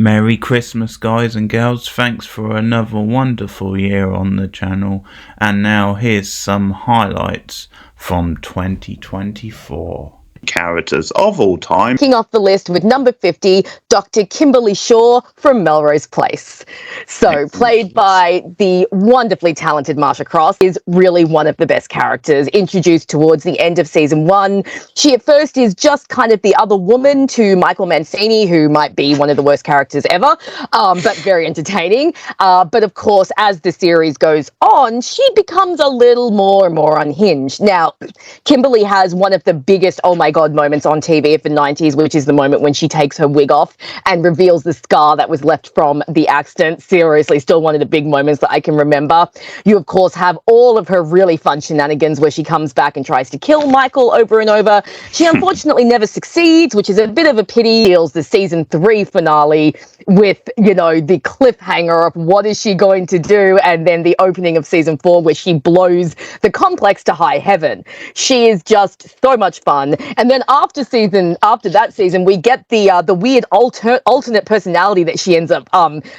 Merry Christmas, guys and girls. Thanks for another wonderful year on the channel. And now here's some highlights from 2024. Characters of all time. Kicking off the list with number 50, Dr. Kimberly Shaw from Melrose Place. So, played by the wonderfully talented Marsha Cross, is really one of the best characters, introduced towards the end of season 1. She at first is just kind of the other woman to Michael Mancini, who might be one of the worst characters ever, but very entertaining. But of course, as the series goes on, she becomes a little more and more unhinged. Now, Kimberly has one of the biggest oh my god moments on TV of the 90s, which is the moment when she takes her wig off and reveals the scar that was left from the accident. Seriously, still one of the big moments that I can remember. You, of course, have all of her really fun shenanigans where she comes back and tries to kill Michael over and over. She unfortunately never succeeds, which is a bit of a pity. Deals the season 3 finale with, you know, the cliffhanger of what is she going to do, and then the opening of season 4 where she blows the complex to high heaven. She is just so much fun. And then after that season, we get the weird alternate personality that she ends up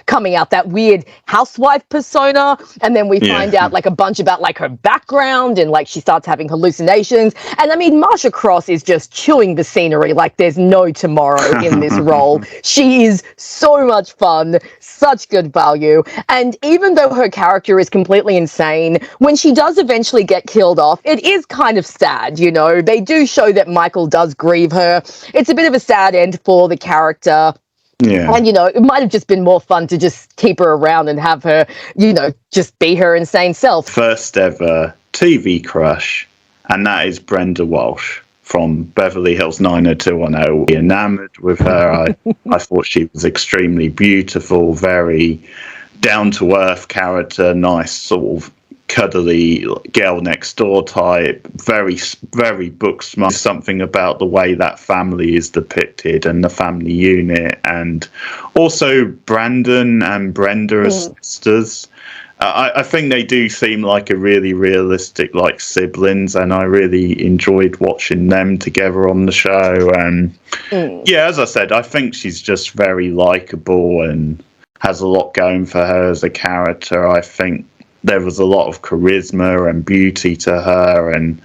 coming out, that weird housewife persona. And then we find out like a bunch about like her background, and like she starts having hallucinations. And I mean, Marsha Cross is just chewing the scenery like there's no tomorrow in this role. She is so much fun, such good value. And even though her character is completely insane, when she does eventually get killed off, it is kind of sad, you know. They do show that Michael does grieve her. It's a bit of a sad end for the character. Yeah. And, you know, it might have just been more fun to just keep her around and have her, you know, just be her insane self. First ever TV crush, and that is Brenda Walsh from Beverly Hills 90210. Enamored with her. I thought she was extremely beautiful, very down-to-earth character, nice sort of cuddly girl next door type, very book smart. Something about the way that family is depicted and the family unit, and also Brandon and Brenda as sisters. I think they do seem like a really realistic like siblings, and I really enjoyed watching them together on the show. And yeah, as I said, I think she's just very likable and has a lot going for her as a character. I think there was a lot of charisma and beauty to her, and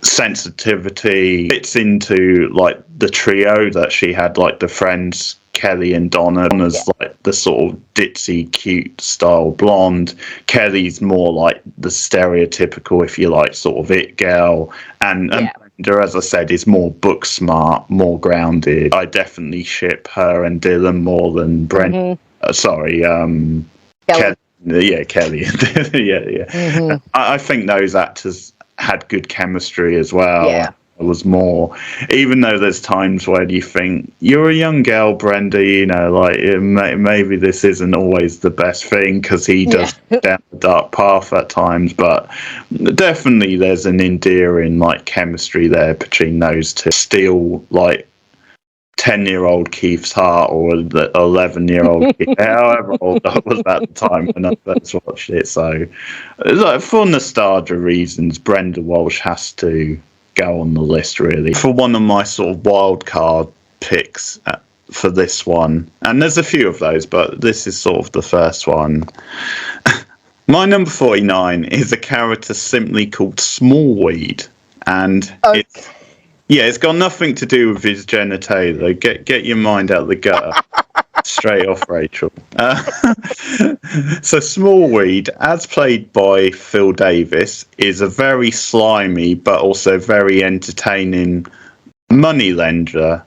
sensitivity. Fits into like the trio that she had, like the friends Kelly and Donna. Donna's like the sort of ditzy, cute style blonde. Kelly's more like the stereotypical, if you like, sort of it girl. And Brenda, as I said, is more book smart, more grounded. I definitely ship her and Dylan more than Brent. Kelly. Yeah, Kelly. I think those actors had good chemistry as well. Yeah. It was more, even though there's times where you think you're a young girl, Brenda, you know, like maybe this isn't always the best thing because he does down the dark path at times, but definitely there's an endearing like chemistry there between those two. Still like 10-year-old Keith's heart, or the 11-year-old Keith, however old I was at the time when I first watched it. So, like, for nostalgia reasons, Brenda Walsh has to go on the list, really. For one of my sort of wild card picks for this one, and there's a few of those, but this is sort of the first one. My number 49 is a character simply called Smallweed, and it's got nothing to do with his genitalia. Get your mind out the gutter. Straight off, Rachel. So Smallweed, as played by Phil Davis, is a very slimy but also very entertaining moneylender,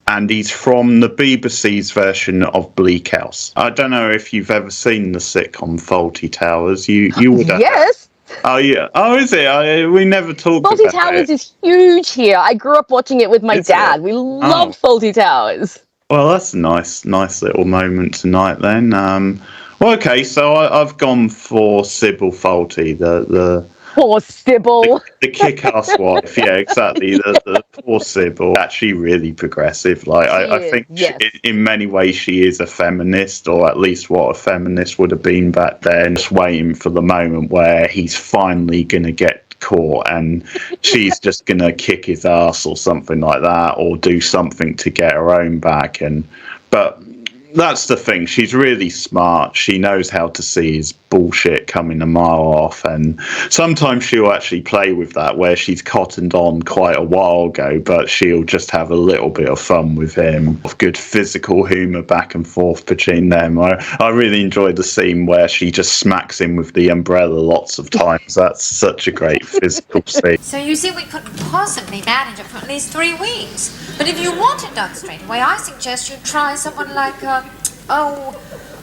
and he's from the BBC's version of Bleak House. I don't know if you've ever seen the sitcom Fawlty Towers. You would have. Yes. Oh yeah. Oh, is it? We never talked about Fawlty Towers is huge here. I grew up watching it with my dad. We love Fawlty Towers. Well, that's a nice little moment tonight then. Well, okay, so I've gone for Sybil Fawlty, the poor Sybil. The kick-ass wife, yeah, exactly. The poor Sybil. Actually really progressive. Like I think in many ways she is a feminist, or at least what a feminist would have been back then. Just waiting for the moment where he's finally going to get caught and she's just going to kick his ass or something like that, or do something to get her own back. But that's the thing. She's really smart. She knows how to see his bullshit coming a mile off, and sometimes she'll actually play with that, where she's cottoned on quite a while ago, but she'll just have a little bit of fun with him. Good physical humour back and forth between them. I really enjoyed the scene where she just smacks him with the umbrella lots of times. That's such a great physical scene. So you see, we couldn't possibly manage it for at least 3 weeks. But if you want it done straight away, I suggest you try someone like,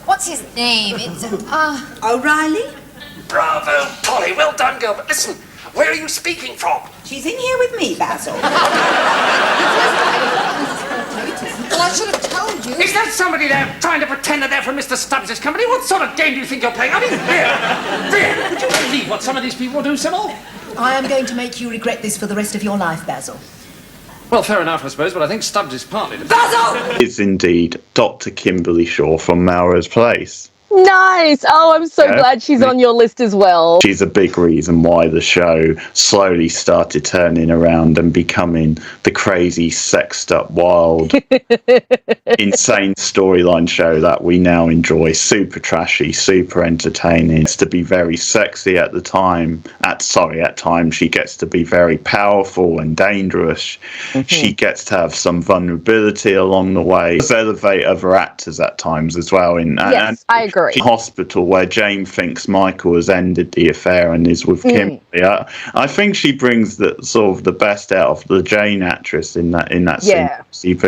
what's his name? It's, O'Reilly? Bravo, Polly. Well done, girl. But listen, where are you speaking from? She's in here with me, Basil. well, I should have told you. Is that somebody there trying to pretend that they're from Mr. Stubbs' company? What sort of game do you think you're playing? I mean, there. Would you believe what some of these people do, Sybil? I am going to make you regret this for the rest of your life, Basil. Well, fair enough, I suppose, but I think Stubbs is partly... Basil! Is indeed Dr. Kimberly Shaw from Melrose Place. Nice. Oh, I'm so glad she's on your list as well. She's a big reason why the show slowly started turning around and becoming the crazy, sexed up, wild, insane storyline show that we now enjoy. Super trashy, super entertaining. It's to be very sexy at the time. At times she gets to be very powerful and dangerous. She gets to have some vulnerability along the way. Does elevate other actors at times as well. Yes, I agree. Hospital, where Jane thinks Michael has ended the affair and is with Kimberly. I think she brings the sort of the best out of the Jane actress in that scene.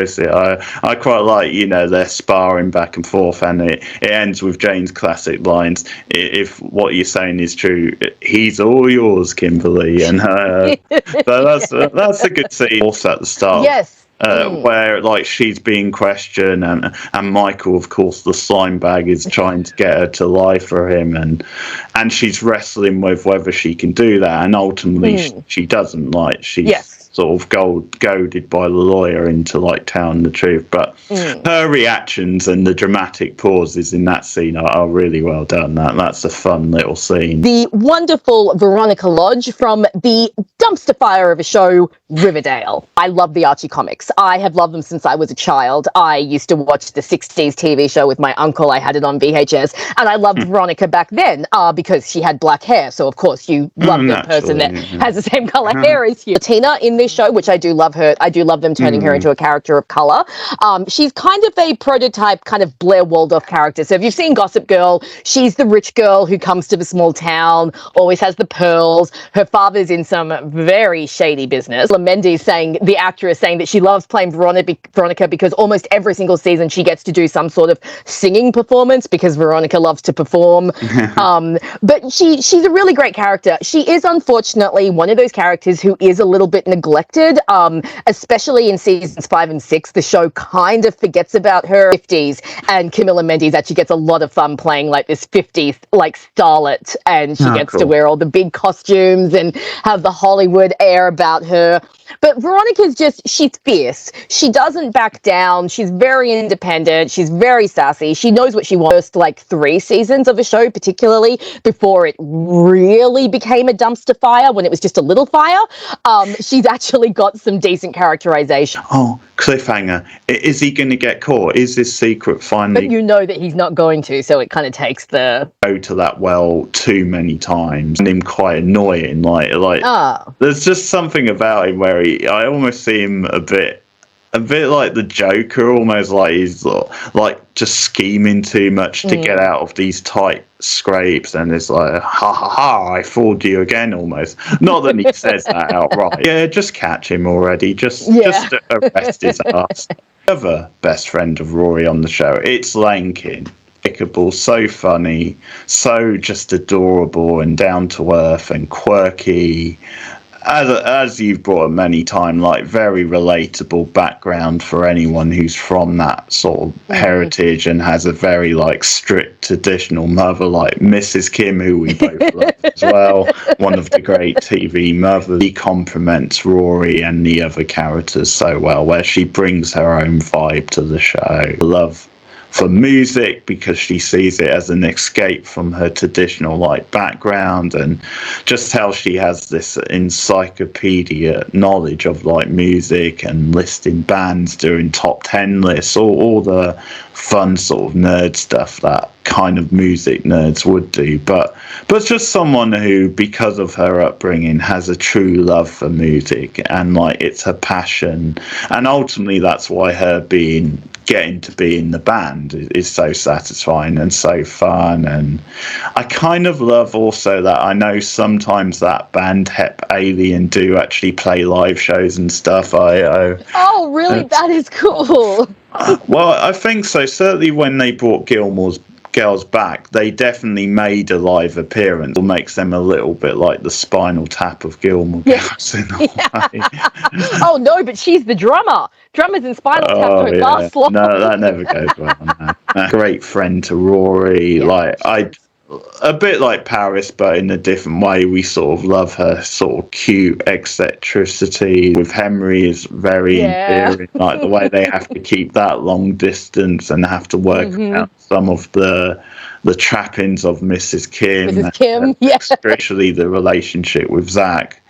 I quite like, they're sparring back and forth, and it ends with Jane's classic lines: "If what you're saying is true, he's all yours, Kimberly." And so that's a good scene. Also at the start. Yes. Where like she's being questioned, and Michael, of course, the slime bag, is trying to get her to lie for him, and she's wrestling with whether she can do that, and ultimately she doesn't. Like she's sort of goaded by the lawyer into like telling the truth, but her reactions and the dramatic pauses in that scene are really well done. That's a fun little scene. The wonderful Veronica Lodge from the dumpster fire of a show, Riverdale. I love the Archie comics. I have loved them since I was a child. I used to watch the 60s TV show with my uncle. I had it on VHS, and I loved Veronica back then because she had black hair. So of course you love the person that has the same color hair as you. Tina in this show, which I do love her. I do love them turning her into a character of color. She's kind of a prototype kind of Blair Waldorf character. So if you've seen Gossip Girl, she's the rich girl who comes to the small town, always has the pearls. Her father's in some very shady business. The actress saying that she loves playing Veronica because almost every single season she gets to do some sort of singing performance because Veronica loves to perform. But she's a really great character. She is unfortunately one of those characters who is a little bit neglected, especially in seasons 5 and 6. The show kind of forgets about her 50s, and Camilla Mendes actually gets a lot of fun playing like this 50s like starlet, and she gets to wear all the big costumes and have the Hollywood air about her. But Veronica's she's fierce. She doesn't back down. She's very independent. She's very sassy. She knows what she wants. First, like 3 seasons of a show, particularly before it really became a dumpster fire, when it was just a little fire. She's actually got some decent characterization. Oh, cliffhanger. Is he going to get caught? Is this secret finally... But you know that he's not going to, so it kind of takes the... Go to that well too many times, and him quite annoying. There's just something about him where I almost see him a bit like the Joker, almost like he's like just scheming too much to get out of these tight scrapes, and it's like, ha ha ha, I fooled you again, almost. Not that he says that outright. Yeah, just catch him already. Just arrest his ass. Other best friend of Rory on the show, it's Lankin. So funny, so just adorable and down to earth and quirky. As you've brought up many times, like very relatable background for anyone who's from that sort of heritage and has a very like strict traditional mother, like Mrs. Kim, who we both love as well. One of the great TV mothers. He complements Rory and the other characters so well, where she brings her own vibe to the show. Love for music because she sees it as an escape from her traditional like background, and just how she has this encyclopedia knowledge of like music and listing bands, doing top 10 lists, all the fun sort of nerd stuff that kind of music nerds would do, but just someone who, because of her upbringing, has a true love for music, and like it's her passion, and ultimately that's why her getting to be in the band is so satisfying and so fun. And I kind of love also that I know sometimes that band Hep Alien do actually play live shows and stuff. Oh, really? That is cool. Well, I think so. Certainly when they brought Gilmore's Girls back, they definitely made a live appearance. It makes them a little bit like the Spinal Tap of Gilmore Girls in a way. Oh no, but she's the drummer. Drummers in Spinal Tap don't last long. No, that never goes well. No. Great friend to Rory. Like a bit like Paris, but in a different way. We sort of love her sort of cute eccentricity. With Henry is very endearing, like the way they have to keep that long distance and have to work out some of the trappings of Mrs. Kim. Mrs. Kim, especially the relationship with Zach.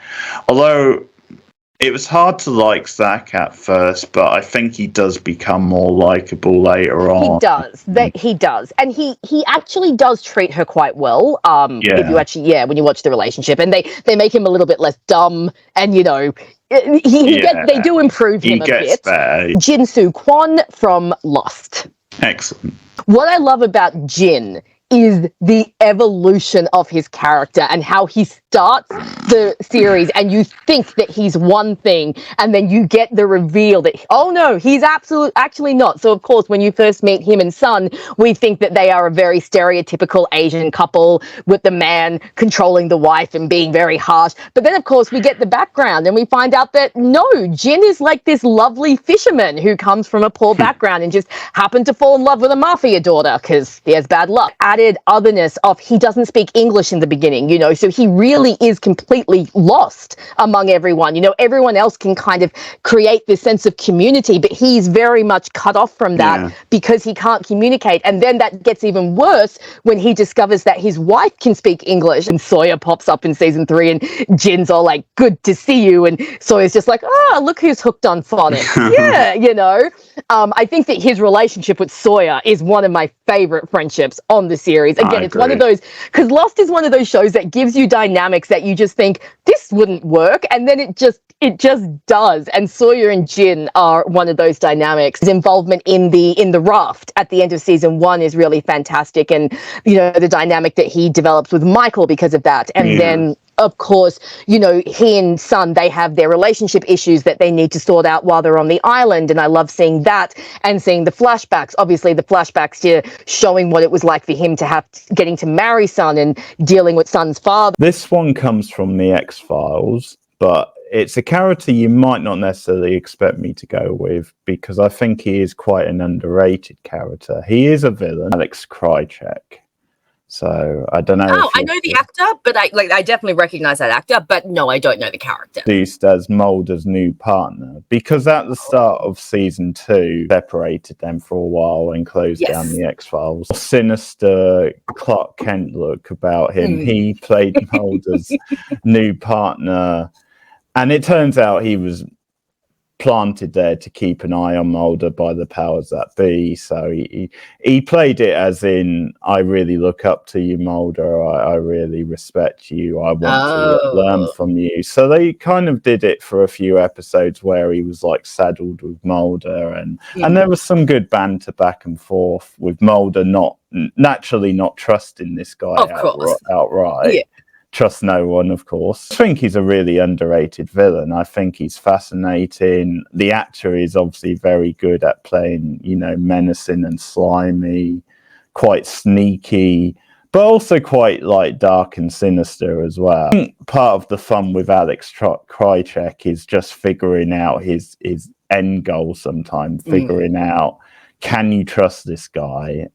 Although it was hard to like Zach at first, but I think he does become more likable later on. He does. And he actually does treat her quite well. If you actually, when you watch the relationship, and they make him a little bit less dumb, and you know, they do improve him a bit. Better. Jin Soo Kwon from Lost. Excellent. What I love about Jin is the evolution of his character and how he starts the series and you think that he's one thing, and then you get the reveal that, oh no, he's actually not. So of course, when you first meet him and Sun, we think that they are a very stereotypical Asian couple with the man controlling the wife and being very harsh. But then of course we get the background and we find out that no, Jin is like this lovely fisherman who comes from a poor background and just happened to fall in love with a mafia daughter because he has bad luck. Added otherness of he doesn't speak English in the beginning, you know, so he really is completely lost among everyone. You know, everyone else can kind of create this sense of community, but he's very much cut off from that because he can't communicate. And then that gets even worse when he discovers that his wife can speak English, and Sawyer pops up in season 3 and Jin's all like, good to see you, and Sawyer's just like, look who's hooked on phonics. You know, I think that his relationship with Sawyer is one of my favorite friendships on the series. Again, it's one of those, because Lost is one of those shows that gives you dynamics that you just think this wouldn't work, and then it just does. And Sawyer and Jin are one of those dynamics. His involvement in the raft at the end of season 1 is really fantastic, and you know, the dynamic that he develops with Michael because of that. And then of course, you know, he and Sun, they have their relationship issues that they need to sort out while they're on the island. And I love seeing that and seeing the flashbacks. Obviously, the flashbacks here showing what it was like for him to have getting to marry Sun and dealing with Sun's father. This one comes from the X-Files, but it's a character you might not necessarily expect me to go with because I think he is quite an underrated character. He is a villain, Alex Krycek. So I don't know. Oh, I know the actor, but I definitely recognize that actor, but no, I don't know the character. Introduced as Mulder's new partner because at the start of season 2, separated them for a while and closed down the X-Files. Sinister Clark Kent look about him. He played Mulder's new partner, and it turns out he was planted there to keep an eye on Mulder by the powers that be. So he played it as in, I really look up to you, Mulder. I really respect you. I want to learn from you. So they kind of did it for a few episodes where he was like saddled with Mulder, and there was some good banter back and forth with Mulder not trusting this guy outright. Trust no one, of course. I think he's a really underrated villain. I think he's fascinating. The actor is obviously very good at playing, you know, menacing and slimy, quite sneaky, but also quite like dark and sinister as well. I think part of the fun with Alex Krycek is just figuring out his end goal sometimes, figuring out, can you trust this guy?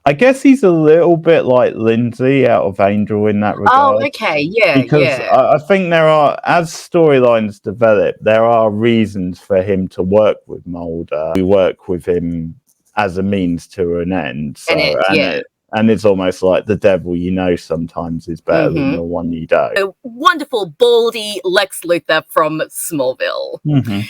I guess he's a little bit like Lindsay out of Angel in that regard. Oh, okay, yeah, because I think there are, as storylines develop, there are reasons for him to work with Mulder. We work with him as a means to an end. So, And and it's almost like the devil you know sometimes is better than the one you don't. A wonderful, baldy Lex Luthor from Smallville.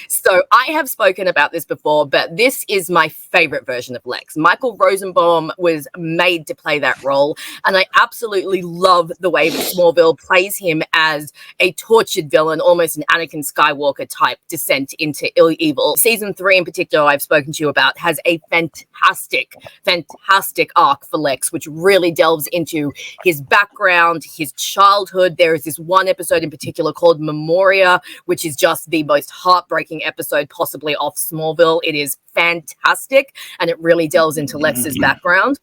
So I have spoken about this before, but this is my favorite version of Lex. Michael Rosenbaum was made to play that role, and I absolutely love the way that Smallville plays him as a tortured villain, almost an Anakin Skywalker type descent into evil. Season 3 in particular, I've spoken to you about, has a fantastic arc for Lex, which really delves into his background, his childhood. There is this one episode in particular called Memoria, which is just the most heartbreaking episode possibly off Smallville. It is fantastic, and it really delves into Lex's background.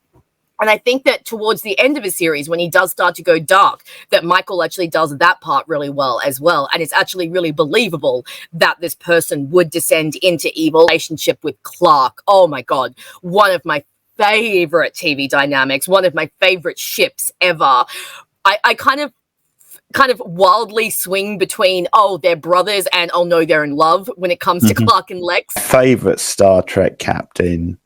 And I think that towards the end of the series, when he does start to go dark, that Michael actually does that part really well as well. And it's actually really believable that this person would descend into evil. Relationship with Clark. Oh my God. One of my favorite TV dynamics, one of my favorite ships ever. I kind of wildly swing between, oh, they're brothers, and oh no, they're in love when it comes to Clark and Lex. Favorite Star Trek captain,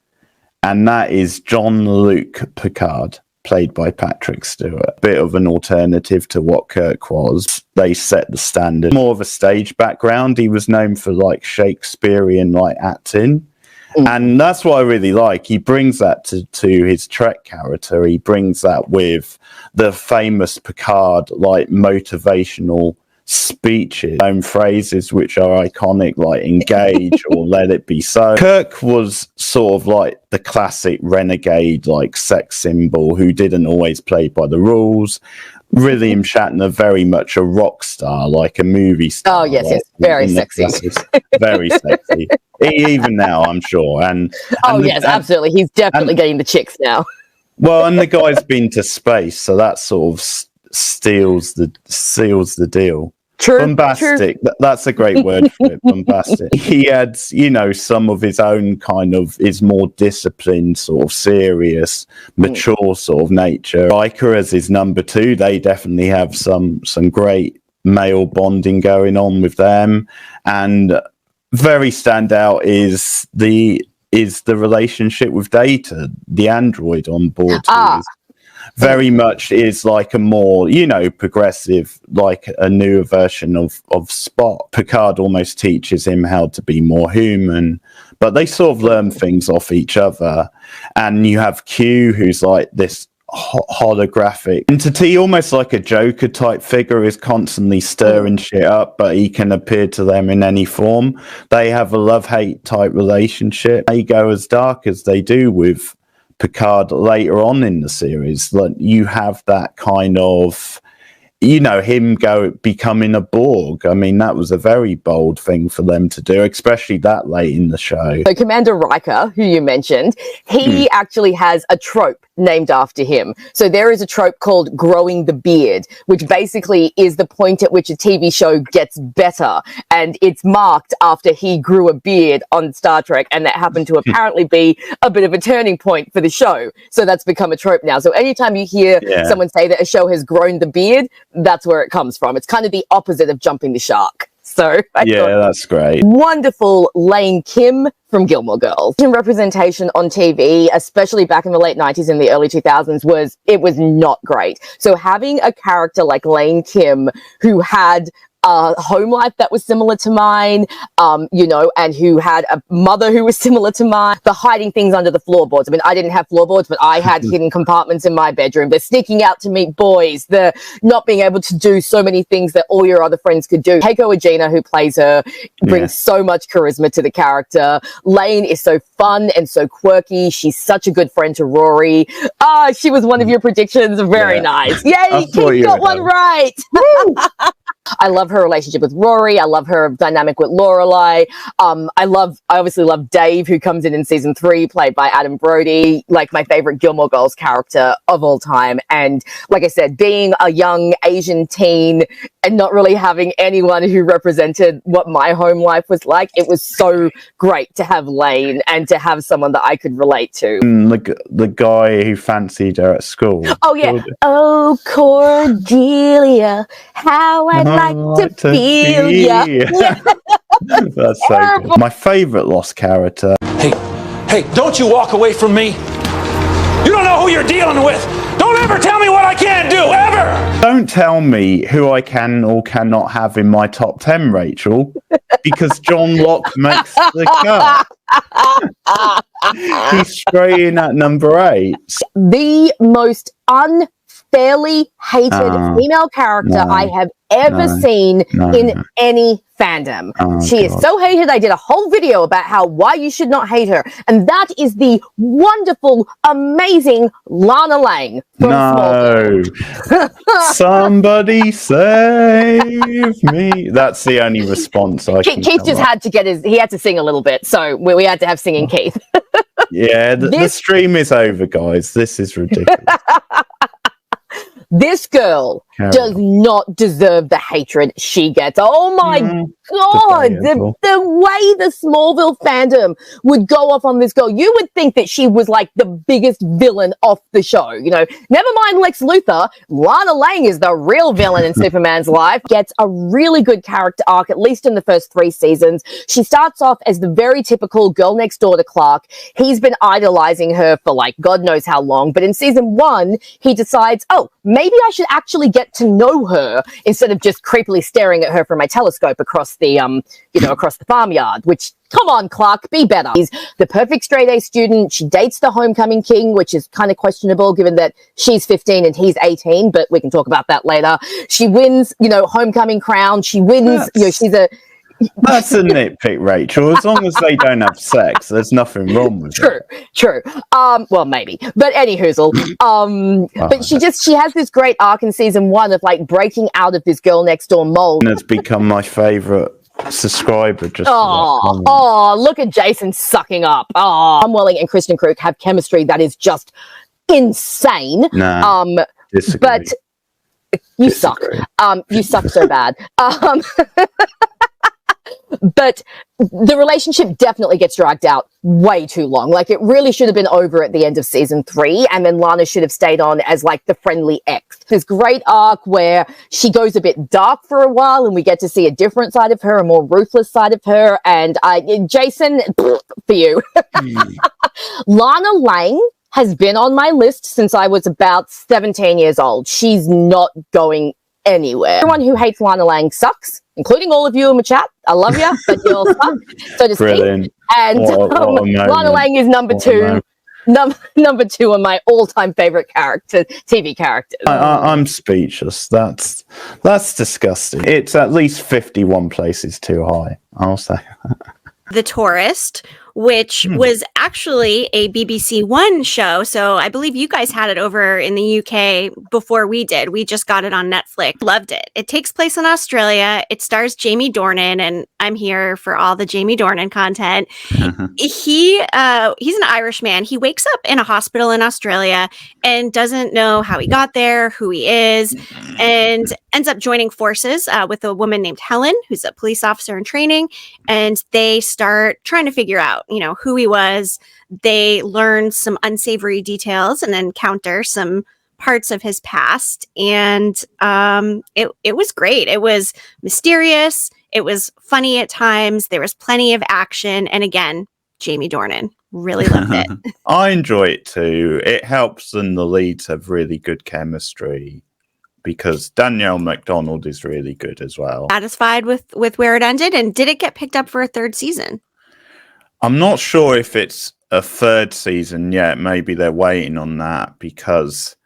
and that is Jean-Luc Picard, played by Patrick Stewart. Bit of an alternative to what Kirk was. They set the standard. More of a stage background. He was known for like Shakespearean like acting. And that's what I really like. He brings that to his Trek character. He brings that with the famous Picard, like, motivational speeches, own phrases which are iconic, like engage or let it be so. Kirk was sort of like the classic renegade, like sex symbol who didn't always play by the rules. William Shatner, very much a rock star, like a movie star. Oh, yes, like, yes. Very sexy. Very sexy. Even now, I'm sure. Absolutely. He's definitely getting the chicks now. Well, and the guy's been to space, so that sort of seals the deal. True. Bombastic. That's a great word for it. Bombastic. He adds, some of his own kind of his more disciplined, sort of serious, mature sort of nature. Riker as his number 2, they definitely have some great male bonding going on with them, and very standout is the relationship with Data, the android on board. Very much is like a more, progressive, like a newer version of Spock. Picard almost teaches him how to be more human, but they sort of learn things off each other. And you have Q, who's like this holographic entity, almost like a Joker type figure, is constantly stirring shit up, but he can appear to them in any form. They have a love-hate type relationship. They go as dark as they do with Picard later on in the series. Like, you have that kind of, him becoming a Borg. I mean, that was a very bold thing for them to do, especially that late in the show. So Commander Riker, who you mentioned, he actually has a trope named after him. So there is a trope called growing the beard, which basically is the point at which a TV show gets better. And it's marked after he grew a beard on Star Trek. And that happened to apparently be a bit of a turning point for the show. So that's become a trope now. So anytime you hear someone say that a show has grown the beard, that's where it comes from. It's kind of the opposite of jumping the shark. So that's great. Wonderful Lane Kim from Gilmore Girls. Representation on TV, especially back in the late 90s and the early 2000s, was not great. So having a character like Lane Kim, who had a home life that was similar to mine, and who had a mother who was similar to mine. The hiding things under the floorboards. I mean, I didn't have floorboards, but I had hidden compartments in my bedroom. The sneaking out to meet boys, the not being able to do so many things that all your other friends could do. Keiko Agena, who plays her, brings so much charisma to the character. Lane is so fun and so quirky. She's such a good friend to Rory. She was one of your predictions. Very nice. Yay, Kim got one right. I love her relationship with Rory. I love her dynamic with Lorelai. I obviously love Dave, who comes in season 3, played by Adam Brody, like my favorite Gilmore Girls character of all time. And like I said, being a young Asian teen and not really having anyone who represented what my home life was like, it was so great to have Lane and to have someone that I could relate to. The guy who fancied her at school. Oh, yeah. Oh, Cordelia, how I'd like to feel ya. That's so good. My favourite Lost character. Hey, Hey, don't you walk away from me. You don't know who you're dealing with. Don't ever tell me what I can't do, ever! Don't tell me who I can or cannot have in my top 10, Rachel, because John Locke makes the cut. He's straight in at number 8. The most unfairly hated female character I have ever seen in any fandom. She is so hated. I did a whole video about why you should not hate her. And that is the wonderful, amazing Lana Lang from Smallville. Somebody save me. That's the only response I can Keith just had to he had to sing a little bit. So we had to have singing Keith. Yeah, the stream is over, guys. This is ridiculous. This girl does not deserve the hatred she gets. Oh my God, the way the Smallville fandom would go off on this girl. You would think that she was like the biggest villain off the show. You know, never mind Lex Luthor. Lana Lang is the real villain in Superman's life. Gets a really good character arc, at least in the first 3 seasons. She starts off as the very typical girl next door to Clark. He's been idolizing her for like God knows how long. But in season 1, he decides, oh, maybe I should actually get to know her instead of just creepily staring at her from my telescope across the across the farmyard. Which, come on, Clark, be better. He's the perfect straight A student. She dates the homecoming king, which is kind of questionable given that she's 15 and he's 18, but we can talk about that later. She wins, homecoming crown. She wins, she's a... That's a nitpick, Rachel. As long as they don't have sex, there's nothing wrong with it. True. Well, maybe. But anyhoozle. But she has this great arc in season 1 of like breaking out of this girl next door mold. And it's become my favorite subscriber. Look at Jason sucking up. Tom Welling and Kristen Krug have chemistry that is just insane. Disagree. But you suck. You suck so bad. But the relationship definitely gets dragged out way too long. Like, it really should have been over at the end of season 3, and then Lana should have stayed on as like the friendly ex. This great arc where she goes a bit dark for a while and we get to see a different side of her, a more ruthless side of her. And Jason, for you. Lana Lang has been on my list since I was about 17 years old. She's not going anywhere. Everyone who hates Lana Lang sucks, including all of you in the chat. I love you, but you all suck, so to speak. And Lana Lang is number 2. Number 2 on my all-time favorite TV characters. I'm speechless. That's disgusting. It's at least 51 places too high, I'll say. The Tourist, which was actually a BBC One show. So I believe you guys had it over in the UK before we did. We just got it on Netflix. Loved it. It takes place in Australia. It stars Jamie Dornan, and I'm here for all the Jamie Dornan content. He's an Irishman. He wakes up in a hospital in Australia and doesn't know how he got there, who he is, and ends up joining forces with a woman named Helen, who's a police officer in training, and they start trying to figure out, who he was. They learn some unsavory details and encounter some parts of his past. And it was great. It was mysterious. It was funny at times. There was plenty of action. And again, Jamie Dornan. Really loved it. I enjoy it too. It helps and the leads have really good chemistry because Danielle McDonald is really good as well. Satisfied with where it ended, and did it get picked up for a 3rd season? I'm not sure if it's a 3rd season yet. Maybe they're waiting on that because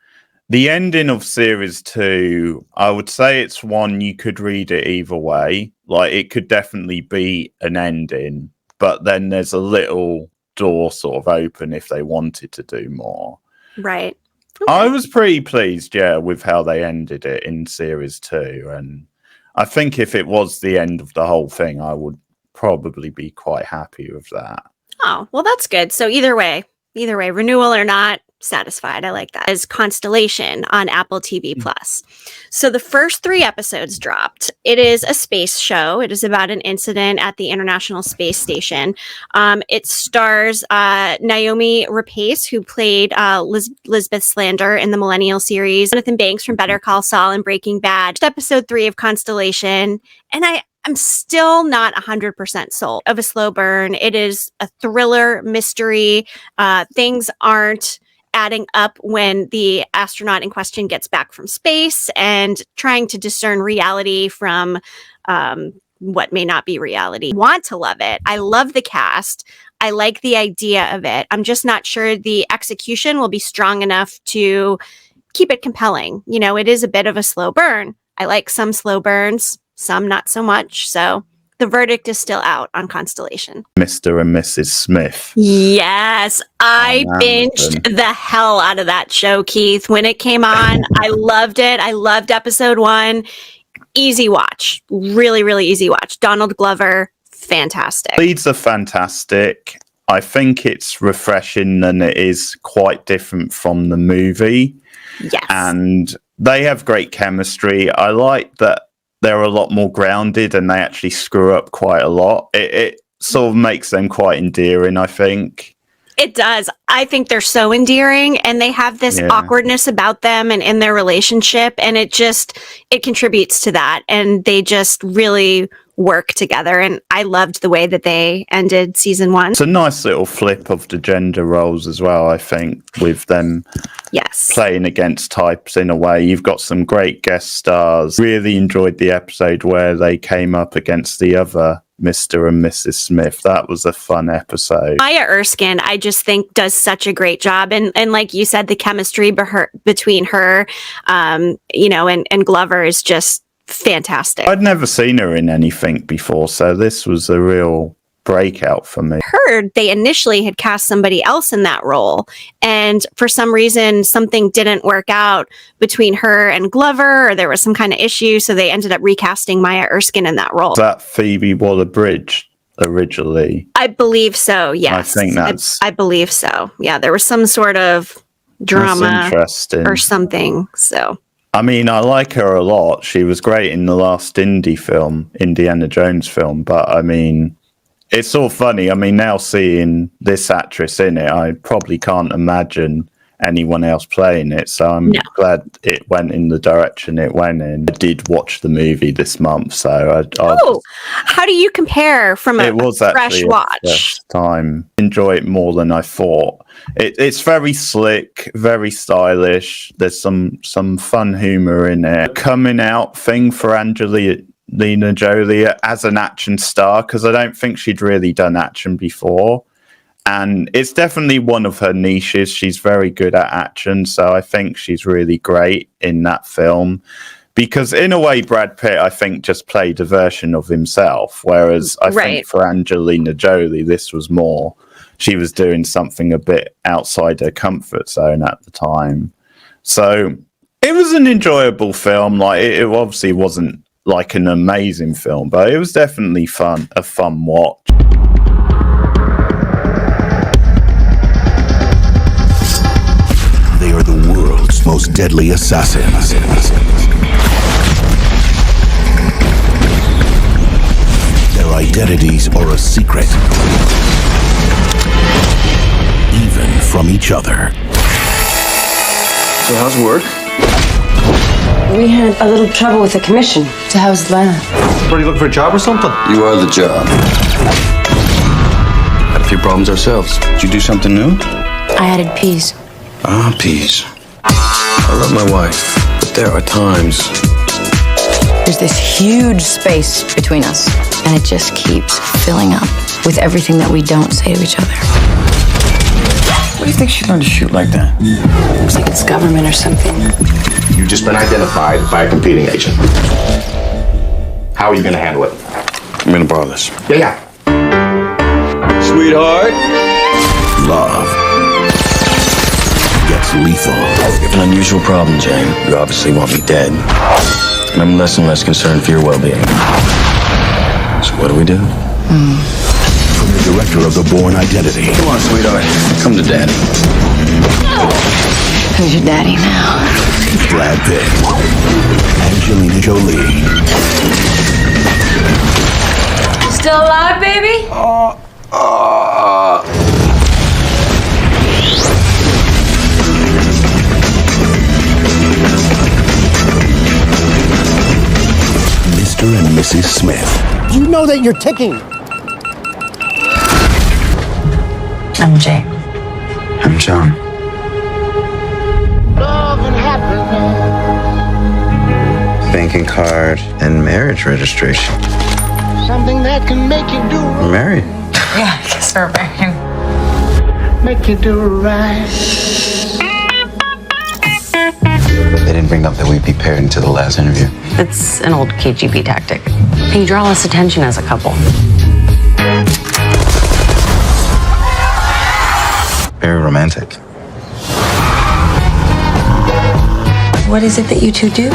the ending of series 2, I would say it's one you could read it either way. Like, it could definitely be an ending, but then there's a little door sort of open if they wanted to do more. Right. Okay. I was pretty pleased, with how they ended it in series 2. And I think if it was the end of the whole thing, I would probably be quite happy with that. Oh, well, that's good. So either way, renewal or not, satisfied. I like that. As Constellation on Apple TV Plus. So the first 3 episodes dropped. It is a space show. It is about an incident at the International Space Station. It stars Naomi Rapace, who played Lisbeth Salander in the Millennial series, Jonathan Banks from Better Call Saul and Breaking Bad. Episode 3 of Constellation. And I I'm still not 100% sold of A Slow Burn. It is a thriller mystery. Things aren't adding up when the astronaut in question gets back from space and trying to discern reality from what may not be reality. Want to love it. I love the cast. I like the idea of it. I'm just not sure the execution will be strong enough to keep it compelling. You know, it is a bit of a slow burn. I like some slow burns, some not so much. So the verdict is still out on Constellation. Mr. and Mrs. Smith. Yes, I binged the hell out of that show, Keith. When it came on, I loved it. I loved episode 1. Easy watch. Really, really easy watch. Donald Glover, fantastic. Leads are fantastic. I think it's refreshing and it is quite different from the movie. Yes. And they have great chemistry. I like that they're a lot more grounded and they actually screw up quite a lot. It sort of makes them quite endearing, I think. It does. I think they're so endearing and they have this awkwardness about them and in their relationship. And it contributes to that. And they just really work together. And I loved the way that they ended season 1. It's a nice little flip of the gender roles as well, I think, with them playing against types in a way. You've got some great guest stars. Really enjoyed the episode where they came up against the other Mr. and Mrs. Smith. That was a fun episode. Maya Erskine, I just think, does such a great job. And like you said, the chemistry between her, and Glover is just fantastic. I'd never seen her in anything before, so this was a real breakout for me. Heard they initially had cast somebody else in that role, and for some reason something didn't work out between her and Glover, or there was some kind of issue, so they ended up recasting Maya Erskine in that role. Was that Phoebe Waller-Bridge originally? I believe so, yes. I think that's... I believe so. Yeah, there was some sort of drama or something, so... I mean, I like her a lot. She was great in the last Indiana Jones film, but I mean, it's all funny. I mean, now seeing this actress in it, I probably can't imagine anyone else playing it. So I'm glad it went in the direction it went in. I did watch the movie this month, so how do you compare from a fresh watch? First time. Enjoy it more than I thought. It's very slick, very stylish. There's some fun humor in it. Coming out thing for Angelina Jolie as an action star, because I don't think she'd really done action before. And it's definitely one of her niches. She's very good at action, so I think she's really great in that film. Because in a way, Brad Pitt, I think, just played a version of himself, whereas I think for Angelina Jolie, this was more... She was doing something a bit outside her comfort zone at the time. So it was an enjoyable film. Like it obviously wasn't like an amazing film, but it was definitely a fun watch. They are the world's most deadly assassins. Their identities are a secret. Even from each other. So how's work? We had a little trouble with the commission. So how's Lana? What, are you looking for a job or something? You are the job. Had a few problems ourselves. Did you do something new? I added peas. Ah, peas. I love my wife, but there are times. There's this huge space between us, and it just keeps filling up with everything that we don't say to each other. What do you think she learned to shoot like that? Looks like it's government or something. You've just been identified by a competing agent. How are you going to handle it? I'm going to borrow this. Yeah. Sweetheart. Love gets lethal. You have an unusual problem, Jane. You obviously want me dead. And I'm less and less concerned for your well-being. So what do? From the director of The Bourne Identity. Come on, sweetheart. Come to daddy. Who's your daddy now? Brad Pitt. Angelina Jolie. Still alive, baby? Mr. and Mrs. Smith. You know that you're ticking. I'm Jay. I'm John. Love and happiness. Banking card and marriage registration. Something that can make you do We're married. Yeah, I guess we're married. make you do right. They didn't bring up that we'd be paired until the last interview. It's an old KGB tactic. And you draw less attention as a couple. Very romantic. What is it that you two do?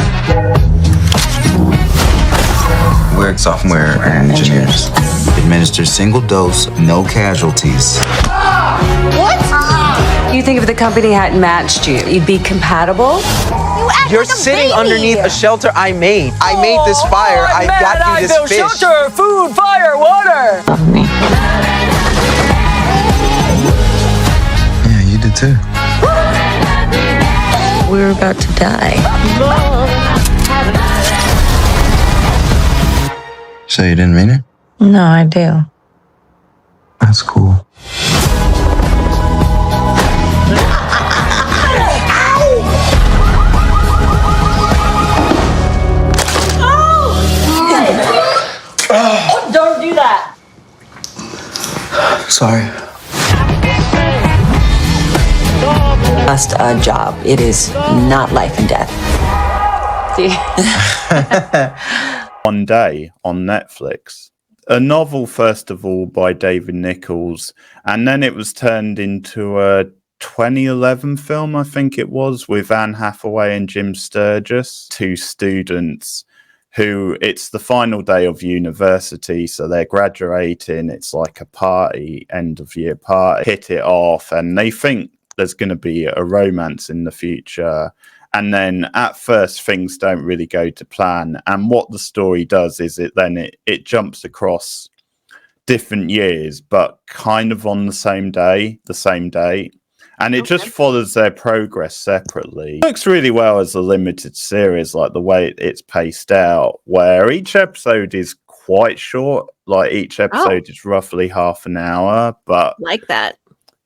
We're software engineers. Administer single dose, no casualties. What? You think if the company hadn't matched you, you'd be compatible? You're sitting underneath a shelter I made. I made this fire. I got you this fish. Shelter, food, fire, water. Love me. Yeah, you did too. We're about to die. So you didn't mean it? No, I do. That's cool. Oh, don't do that. Sorry. Just a job. It is not life and death. One Day on Netflix. A novel, first of all, by David Nichols, and then it was turned into a 2011 film, I think it was, with Anne Hathaway and Jim Sturgis, two students who, it's the final day of university, so they're graduating. It's like a party, end of year party, hit it off, and they think there's going to be a romance in the future. And then at first things don't really go to plan. And what the story does is it jumps across different years, but kind of on the same day. And it just follows their progress separately. It works really well as a limited series, like the way it's paced out, where each episode is quite short. Like each episode is roughly half an hour, but Like that.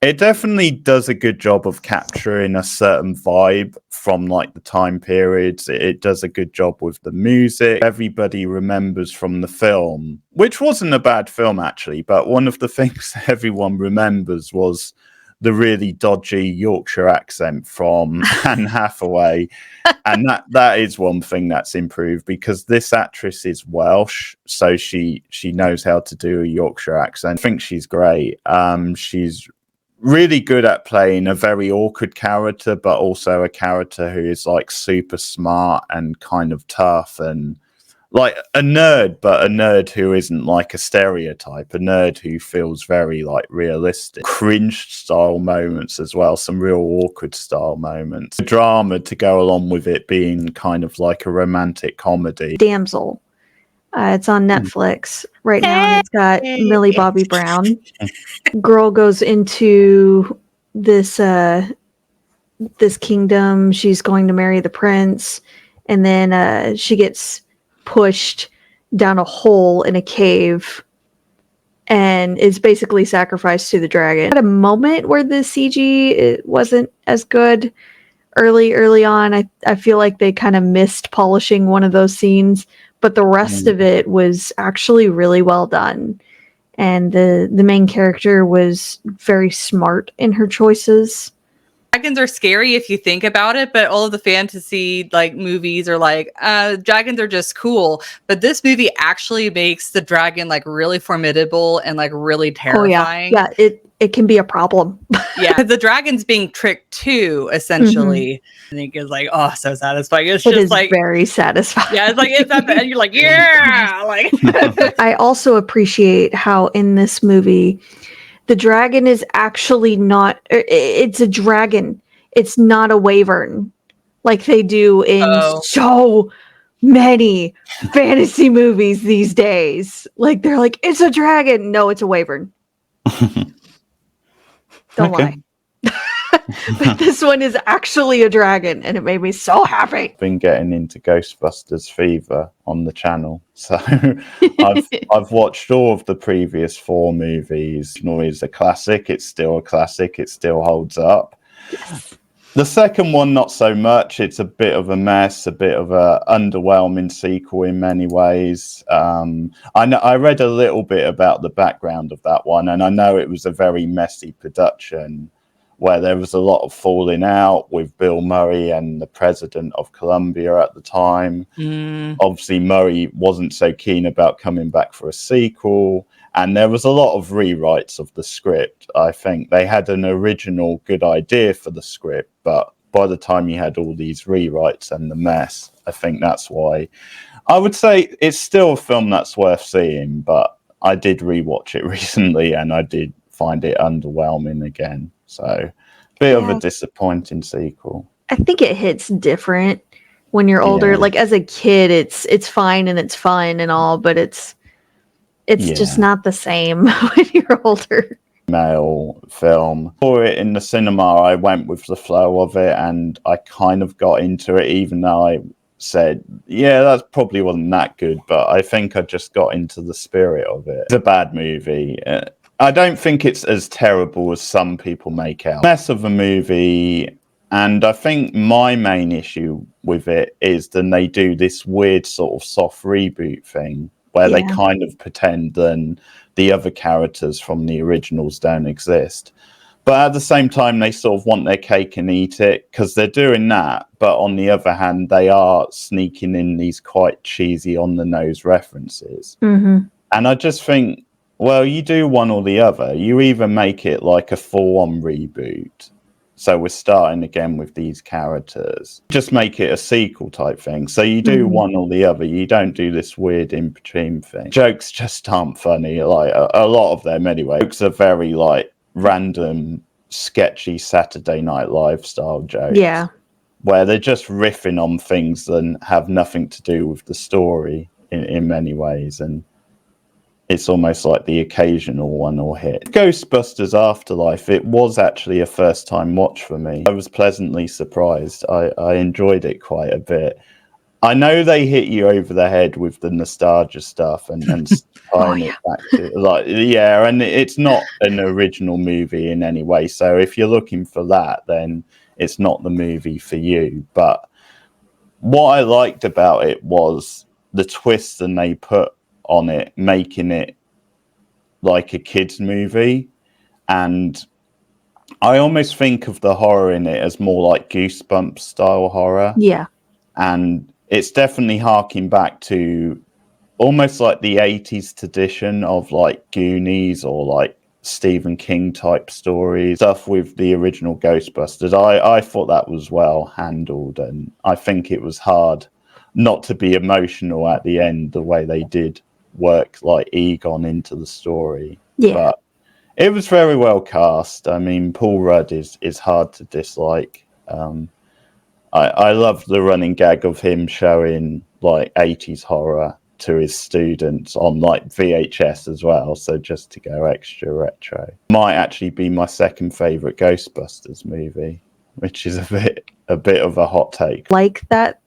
it definitely does a good job of capturing a certain vibe from like the time periods. It does a good job with the music. Everybody remembers from the film, which wasn't a bad film actually, but one of the things everyone remembers was the really dodgy Yorkshire accent from Anne Hathaway. And that is one thing that's improved, because this actress is Welsh, so she knows how to do a Yorkshire accent. I think she's great. She's really good at playing a very awkward character, but also a character who is like super smart and kind of tough and like a nerd, but a nerd who isn't like a stereotype, a nerd who feels very like realistic. Cringe style moments as well, some real awkward style moments. The drama to go along with it being kind of like a romantic comedy. Damsel. It's on Netflix right now, and it's got Millie Bobby Brown. Girl goes into this this kingdom. She's going to marry the prince, and then she gets pushed down a hole in a cave and is basically sacrificed to the dragon. At a moment where the CG it wasn't as good early on. I feel like they kind of missed polishing one of those scenes, but the rest of it was actually really well done. And the main character was very smart in her choices. Dragons are scary if you think about it, but all of the fantasy like movies are like, dragons are just cool. But this movie actually makes the dragon like really formidable and like really terrifying. Oh, yeah, it can be a problem. Yeah, the dragon's being tricked too, essentially. I think it's like, oh, so satisfying. It's It just is like very satisfying. Yeah, it's like it's that, and you're like, yeah, like. I also appreciate how in this movie the dragon is actually not, it's a dragon. It's not a wyvern like they do in so many fantasy movies these days. Like they're like, it's a dragon. No, it's a wyvern. Don't lie. but this one is actually a dragon, and it made me so happy. Been getting into Ghostbusters fever on the channel, so I've watched all of the previous 4 movies. It's a classic. It's still a classic. It still holds up. Yes. The second one, not so much. It's a bit of a mess, a bit of a underwhelming sequel in many ways. I read a little bit about the background of that one, and I know it was a very messy production where there was a lot of falling out with Bill Murray and the president of Columbia at the time. Obviously, Murray wasn't so keen about coming back for a sequel. And there was a lot of rewrites of the script. I think they had an original good idea for the script, but by the time you had all these rewrites and the mess, I think that's why. I would say it's still a film that's worth seeing, but I did rewatch it recently and I did find it underwhelming again. So, bit of a disappointing sequel. I think it hits different when you're older. Like as a kid, it's fine and it's fun and all, but it's just not the same when you're older. Male film. For it in the cinema, I went with the flow of it and I kind of got into it, even though I said, yeah, that probably wasn't that good, but I think I just got into the spirit of it. It's a bad movie. I don't think it's as terrible as some people make out. Mess of a movie, and I think my main issue with it is then they do this weird sort of soft reboot thing where they kind of pretend then the other characters from the originals don't exist. But at the same time, they sort of want their cake and eat it because they're doing that. But on the other hand, they are sneaking in these quite cheesy on-the-nose references. And I just think, well, you do one or the other. You either make it like a full-on reboot, so we're starting again with these characters. Just make it a sequel type thing. So you do one or the other. You don't do this weird in-between thing. Jokes just aren't funny. Like a lot of them anyway. Jokes are very like random, sketchy Saturday Night Live style jokes. Yeah. Where they're just riffing on things that have nothing to do with the story in many ways. And it's almost like the occasional one or hit. Ghostbusters Afterlife, it was actually a first time watch for me. I was pleasantly surprised. I enjoyed it quite a bit. I know they hit you over the head with the nostalgia stuff and tying it back to and it's not an original movie in any way. So if you're looking for that, then it's not the movie for you. But what I liked about it was the twist and they put on it, making it like a kids movie. And I almost think of the horror in it as more like Goosebumps style horror. Yeah. And it's definitely harking back to almost like the 80s tradition of like Goonies or like Stephen King type stories, stuff with the original Ghostbusters. I thought that was well handled, and I think it was hard not to be emotional at the end the way they did work like Egon into the story. But it was very well cast. I mean, Paul Rudd is hard to dislike. I love the running gag of him showing like 80s horror to his students on like VHS as well, so just to go extra retro. Might actually be my second favorite Ghostbusters movie, which is a bit of a hot take. Like that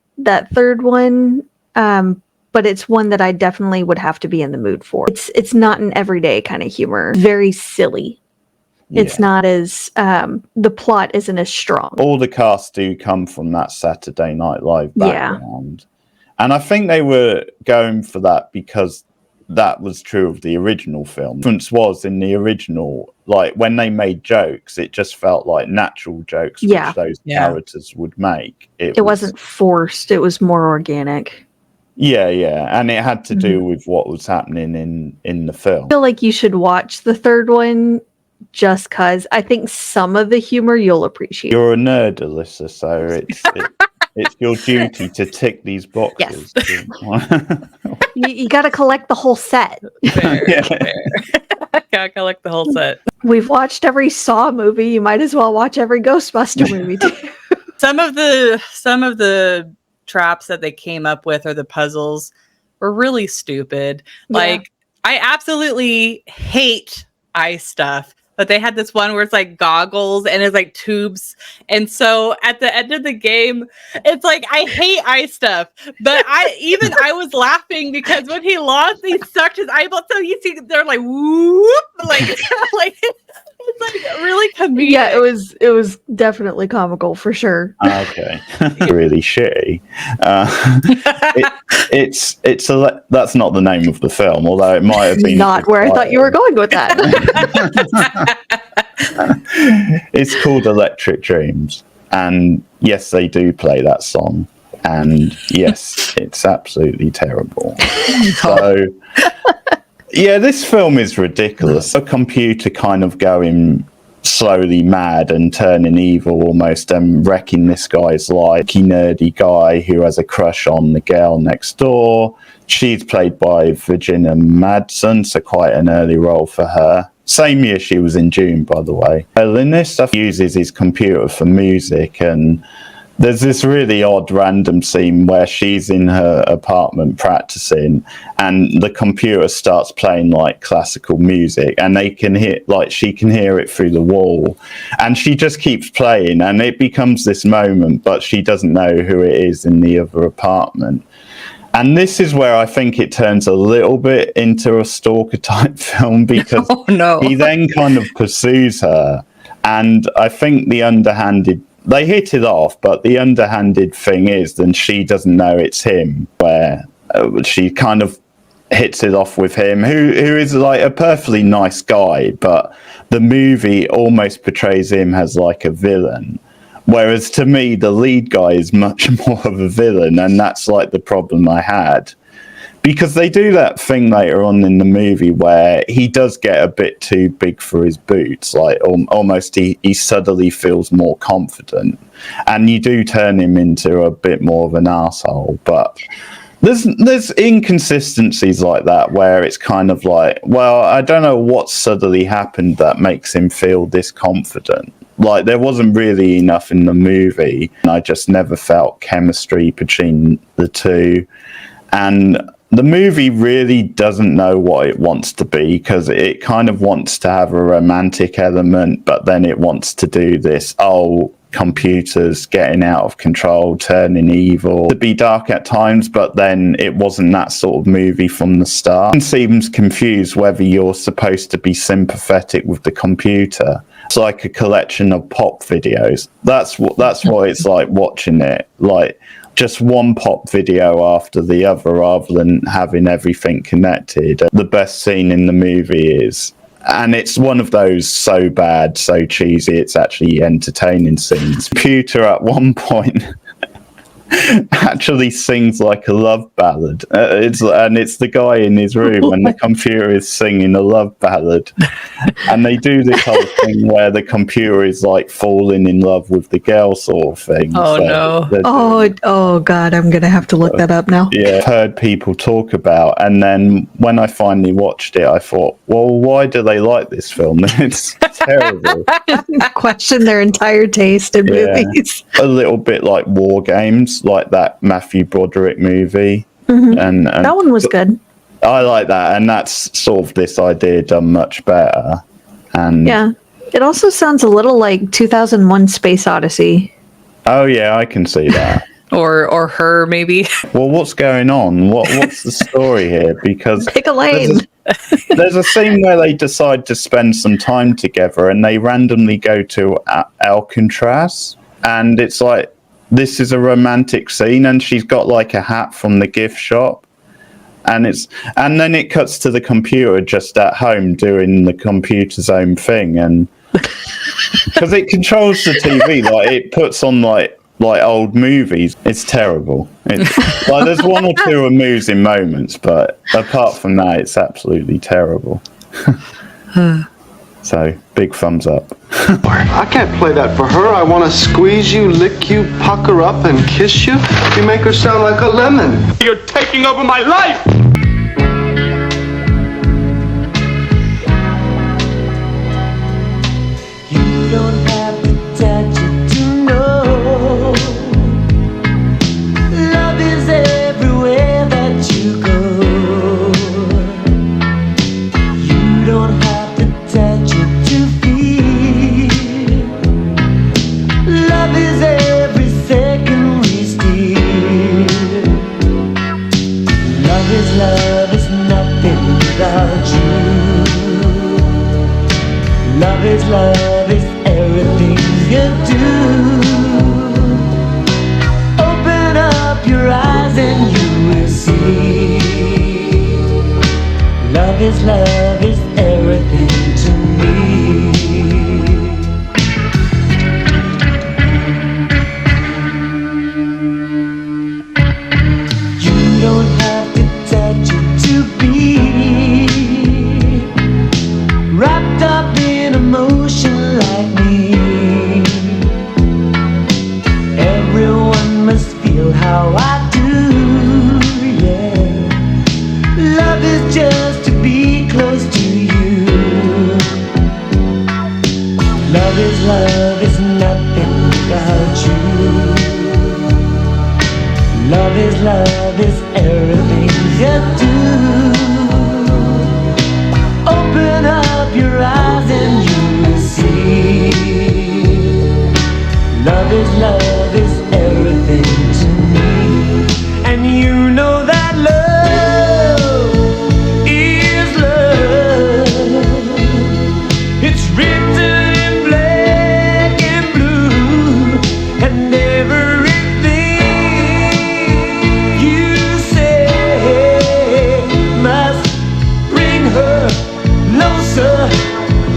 third one, but it's one that I definitely would have to be in the mood for. It's not an everyday kind of humor. Very silly. It's not as the plot isn't as strong. All the cast do come from that Saturday Night Live background. And I think they were going for that because that was true of the original film. The difference was in the original, like when they made jokes, it just felt like natural jokes which those characters would make. It wasn't forced. It was more organic. Yeah. And it had to do with what was happening in the film. I feel like you should watch the third one just because I think some of the humor you'll appreciate. You're a nerd, Alyssa, so it's your duty to tick these boxes. Yes. you got to collect the whole set. Fair. Gotta collect the whole set. We've watched every Saw movie. You might as well watch every Ghostbuster movie too. Some of the traps that they came up with or the puzzles were really stupid. Like, I absolutely hate ice stuff, but they had this one where it's like goggles and it's like tubes. And so at the end of the game, it's like, I hate eye stuff, but I was laughing because when he lost, he sucked his eyeball. So you see, they're like, whoop, like, it's like really comedic. Yeah, it was definitely comical for sure. Okay, really shitty. That's not the name of the film, although it might have been. Not where I thought you were going with that. It's called Electric Dreams, and yes, they do play that song, and yes, it's absolutely terrible. So, yeah, this film is ridiculous. A computer kind of going slowly mad and turning evil almost, and wrecking this guy's life. Nerdy guy who has a crush on the girl next door. She's played by Virginia Madsen, so quite an early role for her. Same year she was in June, by the way. Linus uses his computer for music, and there's this really odd random scene where she's in her apartment practicing, and the computer starts playing like classical music, and they can hear, like, she can hear it through the wall, and she just keeps playing, and it becomes this moment, but she doesn't know who it is in the other apartment. And this is where I think it turns a little bit into a stalker type film, because he then kind of pursues her, and I think the underhanded, they hit it off, but the underhanded thing is then she doesn't know it's him, where she kind of hits it off with him, who is like a perfectly nice guy, but the movie almost portrays him as like a villain. Whereas to me, the lead guy is much more of a villain, and that's like the problem I had. Because they do that thing later on in the movie where he does get a bit too big for his boots, like almost he suddenly feels more confident, and you do turn him into a bit more of an arsehole. But there's inconsistencies like that where it's kind of like, well, I don't know what suddenly happened that makes him feel this confident. Like, there wasn't really enough in the movie, and I just never felt chemistry between the two. And the movie really doesn't know what it wants to be, because it kind of wants to have a romantic element, but then it wants to do this, computers getting out of control, turning evil, to be dark at times, but then it wasn't that sort of movie from the start. It seems confused whether you're supposed to be sympathetic with the computer. It's like a collection of pop videos. That's what it's like watching it, like just one pop video after the other, rather than having everything connected. The best scene in the movie is, and it's one of those so bad, so cheesy, it's actually entertaining scenes. Computer at one point actually sings like a love ballad. It's the guy in his room, and the computer is singing a love ballad. And they do this whole thing where the computer is like falling in love with the girl sort of thing. Oh, no. Oh God, I'm going to have to look that up now. Yeah, I've heard people talk about, and then when I finally watched it, I thought, well, why do they like this film? It's terrible. Question their entire taste in movies. A little bit like War Games, like that Matthew Broderick movie. Mm-hmm. And that one was good. I like that, and that's sort of this idea done much better. And yeah, it also sounds a little like 2001 Space Odyssey. Oh yeah, I can see that. or Her, maybe. Well, what's going on? What's the story here? Because pick a lane. There's a scene where they decide to spend some time together, and they randomly go to Alcatraz, and it's like, this is a romantic scene, and she's got like a hat from the gift shop, and then it cuts to the computer just at home doing the computer's own thing, and because it controls the TV, like it puts on like old movies. It's terrible. Like, there's one or two amusing moments, but apart from that, it's absolutely terrible. So, big thumbs up. I can't play that for her. I want to squeeze you, lick you, pucker up, and kiss you. You make her sound like a lemon. You're taking over my life! You don't have to touch it to know. Love is everywhere that you go. You don't have to touch it to feel. love is everything to me. You don't have to touch it to be wrapped up in emotion like me. Everyone must feel how I do, yeah. Love is just to be close to you. Love is nothing without you. Love is everything you do. Open up your eyes and you will see. Love is everything to me. And you know that love is love. It's written in black and blue. And everything you say must bring her closer,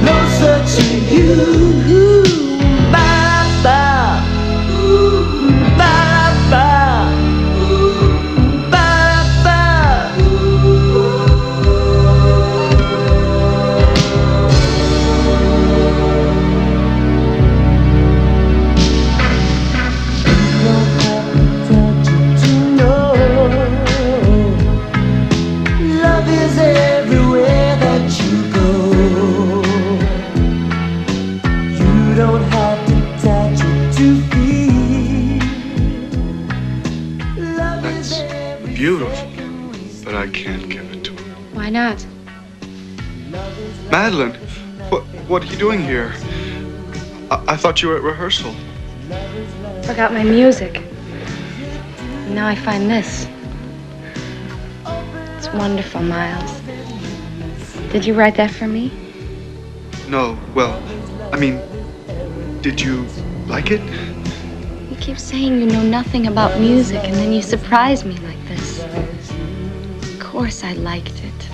closer to you. Ba-ba, ba-ba, ba-ba. You don't have to touch it to know. Love is everywhere that you go. You don't have to touch it to feel. Love is everywhere. Beautiful, but I can't give it to her. Why not? Madeline, what are you doing here? I thought you were at rehearsal. Forgot my music. Now I find this. It's wonderful, Miles. Did you write that for me? No, well, I mean, did you like it? You keep saying you know nothing about music, and then you surprise me like this. Of course I liked it.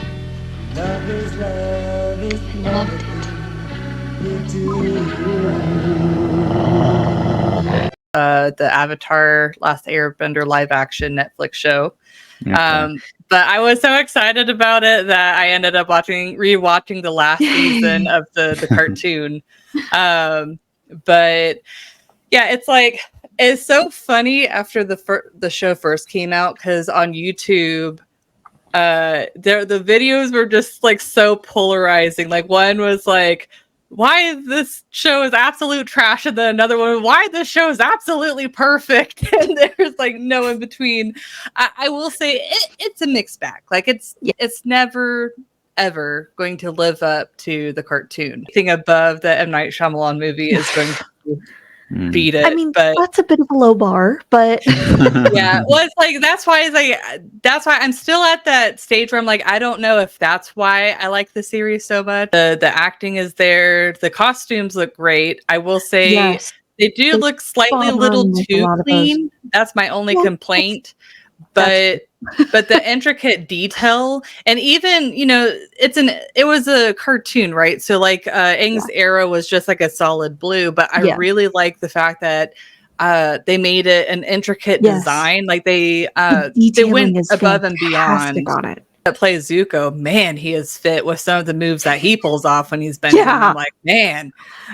I loved it. The Avatar Last Airbender live action Netflix show. Okay. But I was so excited about it that I ended up rewatching the last season of the cartoon. But yeah, it's so funny after the show first came out, because on YouTube, the videos were just like so polarizing. Like, one was like, why this show is absolute trash, and then another one, why this show is absolutely perfect, and there's like no in between. I will say it's a mixed bag. Like, it's never ever going to live up to the cartoon. Anything above the M. Night Shyamalan movie is going to beat it. I mean, but that's a bit of a low bar, but yeah, well, it's like that's why I'm still at that stage where I'm like, I don't know if that's why I like the series so much. The acting is there, the costumes look great. I will say yes, they do look slightly a little too clean. That's my only complaint. But the intricate detail, and even, you know, it was a cartoon, right? So like Aang's arrow was just like a solid blue, but I really like the fact that they made it an intricate design. Like they went above and beyond on it. That plays Zuko, man, he is fit with some of the moves that he pulls off when he's bending. I'm like, man,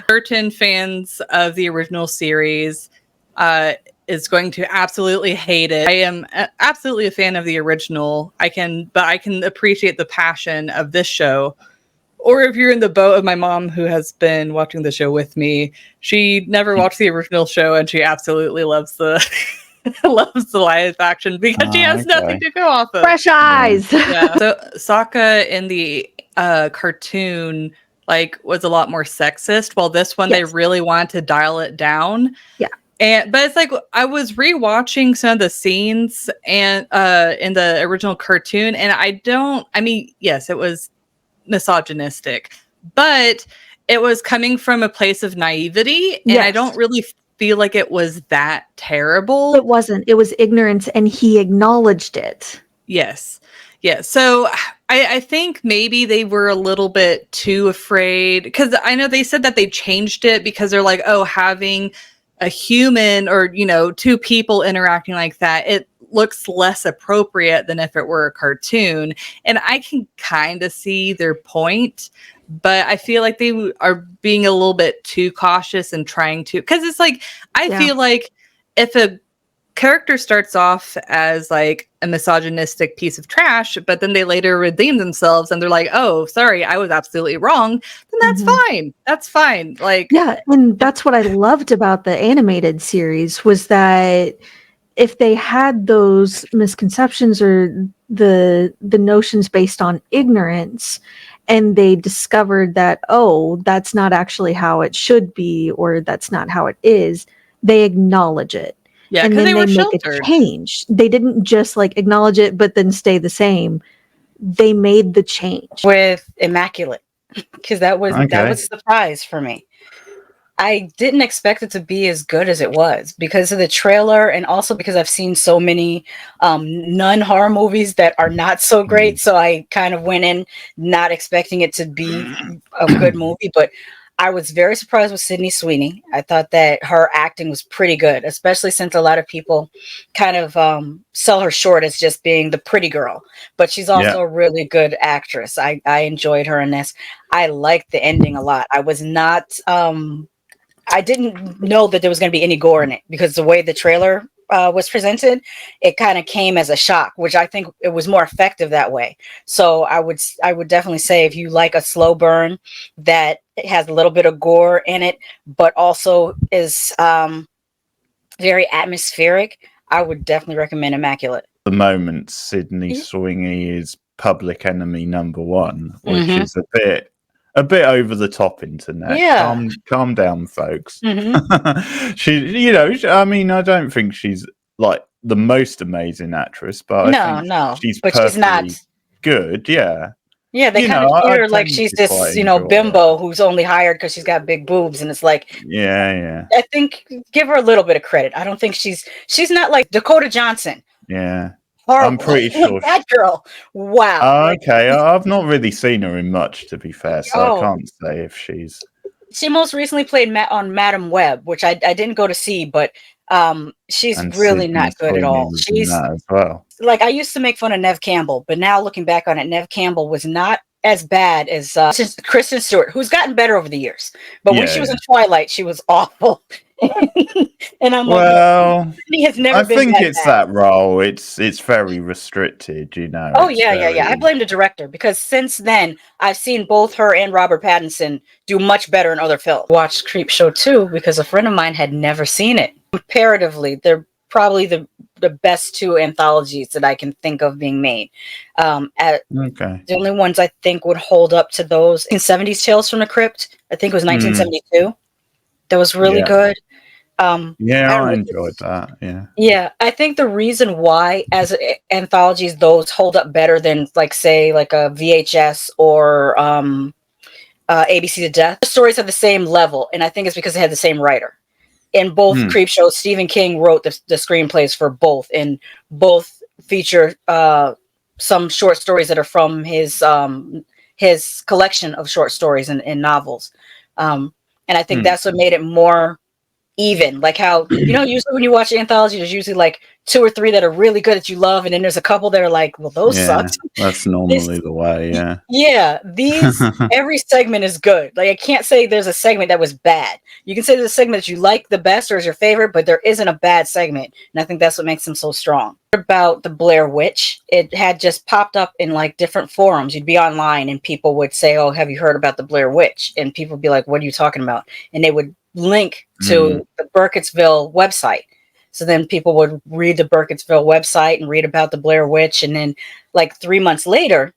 certain fans of the original series is going to absolutely hate it. I am absolutely a fan of the original. I can appreciate the passion of this show. Or if you're in the boat of my mom, who has been watching the show with me, she never watched the original show, and she absolutely loves the live action because she has nothing to go off of. Fresh eyes. Yeah. So Sokka in the cartoon was a lot more sexist, while this one they really wanted to dial it down. Yeah. But it's like I was rewatching some of the scenes and in the original cartoon, and yes, it was misogynistic, but it was coming from a place of naivety, and I don't really feel like it was that terrible. It wasn't. It was ignorance, and he acknowledged it. Yes. Yeah. So I think maybe they were a little bit too afraid, because I know they said that they changed it because they're like, oh, having a human or, you know, two people interacting like that, it looks less appropriate than if it were a cartoon. And I can kind of see their point, but I feel like they are being a little bit too cautious and trying to, because it's like, I feel like if a character starts off as like a misogynistic piece of trash, but then they later redeem themselves and they're like, oh, sorry, I was absolutely wrong, then that's fine. That's fine. Like, yeah, and that's what I loved about the animated series, was that if they had those misconceptions or the notions based on ignorance, and they discovered that, oh, that's not actually how it should be, or that's not how it is, they acknowledge it. Yeah, and because then they were make sheltered. a change. They didn't just like acknowledge it but then stay the same. They made the change with Immaculate, because that was a surprise for me. I didn't expect it to be as good as it was because of the trailer, and also because I've seen so many nun horror movies that are not so great. So I kind of went in not expecting it to be a good movie, but I was very surprised with Sydney Sweeney. I thought that her acting was pretty good, especially since a lot of people kind of sell her short as just being the pretty girl, but she's also a really good actress. I enjoyed her in this. I liked the ending a lot. I was not, I didn't know that there was going to be any gore in it, because the way the trailer was presented, it kind of came as a shock, which I think it was more effective that way. So I would definitely say, if you like a slow burn that has a little bit of gore in it, but also is very atmospheric, I would definitely recommend Immaculate. The moment Sydney Sweeney is public enemy number one, which is a bit over the top, internet. Yeah. Calm down, folks. She, you know, I mean, I don't think she's like the most amazing actress, but I think she's not good. Yeah. Yeah, they kind of treat her like she's this, you know, bimbo who's only hired because she's got big boobs, and it's like, yeah. I think give her a little bit of credit. I don't think she's not like Dakota Johnson. Yeah. Horrible. I'm pretty sure that girl. Wow. Oh, okay, I've not really seen her in much, to be fair, so I can't say if she's. She most recently played on Madam Web, which I didn't go to see, but she's really not good at all. She's as well. Like, I used to make fun of Neve Campbell, but now looking back on it, Neve Campbell was not as bad as Kristen Stewart, who's gotten better over the years. But when she was in Twilight, she was awful. And I'm well, he has never I been think that it's bad. that role. It's very restricted, you know. Oh yeah. I blame the director, because since then I've seen both her and Robert Pattinson do much better in other films. Watched Creepshow 2 because a friend of mine had never seen it. Comparatively, they're probably the best two anthologies that I can think of being made. The only ones I think would hold up to those in 70s Tales from the Crypt, I think it was 1972. That was really good. I enjoyed that. Yeah, I think the reason why as anthologies those hold up better than like a VHS or ABC to Death, the stories have the same level, and I think it's because they had the same writer. In both Creepshows, Stephen King wrote the screenplays for both, and both feature some short stories that are from his collection of short stories and novels. And I think that's what made it more even. Like how, you know, usually when you watch an anthology, there's usually like 2 or 3 that are really good that you love, and then there's a couple that are like, well, those sucked. That's normally the way, these every segment is good. Like, I can't say there's a segment that was bad. You can say there's a segment that you like the best or is your favorite, but there isn't a bad segment, and I think that's what makes them so strong. About the Blair Witch, it had just popped up in like different forums. You'd be online and people would say, oh, have you heard about the Blair Witch? And people would be like, what are you talking about? And they would link to the Burkittsville website. So then people would read the Burkittsville website and read about the Blair Witch. And then like 3 months later,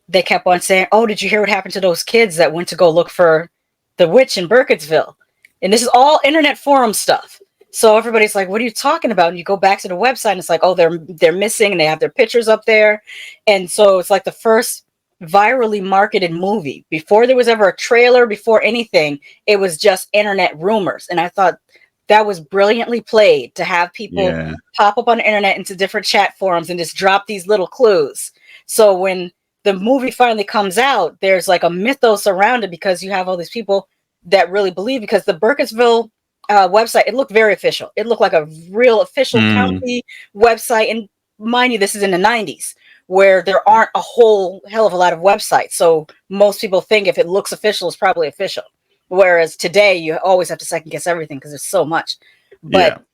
they kept on saying, oh, did you hear what happened to those kids that went to go look for the witch in Burkittsville? And this is all internet forum stuff. So everybody's like, what are you talking about? And you go back to the website and it's like, oh, they're missing, and they have their pictures up there. And so it's like the first virally marketed movie. Before there was ever a trailer, before anything, it was just internet rumors. And I thought that was brilliantly played, to have people pop up on the internet into different chat forums and just drop these little clues. So when the movie finally comes out, there's like a mythos around it because you have all these people that really believe, because the Burkittsville website, it looked very official. It looked like a real official county website. And mind you, this is in the 90s where there aren't a whole hell of a lot of websites. So most people think if it looks official, it's probably official. Whereas today you always have to second guess everything because there's so much. But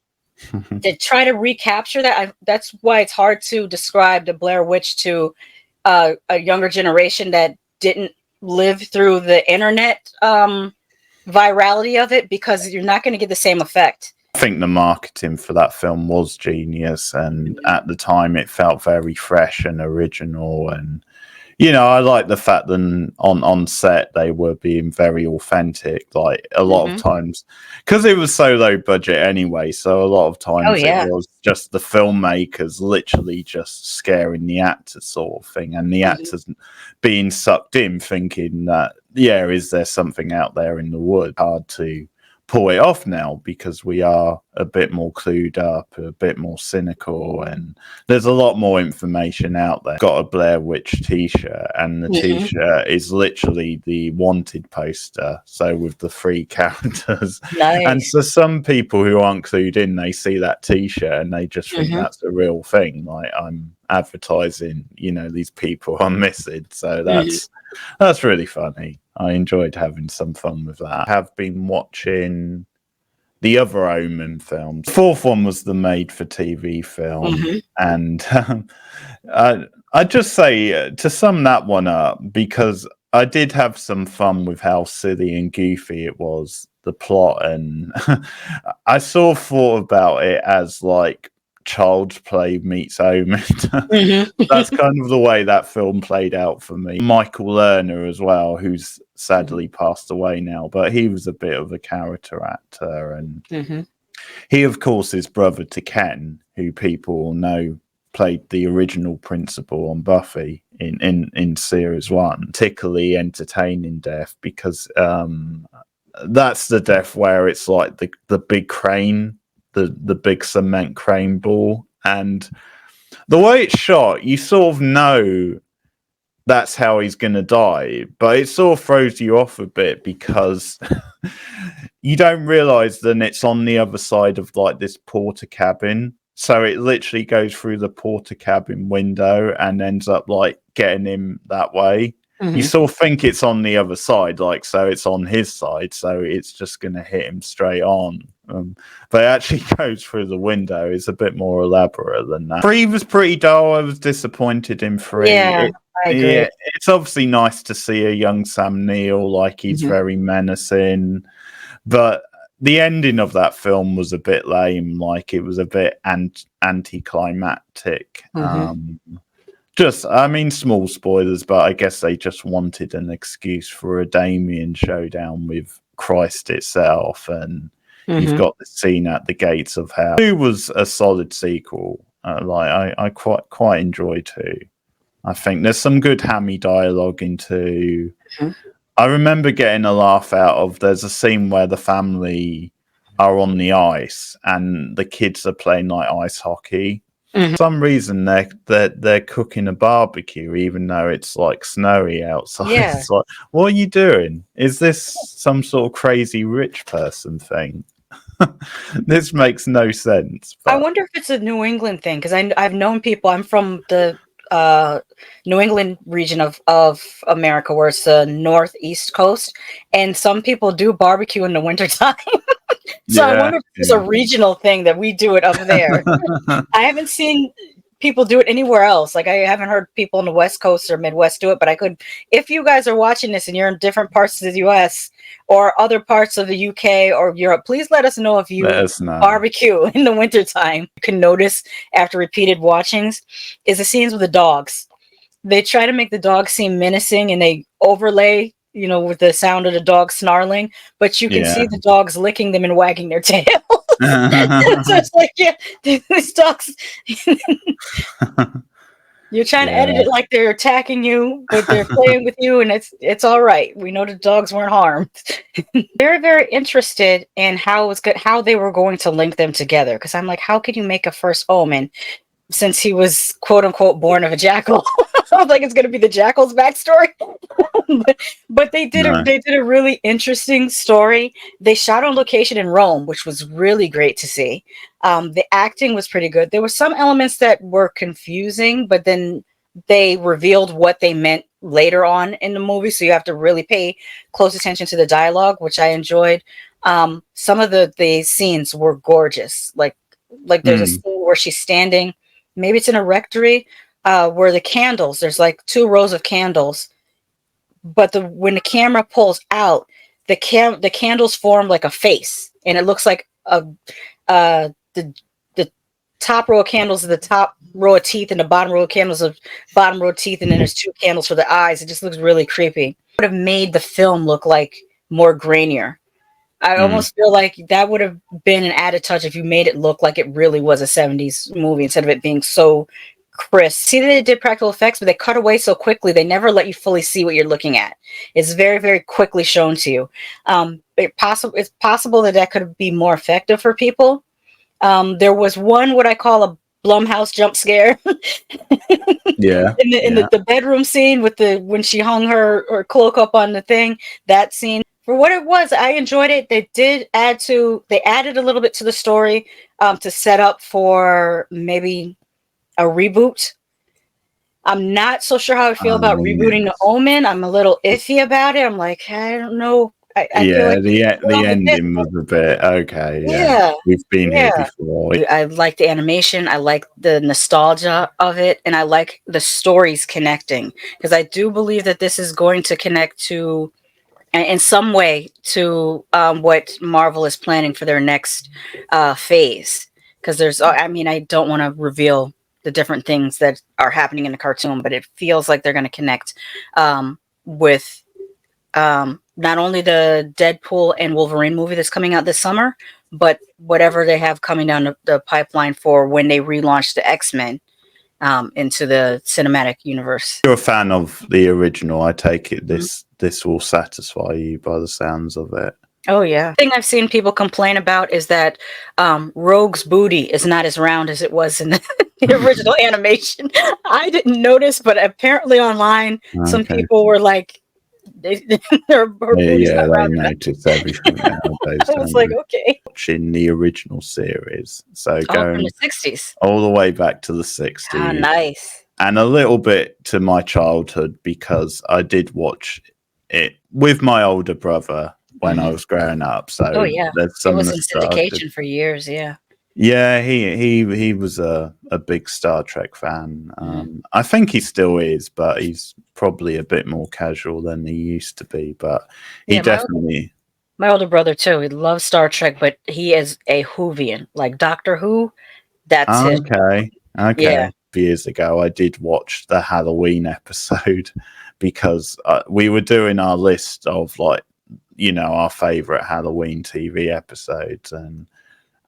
to try to recapture that, that's why it's hard to describe the Blair Witch to a younger generation that didn't live through the internet virality of it, because you're not going to get the same effect. I think the marketing for that film was genius, and at the time it felt very fresh and original. And you know, I like the fact that on set they were being very authentic, like a lot of times, because it was so low budget anyway. So a lot of times it was just the filmmakers literally just scaring the actors, sort of thing, and the actors being sucked in, thinking that, yeah, is there something out there in the wood? Hard to pull it off now because we are a bit more clued up, a bit more cynical, and there's a lot more information out there. Got a Blair Witch t-shirt, and the t-shirt is literally the wanted poster, so with the 3 characters. Nice. And so some people who aren't clued in, they see that t-shirt and they just think that's a real thing, like I'm advertising, you know, these people are missing. So that's really funny. I enjoyed having some fun with that. I have been watching the other Omen films. The 4th one was the made-for-TV film. And I'd just say, to sum that one up, because I did have some fun with how silly and goofy it was, the plot, and I sort of thought about it as like Child's Play meets Omen. That's kind of the way that film played out for me. Michael Lerner as well, who's sadly passed away now, but he was a bit of a character actor, and he of course is brother to Ken, who people know played the original principal on Buffy in series 1. Particularly entertaining death, because that's the death where it's like the big crane, the big cement crane ball, and the way it's shot, you sort of know that's how he's going to die, but it sort of throws you off a bit because you don't realize that it's on the other side of like this porter cabin, so it literally goes through the porter cabin window and ends up like getting him that way. You sort of think it's on the other side, like, so it's on his side, so it's just going to hit him straight on. But it actually goes through the window. It's a bit more elaborate than that. 3 was pretty dull. I was disappointed in 3. Yeah, I agree. Yeah, it's obviously nice to see a young Sam Neill, like he's very menacing, but the ending of that film was a bit lame. Like it was a bit anticlimactic. I mean, small spoilers, but I guess they just wanted an excuse for a Damien showdown with Christ itself, and you've got the scene at the gates of hell. 2 was a solid sequel. I quite enjoy 2. I think there's some good hammy dialogue in 2. I remember getting a laugh out of, there's a scene where the family are on the ice and the kids are playing like ice hockey. For some reason they're cooking a barbecue even though it's like snowy outside. It's like, what are you doing? Is this some sort of crazy rich person thing? This makes no sense. I wonder if it's a New England thing, because I've known people. I'm from the New England region of America, where it's the northeast coast, and some people do barbecue in the wintertime. So I wonder if it's a regional thing that we do it up there. I haven't seen people do it anywhere else. Like I haven't heard people in the West Coast or Midwest do it, but I could, if you guys are watching this and you're in different parts of the US or other parts of the UK or Europe, please let us know if you barbecue in the wintertime. You can notice after repeated watchings is the scenes with the dogs. They try to make the dogs seem menacing and they overlay, you know, with the sound of the dog snarling, but you can see the dogs licking them and wagging their tail. So it's like, these dogs, you're trying to edit it like they're attacking you, but they're playing with you, and it's all right. We know the dogs weren't harmed. Very, very interested in how they were going to link them together, because I'm like, how could you make a first Omen since he was quote unquote born of a jackal? was like, it's going to be the Jackal's backstory. but they did a really interesting story. They shot on location in Rome, which was really great to see. The acting was pretty good. There were some elements that were confusing, but then they revealed what they meant later on in the movie, so you have to really pay close attention to the dialogue, which I enjoyed. Some of the scenes were gorgeous. Like there's a scene where she's standing, maybe it's in a rectory, where the candles, there's like 2 rows of candles, but when the camera pulls out, the candles form like a face, and it looks like the top row of candles are the top row of teeth, and the bottom row of candles are bottom row of teeth, and then there's 2 candles for the eyes. It just looks really creepy. Would have made the film look like more grainier. I almost feel like that would have been an added touch if you made it look like it really was a 70s movie instead of it being so crisp. See that they did practical effects, but they cut away so quickly. They never let you fully see what you're looking at. It's very, very quickly shown to you. It's possible that could be more effective for people. There was one, what I call a Blumhouse jump scare. Yeah. In the bedroom scene with when she hung her cloak up on the thing, that scene. For what it was, I enjoyed it. They added a little bit to the story to set up for maybe a reboot. I'm not so sure how I feel about rebooting The Omen. I'm a little iffy about it. I'm like, I don't know. I feel like the ending was a bit okay. Yeah. We've been here before. I like the animation. I like the nostalgia of it, and I like the stories connecting, because I do believe that this is going to connect to, in some way, to what Marvel is planning for their next phase. Because I don't want to reveal the different things that are happening in the cartoon, but it feels like they're going to connect with not only the Deadpool and Wolverine movie that's coming out this summer, but whatever they have coming down the pipeline for when they relaunch the X-Men into the cinematic universe. You're a fan of the original. I take it this will satisfy you by the sounds of it. Oh yeah. The thing I've seen people complain about is that Rogue's booty is not as round as it was in the original animation. I didn't notice, but apparently online, some people were like, they notice everything nowadays. I was like, okay. Watching the original series, so going from the 60s, all the way back to the 60s. Ah, nice. And a little bit to my childhood, because I did watch it with my older brother when I was growing up. So there's some it was in syndication for years. Yeah, he was a big Star Trek fan. I think he still is, but he's probably a bit more casual than he used to be. But he definitely. My older brother too. He loves Star Trek, but he is a Whovian, like Doctor Who. That's it. Okay. Yeah. Years ago, I did watch the Halloween episode because we were doing our list of our favorite Halloween TV episodes, and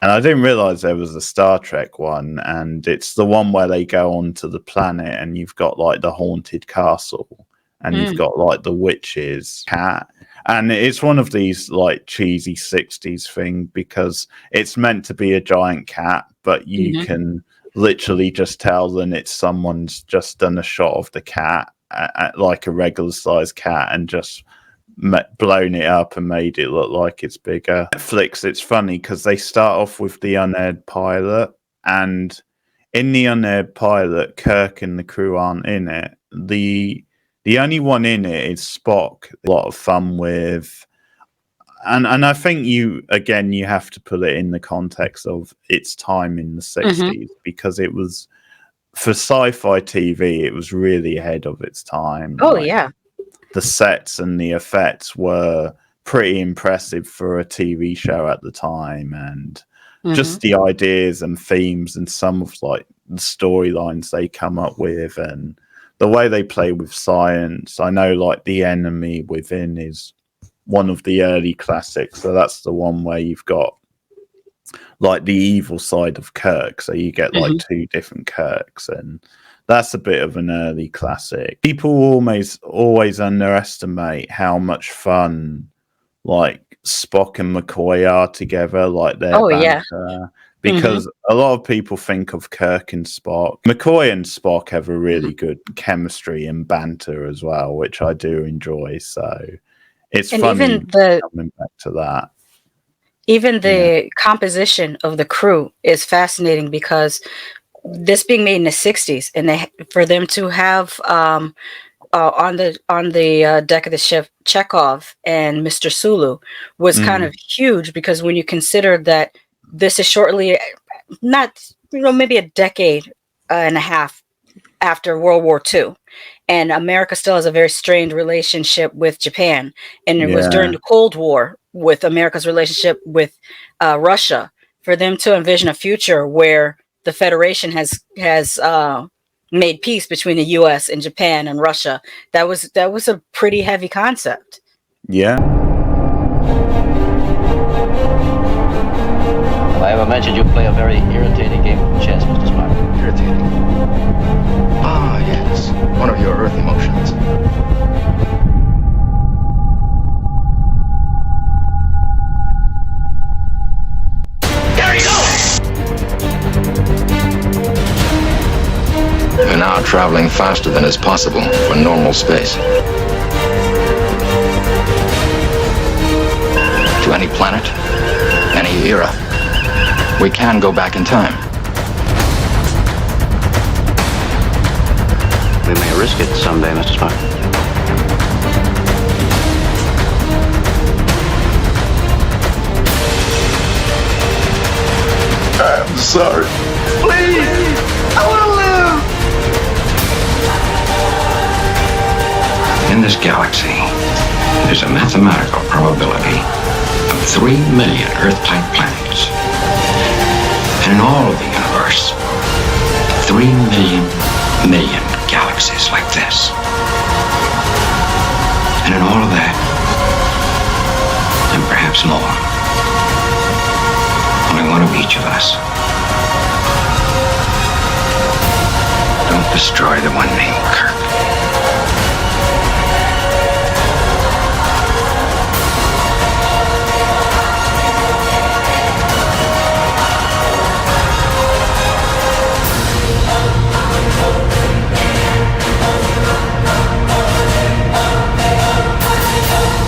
I didn't realize there was a Star Trek one, and it's the one where they go onto the planet and you've got like the haunted castle and you've got like the witch's cat. And it's one of these like cheesy 60s thing, because it's meant to be a giant cat, but you can literally just tell that it's someone's just done a shot of the cat, like a regular sized cat, and just blown it up and made it look like it's bigger. Netflix, it's funny because they start off with the unaired pilot, and in the unaired pilot, Kirk and the crew aren't in it. The only one in it is Spock. A lot of fun with, and I think you have to put it in the context of its time in the 60s, because it was, for sci-fi TV, it was really ahead of its time. Oh yeah. The sets and the effects were pretty impressive for a TV show at the time, and just the ideas and themes and some of like the storylines they come up with and the way they play with science. I know like The Enemy Within is one of the early classics, so that's the one where you've got like the evil side of Kirk, so you get like 2 different Kirks, and that's a bit of an early classic. People always underestimate how much fun like Spock and McCoy are together, like their banter. because a lot of people think of Kirk and Spock. McCoy and Spock have a really good chemistry and banter as well, which I do enjoy. So it's funny even the coming back to that. Even the composition of the crew is fascinating because this being made in the 60s, and for them to have on the deck of the ship, Chekhov and Mr. Sulu was kind of huge, because when you consider that this is shortly, maybe a decade and a half after World War II, and America still has a very strained relationship with Japan, and it was during the Cold War with America's relationship with Russia, for them to envision a future where the Federation has made peace between the U.S. and Japan and Russia. That was a pretty heavy concept. Yeah. I have imagined you play a very irritating game of chess, Mr. Spock. Irritating. Ah, yes. One of your Earth emotions. There you go! We're now traveling faster than is possible for normal space. To any planet, any era. We can go back in time. We may risk it someday, Mr. Spock. I'm sorry. Please! I want to live! In this galaxy, there's a mathematical probability of 3 million Earth-type planets. And in all of the universe, 3 million galaxies like this. And in all of that, and perhaps more, only one of each of us. Don't destroy the one named Kirk.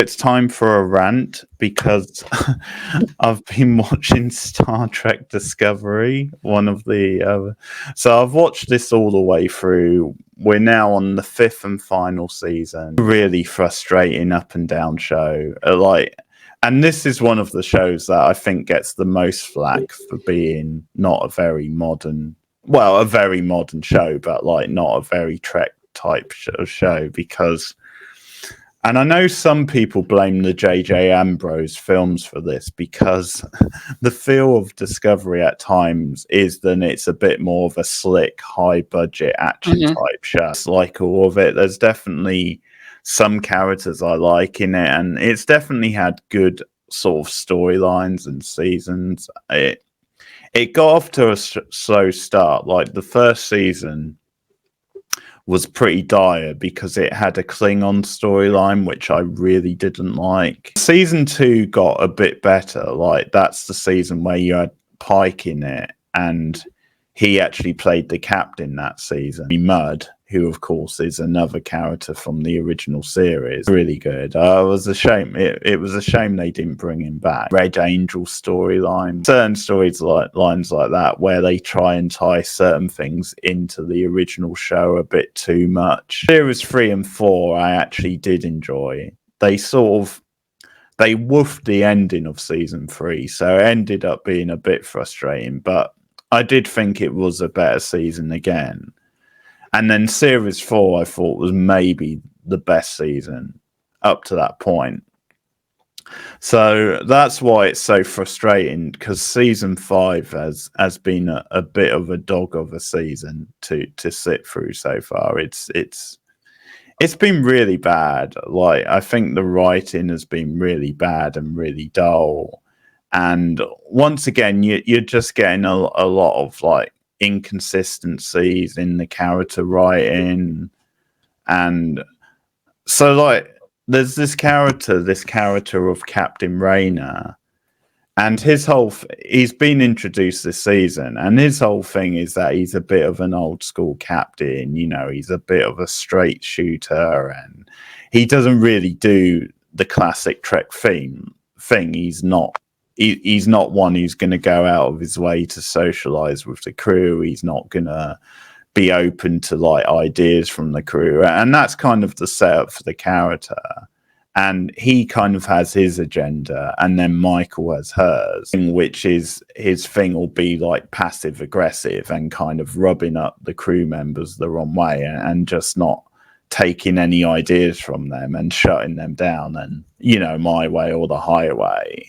It's time for a rant because I've been watching Star Trek Discovery, one of the so I've watched this all the way through. We're now on the 5th and final season. Really frustrating up and down show. And this is one of the shows that I think gets the most flack for being not a very modern, well, a very modern show, but not a very Trek type show, because, and I know some people blame the J.J. Ambrose films for this, because the feel of Discovery at times is that it's a bit more of a slick, high-budget action type show. It's like all of it. There's definitely some characters I like in it, and it's definitely had good sort of storylines and seasons. It got off to a slow start. Like the first season was pretty dire because it had a Klingon storyline, which I really didn't like. Season 2 got a bit better. Like that's the season where you had Pike in it, and he actually played the captain that season. Mudd, who of course is another character from the original series. Really good. It was a shame. It was a shame they didn't bring him back. Red Angel storyline, certain lines like that, where they try and tie certain things into the original show a bit too much. Series 3 and 4 I actually did enjoy. They woofed the ending of season 3, so it ended up being a bit frustrating, but I did think it was a better season again. And then Series 4, I thought, was maybe the best season up to that point. So that's why it's so frustrating, because Season 5 has been a bit of a dog of a season to sit through so far. It's been really bad. Like, I think the writing has been really bad and really dull. And once again, you're just getting a lot of, like, inconsistencies in the character writing. And so, like, there's this character of Captain Rayner, And he's been introduced this season, and his whole thing is that he's a bit of an old school captain. You know, he's a bit of a straight shooter, and he doesn't really do the classic Trek thing. He's not one who's going to go out of his way to socialize with the crew. He's not going to be open to like ideas from the crew, and that's kind of the setup for the character. And he kind of has his agenda, and then Michael has hers, which is his thing will be like passive aggressive and kind of rubbing up the crew members the wrong way, and just not taking any ideas from them and shutting them down, and, you know, my way or the highway.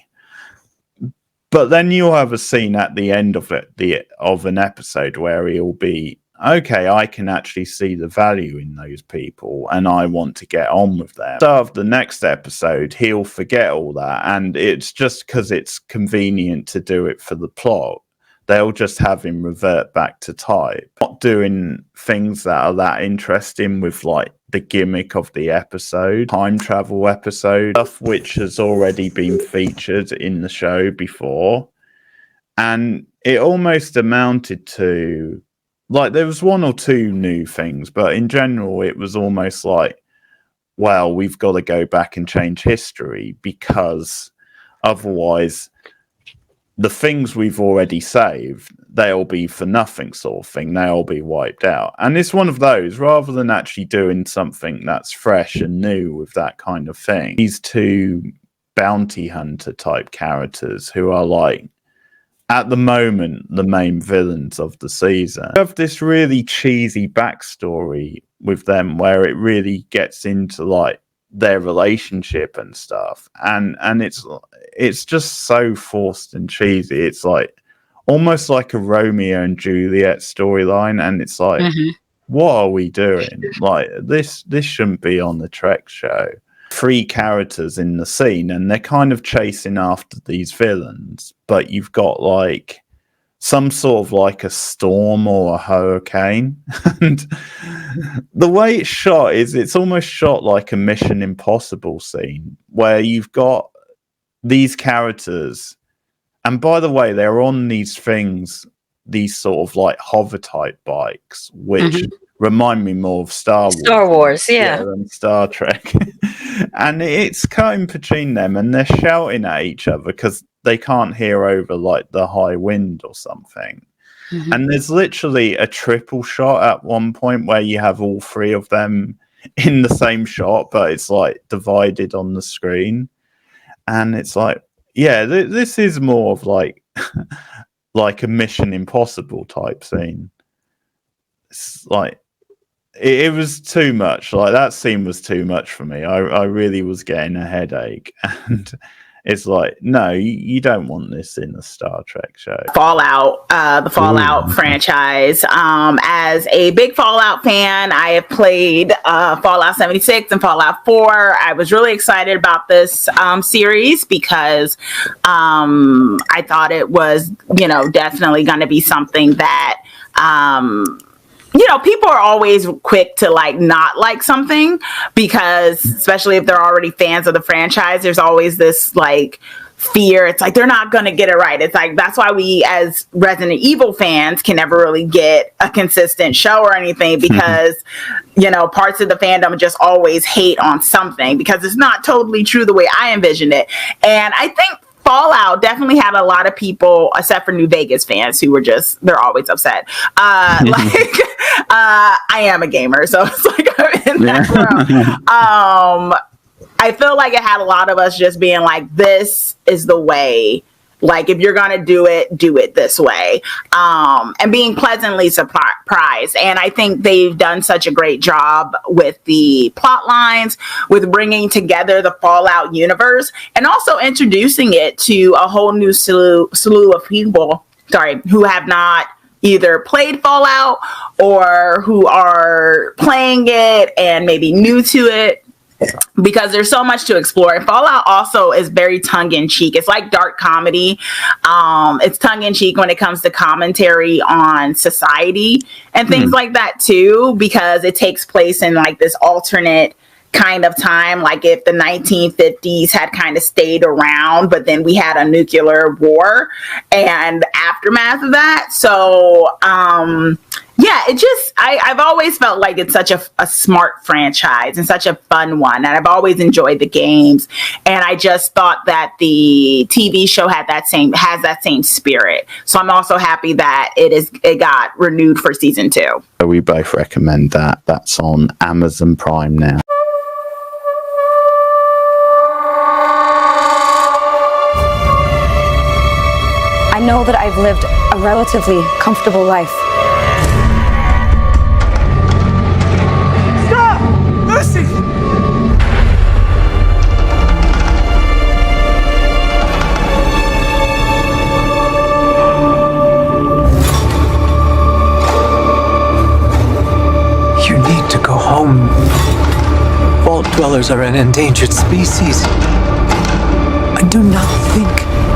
But then you'll have a scene at the end of of an episode where he'll be, okay, I can actually see the value in those people and I want to get on with them. So of the next episode, he'll forget all that, and it's just because it's convenient to do it for the plot. They'll just have him revert back to type, not doing things that are that interesting with like the gimmick of the episode, time travel episode, stuff which has already been featured in the show before. And it almost amounted to, like, there was one or two new things, but in general, it was almost like, well, we've got to go back and change history, because otherwise the things we've already saved, they'll be for nothing sort of thing. They'll be wiped out. And it's one of those, rather than actually doing something that's fresh and new with that kind of thing, these two bounty hunter type characters who are like, at the moment, the main villains of the season, you have this really cheesy backstory with them where it really gets into like their relationship and stuff, and it's just so forced and cheesy. It's like almost like a Romeo and Juliet storyline, and it's like, what are we doing? Like, this shouldn't be on the Trek show. 3 characters in the scene, and they're kind of chasing after these villains, but you've got like some sort of like a storm or a hurricane. And the way it's shot is it's almost shot like a Mission Impossible scene where you've got these characters, and by the way, they're on these things, these sort of like hover type bikes, which remind me more of Star Wars, than Star Trek. And it's cutting between them, and they're shouting at each other because they can't hear over like the high wind or something. And there's literally a triple shot at one point where you have all 3 of them in the same shot, but it's like divided on the screen. And it's like, yeah, this is more of like like a Mission Impossible type scene. It's like, it was too much. Like, that scene was too much for me. I really was getting a headache. And it's like, no, you don't want this in a Star Trek show. Fallout, the Fallout franchise. As a big Fallout fan, I have played Fallout 76 and Fallout 4. I was really excited about this series because I thought it was, you know, definitely going to be something that you know, people are always quick to like not like something, because especially if they're already fans of the franchise, there's always this like fear. It's like they're not going to get it right. It's like, that's why we as Resident Evil fans can never really get a consistent show or anything, because you know, parts of the fandom just always hate on something because it's not totally true the way I envision it. And I think Fallout definitely had a lot of people, except for New Vegas fans, who were just, they're always upset. I am a gamer, so it's like I'm in that world. I feel like it had a lot of us just being like, this is the way. Like, if you're going to do it this way. And being pleasantly surprised. And I think they've done such a great job with the plot lines, with bringing together the Fallout universe, and also introducing it to a whole new slew of people, who have not either played Fallout or who are playing it and maybe new to it. Because there's so much to explore. And Fallout also is very tongue-in-cheek. It's like dark comedy. It's tongue-in-cheek when it comes to commentary on society and things like that too, because it takes place in like this alternate kind of time, like if the 1950s had kind of stayed around, but then we had a nuclear war and aftermath of that. So yeah, it just I've always felt like it's such a smart franchise and such a fun one, and I've always enjoyed the games, and I just thought that the TV show has that same spirit. So I'm also happy that it got renewed for season 2. We both recommend that. That's on Amazon Prime now. I know that I've lived a relatively comfortable life. Stop! Lucy! You need to go home. Vault dwellers are an endangered species. I do not think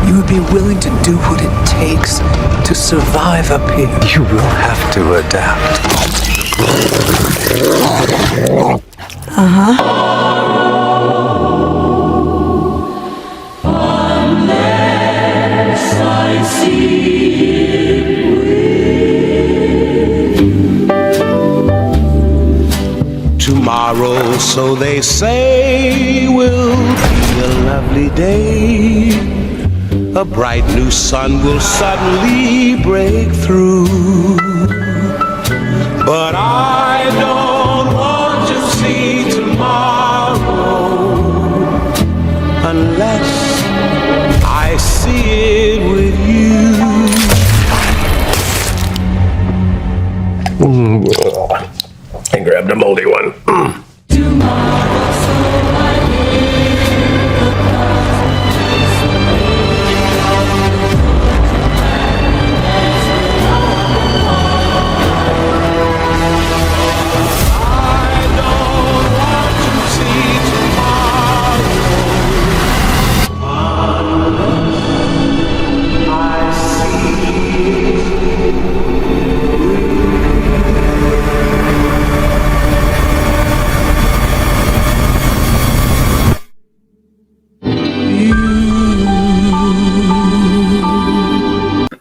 you would be willing to do what it takes to survive up here. You will have to adapt. Unless I see tomorrow, so they say, will be a lovely day. A bright new sun will suddenly break through. But I don't want to see tomorrow unless I see it with you. I grabbed a moldy one.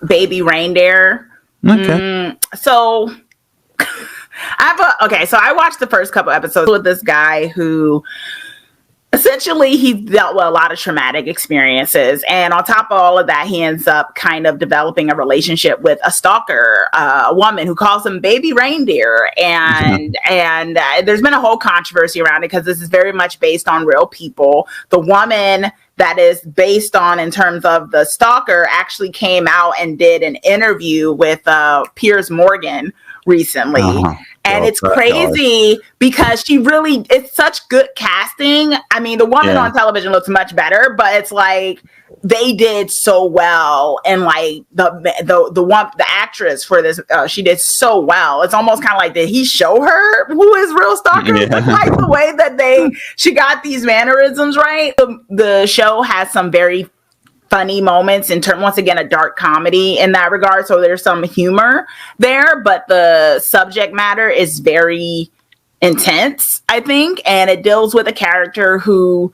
Baby Reindeer. Okay. So I watched the first couple episodes with this guy who essentially he dealt with a lot of traumatic experiences, and on top of all of that, he ends up kind of developing a relationship with a stalker, a woman who calls him Baby Reindeer, and there's been a whole controversy around it because this is very much based on real people. The woman that is based on in terms of the stalker actually came out and did an interview with Piers Morgan recently. And it's crazy because it's such good casting. I mean, the woman on television looks much better, but it's like they did so well, and like the actress for this, she did so well. It's almost kind of like, did he show her who his real stalker is? Like the way that she got these mannerisms right. The show has some very funny moments in terms, once again, a dark comedy in that regard. So there's some humor there, but the subject matter is very intense, I think. And it deals with a character who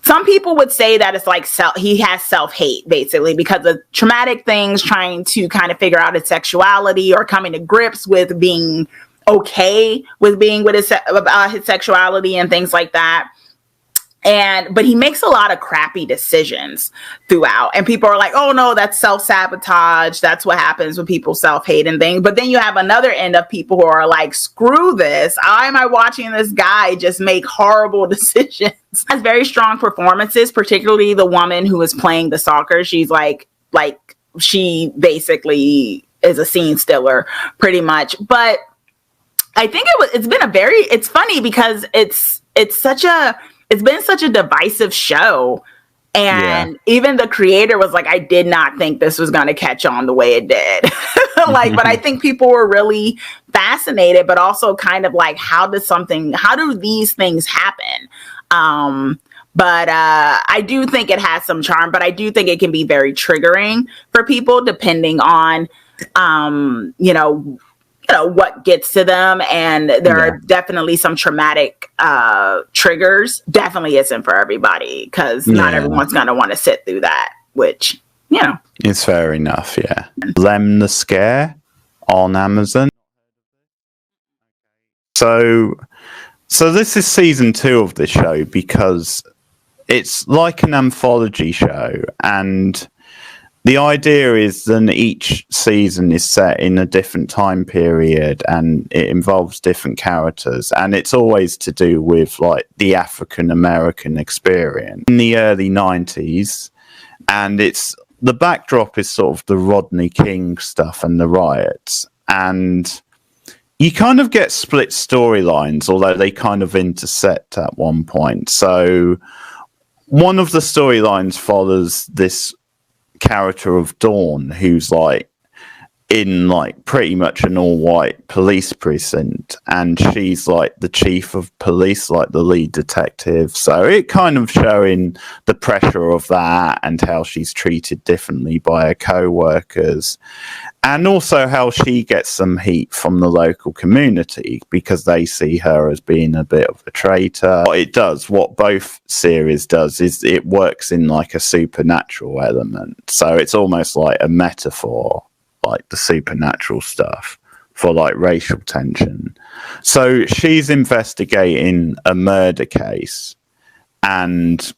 some people would say that it's like he has self-hate, basically, because of traumatic things, trying to kind of figure out his sexuality or coming to grips with being okay with being with his sexuality and things like that. But he makes a lot of crappy decisions throughout, and people are like, oh no, that's self-sabotage. That's what happens when people self-hate and things. But then you have another end of people who are like, screw this. Why am I watching this guy just make horrible decisions? Has very strong performances, particularly the woman who is playing the stalker. She's like she basically is a scene stealer pretty much. But I think it's funny because it's been such a divisive show. And even the creator was like, I did not think this was going to catch on the way it did. But I think people were really fascinated, but also kind of like, how do these things happen? But I do think it has some charm, but I do think it can be very triggering for people depending on, what gets to them, and there are definitely some traumatic triggers. Definitely isn't for everybody, because not everyone's going to want to sit through that, which, it's fair enough. Lem the Scare on Amazon. So this is season 2 of the show, because it's like an anthology show, and the idea is that each season is set in a different time period, and it involves different characters, and it's always to do with like the African American experience in the early 90s, and the backdrop is sort of the Rodney King stuff and the riots, and you kind of get split storylines, although they kind of intersect at one point. So one of the storylines follows this character of Dawn, who's like in like pretty much an all-white police precinct, and she's like the chief of police, like the lead detective. So it kind of showing the pressure of that and how she's treated differently by her co-workers, and also how she gets some heat from the local community because they see her as being a bit of a traitor. What both series does is it works in like a supernatural element. So it's almost like a metaphor, like the supernatural stuff, for like racial tension. So she's investigating a murder case, and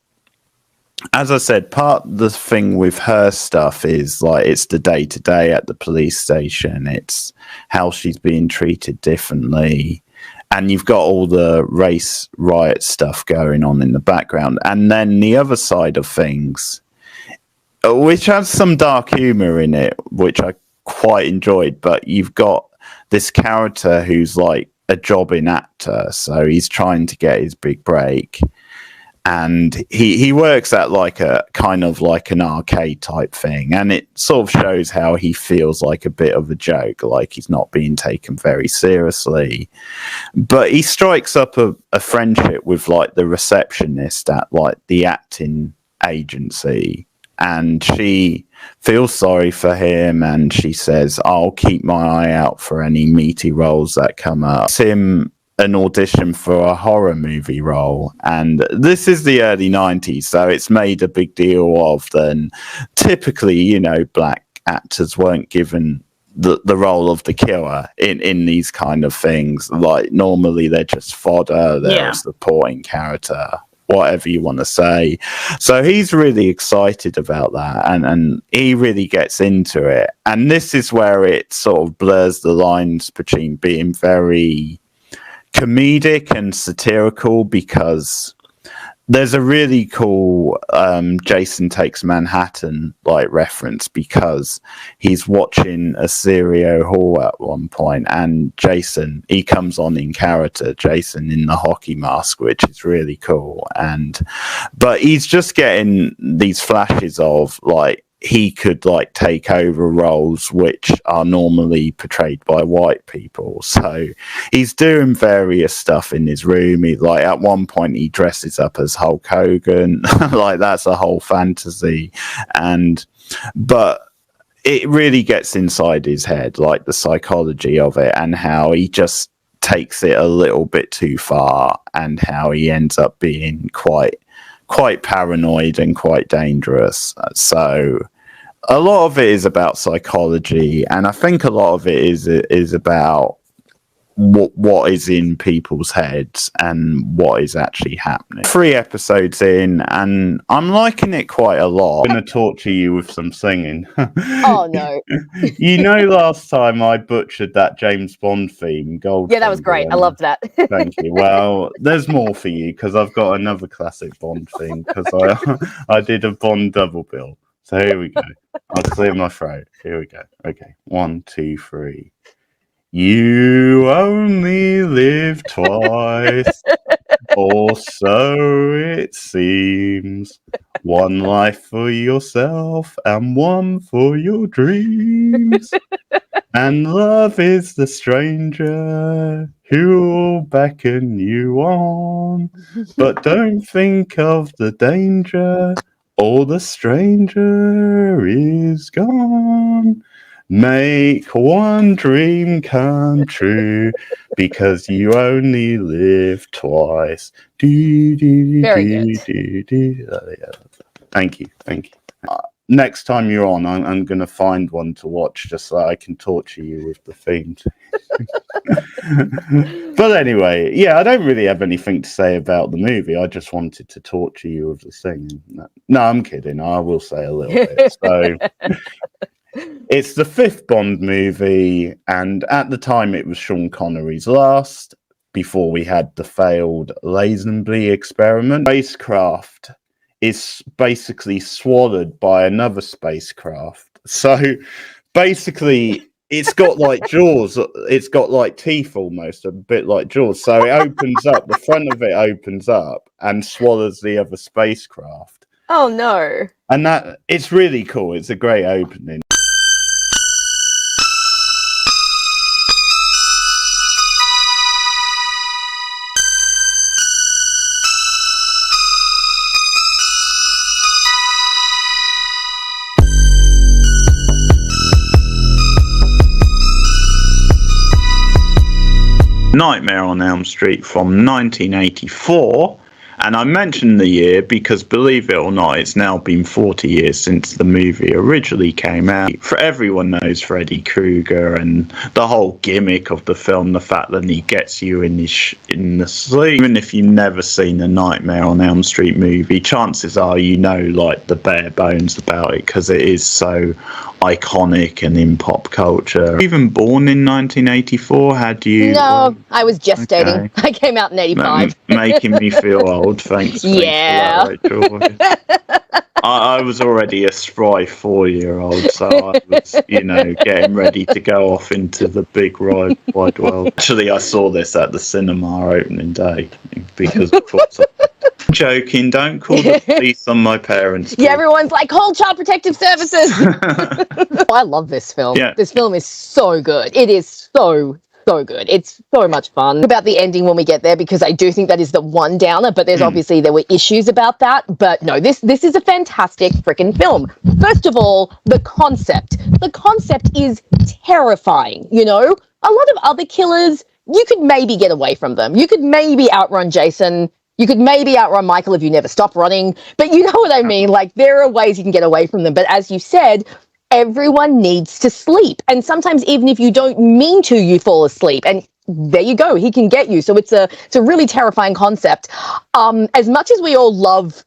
as I said, part of the thing with her stuff is like it's the day-to-day at the police station. It's how she's being treated differently, and you've got all the race riot stuff going on in the background. And then the other side of things, which has some dark humor in it, which I quite enjoyed, but you've got this character who's like a jobbing actor, so he's trying to get his big break, and he works at like a kind of like an arcade type thing, and it sort of shows how he feels like a bit of a joke, like he's not being taken very seriously. But he strikes up a friendship with like the receptionist at like the acting agency, and she feels sorry for him, and she says, I'll keep my eye out for any meaty roles that come up. It's him an audition for a horror movie role, and this is the early 90s, so it's made a big deal of. Then typically, black actors weren't given the role of the killer in these kind of things. Like normally they're just fodder, they're a supporting character, whatever you want to say. So he's really excited about that, and he really gets into it. And this is where it sort of blurs the lines between being very comedic and satirical, because there's a really cool Jason Takes Manhattan like reference, because he's watching a Serio Hall at one point, and Jason, he comes on in character, Jason in the hockey mask, which is really cool. But he's just getting these flashes of like he could like take over roles which are normally portrayed by white people. So he's doing various stuff in his room. He, like at one point he dresses up as Hulk Hogan. Like that's a whole fantasy. But it really gets inside his head, like the psychology of it, and how he just takes it a little bit too far, and how he ends up being quite paranoid and quite dangerous. So a lot of it is about psychology, and I think a lot of it is about what is in people's heads and what is actually happening. 3 episodes in, and I'm liking it quite a lot. I'm going to torture you with some singing. Oh no. Last time I butchered that James Bond theme, Goldfinger. Yeah, that was great. I loved that. Thank you. Well, there's more for you, because I've got another classic Bond theme, because I did a Bond double bill. So here we go. I'll clear my throat. Here we go. Okay. 1, 2, 3. You only live twice, or so it seems. One life for yourself and one for your dreams. And love is the stranger who'll beckon you on. But don't think of the danger, or the stranger is gone. Make one dream come true, because you only live twice. Very good. Thank you. Next time you're on, I'm going to find one to watch just so I can torture you with the themes. But anyway, yeah, I don't really have anything to say about the movie. I just wanted to torture you with the singing. No, I'm kidding. I will say a little bit. So it's the 5th Bond movie, and at the time it was Sean Connery's last, before we had the failed Lazenby experiment. Spacecraft is basically swallowed by another spacecraft. So basically, it's got like jaws. It's got like teeth almost, a bit like jaws. So it opens up, the front of it opens up and swallows the other spacecraft. Oh, no. And that, it's really cool. It's a great opening. Nightmare on Elm Street from 1984, and I mention the year because, believe it or not, it's now been 40 years since the movie originally came out. For everyone knows Freddy Krueger and the whole gimmick of the film, the fact that he gets you in the sleep. Even if you've never seen a Nightmare on Elm Street movie, chances are you know like the bare bones about it because it is so iconic and in pop culture. Even born in 1984, had you? No, I was gestating. Okay. I came out in 85. Making me feel old. Thanks. Yeah. For that, Rachel. I was already a spry 4-year-old, so I was, getting ready to go off into the big wide world. Actually, I saw this at the cinema opening day because of course. I'm joking. Don't call the police on my parents. Yeah, everyone's like, call Child Protective Services. I love this film. Yeah. This film is so good. It is so good. It's so much fun. About the ending when we get there, because I do think that is the one downer, but there's obviously there were issues about that. But no, this is a fantastic freaking film. First of all, the concept. The concept is terrifying, A lot of other killers, you could maybe get away from them. You could maybe outrun Jason. You could maybe outrun Michael if you never stop running. But you know what I mean? Like, there are ways you can get away from them. But as you said, everyone needs to sleep. And sometimes even if you don't mean to, you fall asleep. And there you go. He can get you. So it's a really terrifying concept. As much as we all love,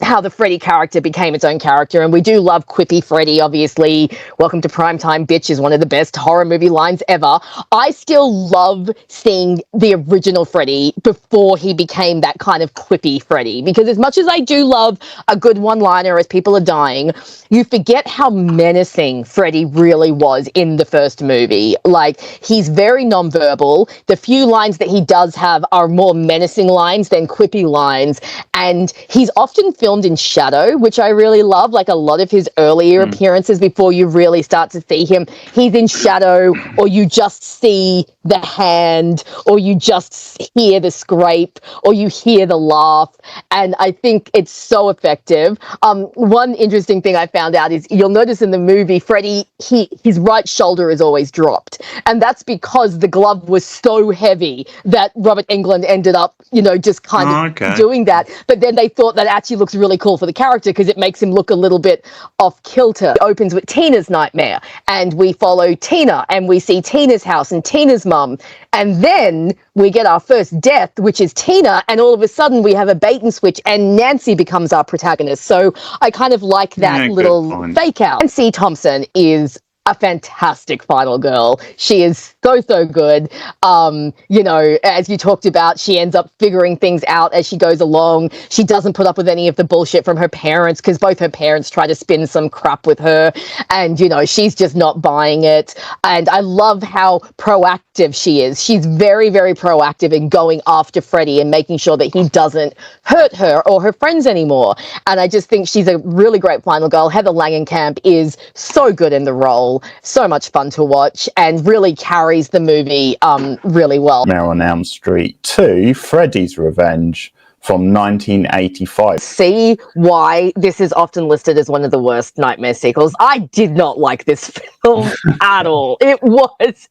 how the Freddy character became its own character, and we do love quippy Freddy, obviously. Welcome to Primetime, bitch is one of the best horror movie lines ever. I still love seeing the original Freddy before he became that kind of quippy Freddy, because as much as I do love a good one-liner as people are dying, you forget how menacing Freddy really was in the first movie. Like, he's very nonverbal. The few lines that he does have are more menacing lines than quippy lines, and he's often filmed in shadow, which I really love. Like, a lot of his earlier appearances before you really start to see him, he's in shadow, or you just see the hand, or you just hear the scrape, or you hear the laugh. And I think it's so effective. One interesting thing I found out is you'll notice in the movie, Freddy, his right shoulder is always dropped. And that's because the glove was so heavy that Robert Englund ended up, just kind of doing that. But then they thought that actually looks really cool for the character because it makes him look a little bit off kilter. It opens with Tina's nightmare, and we follow Tina, and we see Tina's house and Tina's mum. And then we get our first death, which is Tina, and all of a sudden we have a bait and switch, and Nancy becomes our protagonist. So I kind of like that little fake out. Nancy Thompson is a fantastic final girl. She is so good. As you talked about, she ends up figuring things out as she goes along. She doesn't put up with any of the bullshit from her parents, because both her parents try to spin some crap with her, and she's just not buying it. And I love how proactive she is. She's very, very proactive in going after Freddy and making sure that he doesn't hurt her or her friends anymore. And I just think she's a really great final girl. Heather Langenkamp is so good in the role, so much fun to watch, and really carries the movie really well. Nightmare on Elm Street 2, Freddy's Revenge, from 1985. See why this is often listed as one of the worst Nightmare sequels. I did not like this film at all. It was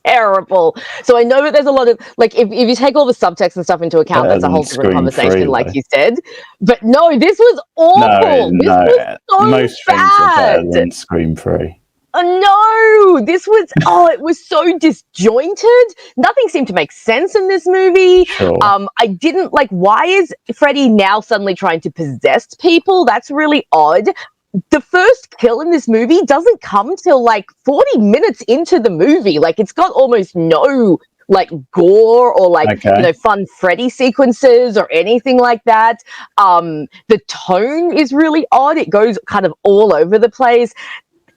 terrible. So I know that there's a lot of, like, if you take all the subtext and stuff into account, that's a whole different conversation, like you said. But no, this was awful. This was so most bad. things are better than Scream 3. No, this was, it was so disjointed. Nothing seemed to make sense in this movie. Sure. I didn't like, why is Freddy now suddenly trying to possess people? That's really odd. The first kill in this movie doesn't come till like 40 minutes into the movie. Like, it's got almost no like gore or like fun Freddy sequences or anything like that. The tone is really odd. It goes kind of all over the place.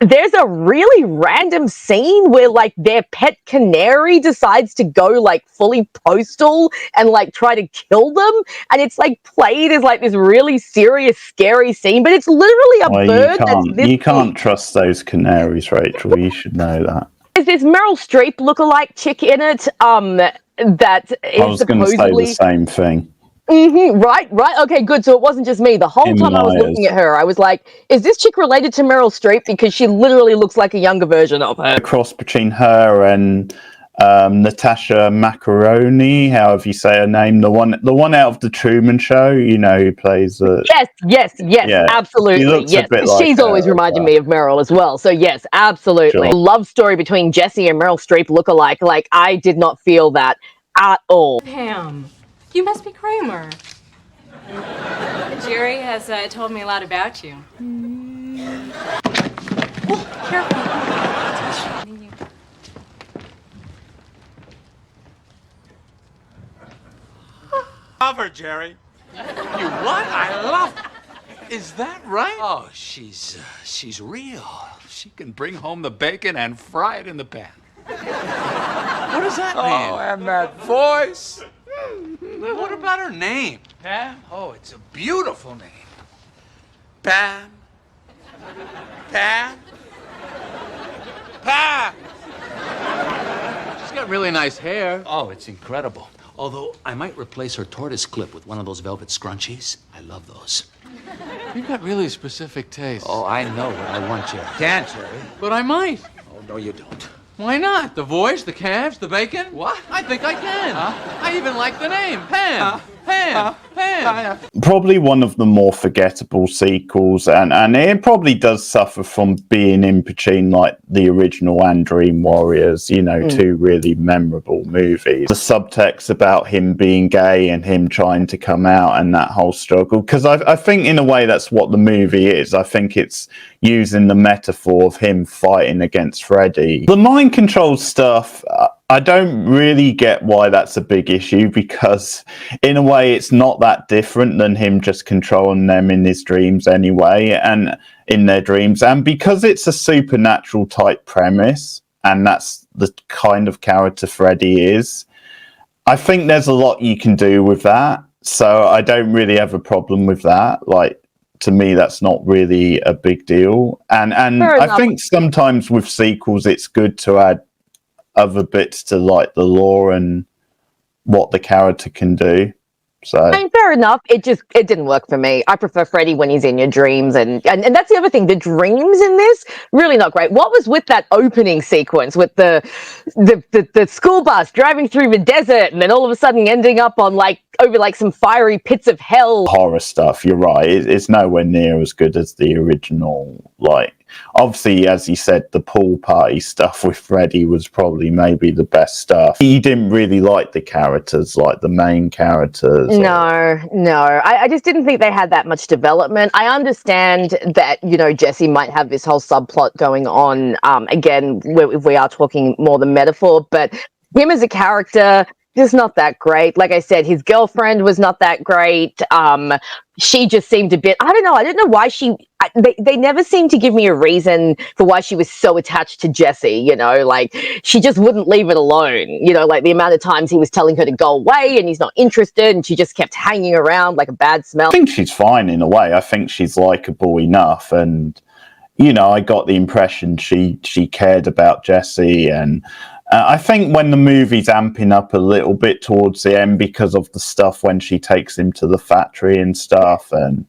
There's a really random scene where like their pet canary decides to go like fully postal and like try to kill them, and it's like played as like this really serious, scary scene, but it's literally a bird. You can't trust those canaries, Rachel. You should know that. Is this Meryl Streep lookalike chick in it? That is I was going to say the same thing. Right. Okay, good. So it wasn't just me. The whole time I was looking at her, I was like, is this chick related to Meryl Streep? Because she literally looks like a younger version of her. The cross between her and Natasha Macaroni, however you say her name, the one out of the Truman Show, who plays Yes, Yeah, absolutely. she looks a bit like She's always reminded me of Meryl as well. So yes, absolutely. Sure. Love story between Jesse and Meryl Streep lookalike. Like, I did not feel that at all. Pam, you must be Kramer. Jerry has told me a lot about you. Oh, careful. Love her, Jerry. You what? I love her. Is that right? Oh, she's real. She can bring home the bacon and fry it in the pan. What does that mean? Oh, and that voice. What about her name? Pam? Oh, it's a beautiful name. Pam. Pam. Pam. She's got really nice hair. Oh, it's incredible. Although I might replace her tortoise clip with one of those velvet scrunchies. I love those. You've got really specific tastes. Oh, I know what I want, Jerry. Can't, Jerry. But I might. Oh, no, you don't. Why not? The voice, the calves, the bacon? What? I think I can. I even like the name. Pam. Pam. Probably one of the more forgettable sequels, and it probably does suffer from being in between like the original and Dream Warriors, two really memorable movies. The subtext about him being gay and him trying to come out and that whole struggle, because I think in a way that's what the movie is. I think it's using the metaphor of him fighting against Freddy. The mind control stuff, I don't really get why that's a big issue, because in a way it's not that different than him just controlling them in his dreams anyway, and in their dreams. And because it's a supernatural type premise, and that's the kind of character Freddy is, I think there's a lot you can do with that. So I don't really have a problem with that. Like, to me, that's not really a big deal. And I think sometimes with sequels, it's good to add other bits to like the lore and what the character can do. So I mean, fair enough. It didn't work for me. I prefer Freddy when he's in your dreams, and that's the other thing. The dreams in this really not great. What was with that opening sequence with the school bus driving through the desert, and then all of a sudden ending up on over some fiery pits of hell? Horror stuff. You're right. It's nowhere near as good as the original. Like, obviously, as you said, the pool party stuff with Freddy was probably maybe the best stuff. He didn't really like the characters, like the main characters. No. I just didn't think they had that much development. I understand that, Jesse might have this whole subplot going on, again, if we are talking more than metaphor, but him as a character is not that great. Like I said, his girlfriend was not that great. She just seemed a bit, I don't know why they never seemed to give me a reason for why she was so attached to Jesse, she just wouldn't leave it alone, like the amount of times he was telling her to go away and he's not interested, and she just kept hanging around like a bad smell. I think she's fine in a way. I think she's likable enough, and I got the impression she cared about Jesse, and I think when the movie's amping up a little bit towards the end because of the stuff when she takes him to the factory and stuff, and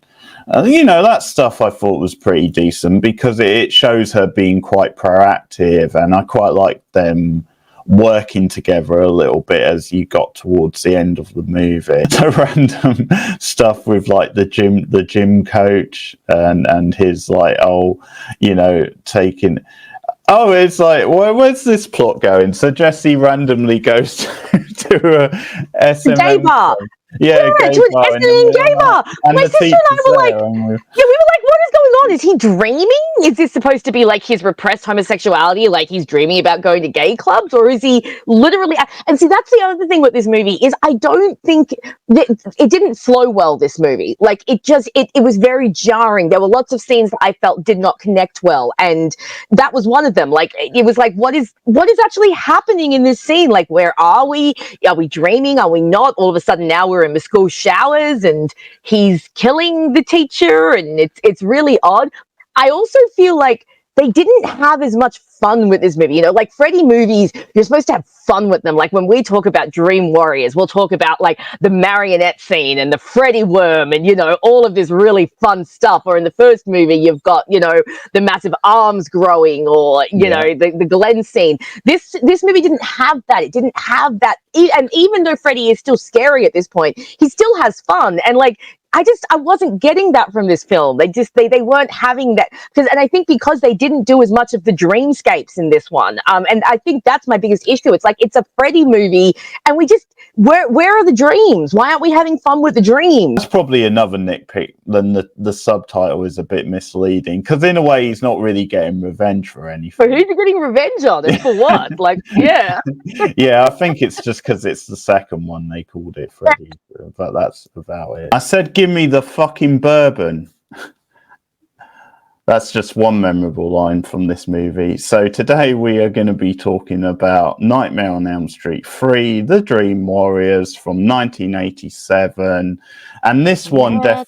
that stuff I thought was pretty decent because it shows her being quite proactive, and I quite like them working together a little bit as you got towards the end of the movie. The random stuff with like the gym coach and his like taking. Oh, it's like, where's this plot going? So Jesse randomly goes to a SM gay bar. Yeah, to an SM gay bar. My sister and I were like, what is going on? Is he dreaming? Is this supposed to be like his repressed homosexuality? Like he's dreaming about going to gay clubs, or is he literally? And see, that's the other thing with this movie is I don't think that it didn't flow well. This movie, like it was very jarring. There were lots of scenes that I felt did not connect well, and that was one of them. Like it was like, what is actually happening in this scene? Like, where are we? Are we dreaming? Are we not? All of a sudden now we're in the school showers and he's killing the teacher, and it's really odd. I also feel like they didn't have as much fun with this movie. Like Freddy movies, you're supposed to have fun with them. Like when we talk about Dream Warriors, we'll talk about like the marionette scene and the Freddy worm and, all of this really fun stuff. Or in the first movie, you've got, the massive arms growing or, the Glenn scene. This movie didn't have that. It didn't have that. And even though Freddy is still scary at this point, he still has fun. And like, I wasn't getting that from this film. They weren't having that and I think because they didn't do as much of the dreamscapes in this one. And I think that's my biggest issue. It's like, it's a Freddy movie and where are the dreams? Why aren't we having fun with the dreams? That's probably another nitpick. Then the subtitle is a bit misleading because in a way he's not really getting revenge for anything. But who's he getting revenge on? And for what? Like, yeah. Yeah, I think it's just because it's the second one they called it Freddy, but that's about it. I said, give me the fucking bourbon. That's just one memorable line from this movie. So today we are going to be talking about Nightmare on Elm Street 3, The Dream Warriors from 1987. And this one we'll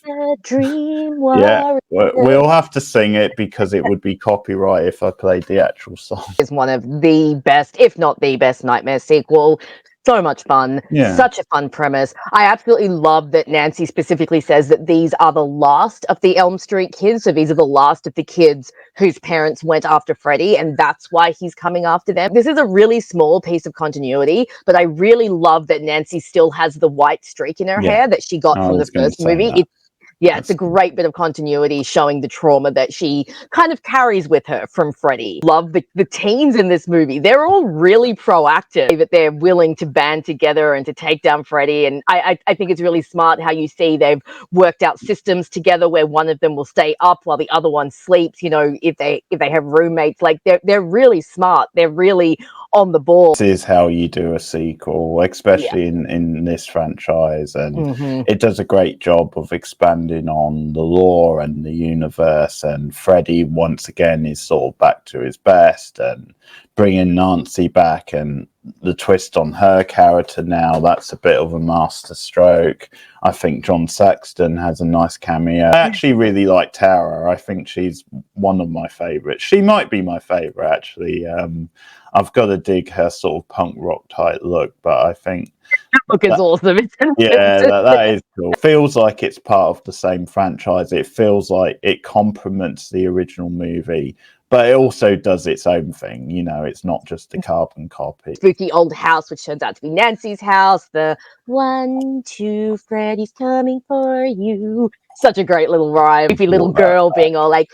have to sing it because it would be copyright if I played the actual song. It's one of the best, if not the best, Nightmare sequel. So much fun. Yeah. Such a fun premise. I absolutely love that Nancy specifically says that these are the last of the Elm Street kids. So these are the last of the kids whose parents went after Freddy, and that's why he's coming after them. This is a really small piece of continuity, but I really love that Nancy still has the white streak in her hair that she got from the first movie. It's a great bit of continuity showing the trauma that she kind of carries with her from Freddy. Love the teens in this movie. They're all really proactive, that they're willing to band together and to take down Freddy. And I think it's really smart how you see they've worked out systems together where one of them will stay up while the other one sleeps. If they have roommates, like they're really smart. They're really on the ball. This is how you do a sequel, especially in this franchise, and it does a great job of expanding on the lore and the universe, and Freddy once again is sort of back to his best, and bringing Nancy back and the twist on her character now, that's a bit of a master stroke. I think John Saxton has a nice cameo. I actually really like Tara. I think she's one of my favorites. She might be my favorite, actually. I've got to dig her sort of punk rock type look, but I think look is awesome, isn't it? Yeah, that is cool. It feels like it's part of the same franchise. It feels like it complements the original movie, but it also does its own thing. It's not just a carbon copy. Spooky old house, which turns out to be Nancy's house. The 1, 2, Freddy's coming for you. Such a great little rhyme. Creepy little girl being all like,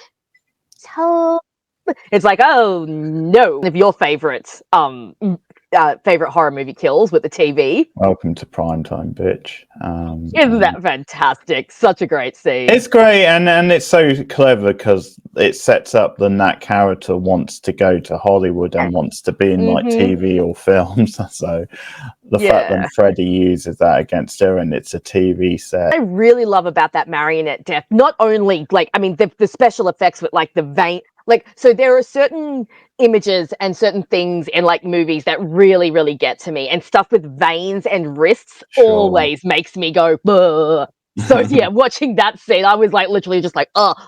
it's like, oh no. One of your favorites, favorite horror movie kills with the TV. Welcome to Primetime, bitch. Isn't that fantastic? Such a great scene. It's great, and it's so clever because it sets up that character wants to go to Hollywood and wants to be in like TV or films. So the fact that Freddy uses that against her, and it's a TV set. I really love about that marionette death, not only the special effects with like the vein. So there are certain images and certain things in like movies that really, really get to me, and stuff with veins and wrists always makes me go, Buh. So yeah, watching that scene, I was like literally just like, but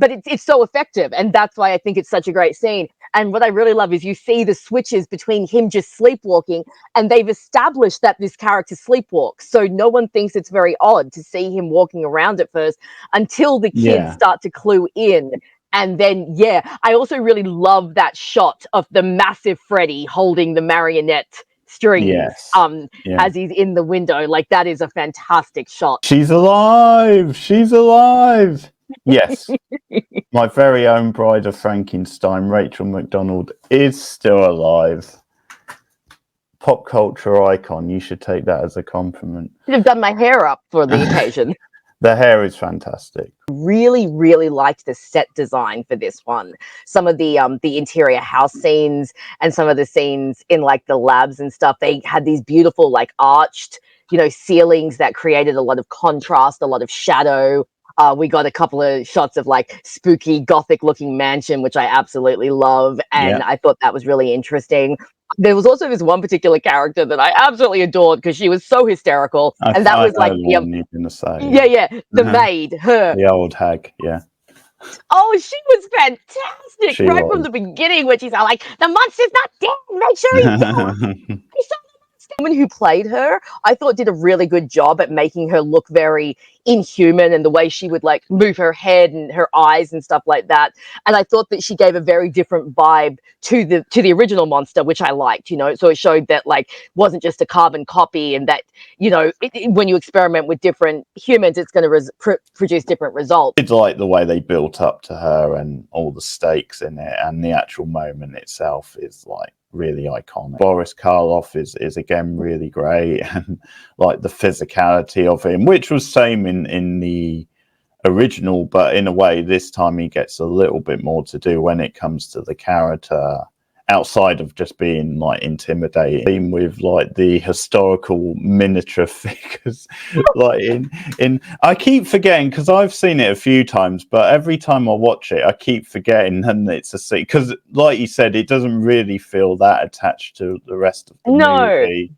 it's so effective, and that's why I think it's such a great scene. And what I really love is you see the switches between him just sleepwalking, and they've established that this character sleepwalks. So no one thinks it's very odd to see him walking around at first until the kids start to clue in. And then, I also really love that shot of the massive Freddy holding the marionette strings as he's in the window. Like, that is a fantastic shot. She's alive! She's alive! Yes. My very own Bride of Frankenstein, Rachel McDonald, is still alive. Pop culture icon. You should take that as a compliment. Should have done my hair up for the occasion. The hair is fantastic. Really, really liked the set design for this one. Some of the interior house scenes and some of the scenes in like the labs and stuff, they had these beautiful like arched, ceilings that created a lot of contrast, a lot of shadow. We got a couple of shots of like spooky gothic looking mansion, which I absolutely love. And I thought that was really interesting. There was also this one particular character that I absolutely adored because she was so hysterical. And that was like the maid, her. The old hag, Oh, she was fantastic from the beginning when she's like, the monster's not dead. Make sure he's dead. The woman who played her, I thought did a really good job at making her look very inhuman, and the way she would like move her head and her eyes and stuff like that. And I thought that she gave a very different vibe to the original monster, which I liked, so it showed that like wasn't just a carbon copy, and that when you experiment with different humans, it's going to produce different results. It's like the way they built up to her and all the stakes in it, and the actual moment itself is like really iconic. Boris Karloff is again really great, and like the physicality of him, which was same in the original, but in a way this time he gets a little bit more to do when it comes to the character outside of just being like intimidating, with like the historical miniature figures. Like in I keep forgetting, because I've seen it a few times, but every time I watch it I keep forgetting, and it's a because like you said, it doesn't really feel that attached to the rest of the movie,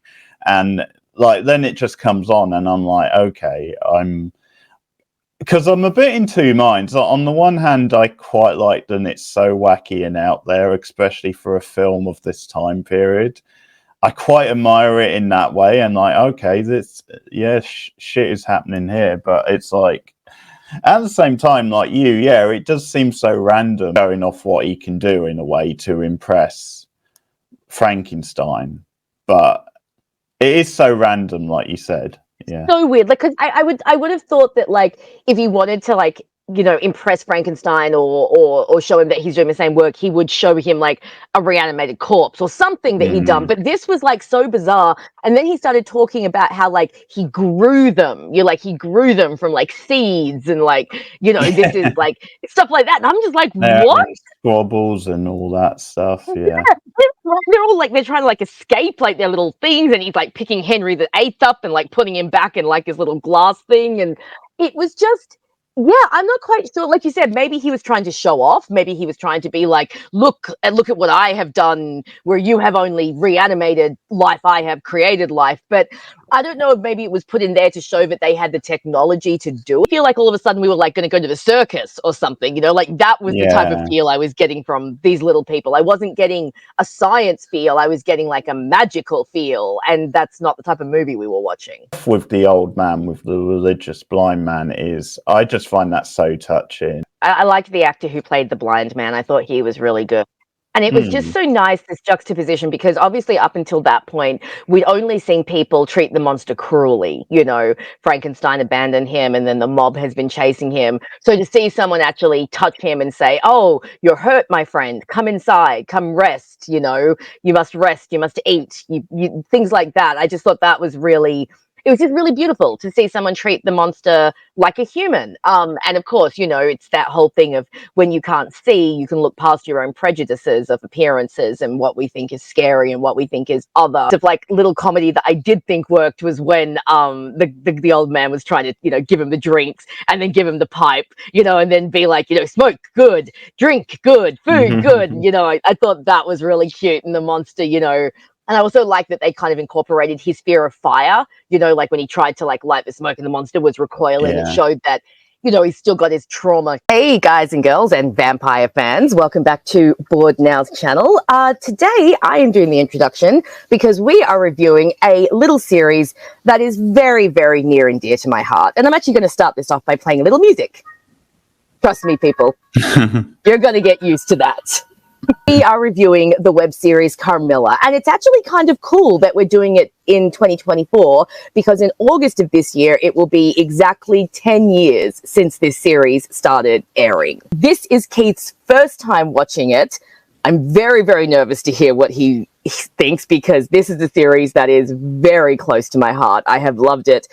and like then it just comes on and I'm like, okay, because I'm a bit in two minds. On the one hand, I quite like that it's so wacky and out there, especially for a film of this time period. I quite admire it in that way, and like, okay, this shit is happening here, but it's like at the same time, like it does seem so random, going off what he can do in a way to impress Frankenstein, but it is so random, like you said. So weird. Like, 'cause I would have thought that like if he wanted to like impress Frankenstein or show him that he's doing the same work, he would show him like a reanimated corpse or something that he'd done. But this was like so bizarre. And then he started talking about how like he grew them. He grew them from like seeds, and like this is like stuff like that. And I'm just like, what? Squabbles and all that stuff. Yeah. They're all like, they're trying to like escape like their little things, and he's like picking Henry VIII up and like putting him back in like his little glass thing, and it was just I'm not quite sure. Like you said, maybe he was trying to show off. Maybe he was trying to be like, look at what I have done, where you have only reanimated life, I have created life. But I don't know if maybe it was put in there to show that they had the technology to do it. I feel like all of a sudden we were like going to go to the circus or something, like that was the type of feel I was getting from these little people. I wasn't getting a science feel. I was getting like a magical feel. And that's not the type of movie we were watching. With the old man, with the religious blind man, I just find that so touching. I liked the actor who played the blind man. I thought he was really good. And it was just so nice, this juxtaposition, because obviously up until that point, we'd only seen people treat the monster cruelly. Frankenstein abandoned him, and then the mob has been chasing him. So to see someone actually touch him and say, oh, you're hurt, my friend, come inside, come rest, you must rest, you must eat, things like that. I just thought that was really... It was just really beautiful to see someone treat the monster like a human. And of course, it's that whole thing of when you can't see, you can look past your own prejudices of appearances and what we think is scary and what we think is other. Of like little comedy that I did think worked was when the old man was trying to, give him the drinks and then give him the pipe, and then be like, smoke, good, drink, good, food, good. I thought that was really cute. And the monster, and I also like that they kind of incorporated his fear of fire, like when he tried to like light the smoke and the monster was recoiling. It showed that, you know, he's still got his trauma. Hey, guys and girls and vampire fans, welcome back to Board Now's channel. Today, I am doing the introduction because we are reviewing a little series that is very, very near and dear to my heart. And I'm actually going to start this off by playing a little music. Trust me, people. You're going to get used to that. We are reviewing the web series Carmilla, and it's actually kind of cool that we're doing it in 2024 because in August of this year, it will be exactly 10 years since this series started airing. This is Keith's first time watching it. I'm very, very nervous to hear what he thinks because this is a series that is very close to my heart. I have loved it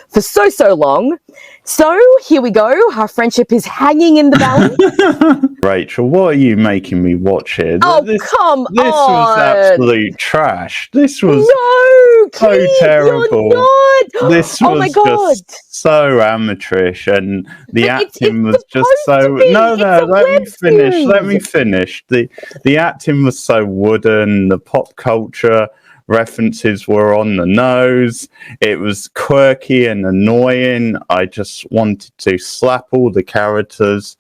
for so long. So here we go. Our friendship is hanging in the balance. Rachel, what are you making me watch here? Oh, come on. This was absolute trash. This was so Keith, terrible. You're not. This Oh was my God. just so amateurish, and the acting was just so. be. No, It's no. a Let me web finish. series. Let me finish. The acting was so wooden. The pop culture references were on the nose. It was quirky and annoying. I just wanted to slap all the characters,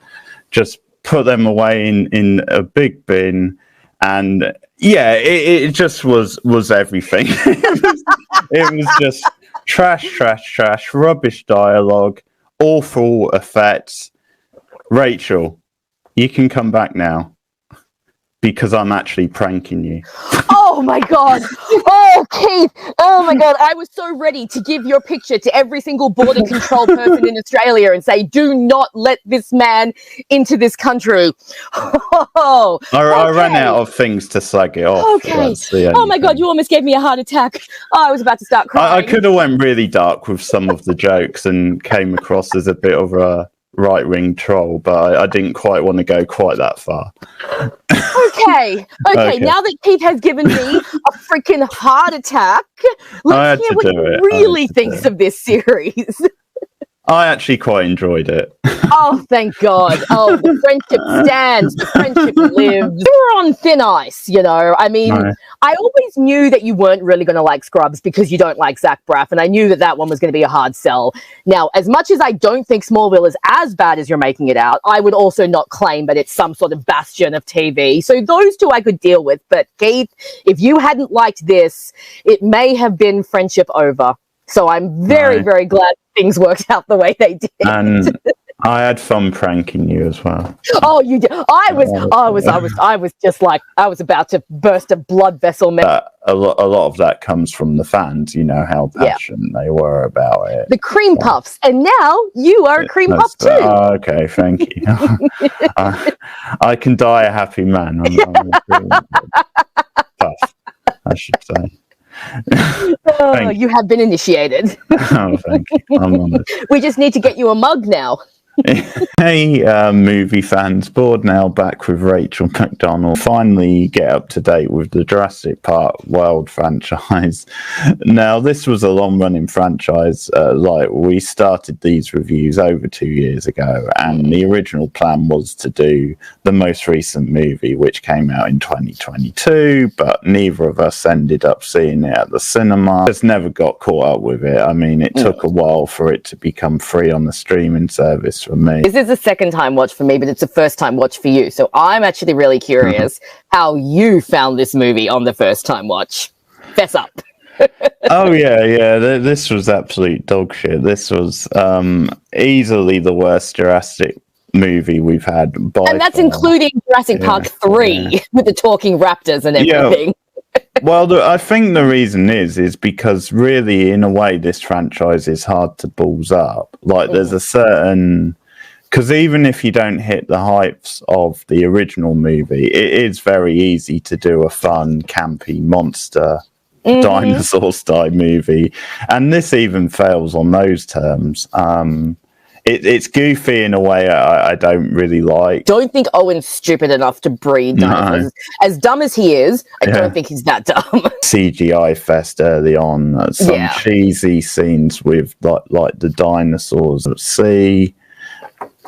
just put them away in a big bin, and yeah, it just was everything. It was just trash, rubbish dialogue, awful effects. Rachel, you can come back now because I'm actually pranking you. Oh my God. Oh, Keith. Oh my God. I was so ready to give your picture to every single border control person in Australia and say, do not let this man into this country. Oh, I ran out of things to slag it off. okay. That's the Oh only my God. You almost gave me a heart attack. Oh, I was about to start crying. I could have went really dark with some of the jokes and came across as a bit of a right-wing troll, but I didn't quite want to go quite that far. Okay. Now that Keith has given me a freaking heart attack, let's hear what he really thinks of this series. I actually quite enjoyed it. Oh, thank God. Oh, the friendship stands, the friendship lives. You're on thin ice, you know. I mean, No. I always knew that you weren't really going to like Scrubs because you don't like Zach Braff, and I knew that that one was going to be a hard sell. Now, as much as I don't think Smallville is as bad as you're making it out, I would also not claim that it's some sort of bastion of TV. So those two I could deal with. But Keith, if you hadn't liked this, it may have been friendship over. So I'm very, very glad things worked out the way they did. And I had fun pranking you as well. Oh, you did. I was just like, I was about to burst a blood vessel. A lot of that comes from the fans, you know, how passionate they were about it. The cream puffs. And now you are a cream puff too. Okay, thank you. I can die a happy man. I'm a cream puff, I should say. Oh, you have been initiated. Oh, thank you. I'm honoured. We just need to get you a mug now. Hey, movie fans, Board Now back with Rachel McDonald. Finally get up to date with the Jurassic Park World franchise. Now, this was a long-running franchise. Like, we started these reviews over 2 years ago, and the original plan was to do the most recent movie, which came out in 2022, but neither of us ended up seeing it at the cinema. Just never got caught up with it. I mean, it took a while for it to become free on the streaming service for me. This is a second time watch for me, but it's a first time watch for you. So I'm actually really curious how you found this movie on the first time watch. Fess up. Oh yeah. This was absolute dog shit. This was easily the worst Jurassic movie we've had. And that's including Jurassic Park 3 with the talking raptors and everything. Well, I think the reason is because really, in a way, this franchise is hard to balls up. Like, there's a certain... Because even if you don't hit the hypes of the original movie, it is very easy to do a fun, campy monster dinosaur style movie. And this even fails on those terms. It's goofy in a way I don't really like. Don't think Owen's stupid enough to breed dinosaurs. No. As dumb as he is, I don't think he's that dumb. CGI fest early on. Some cheesy scenes with like the dinosaurs at sea.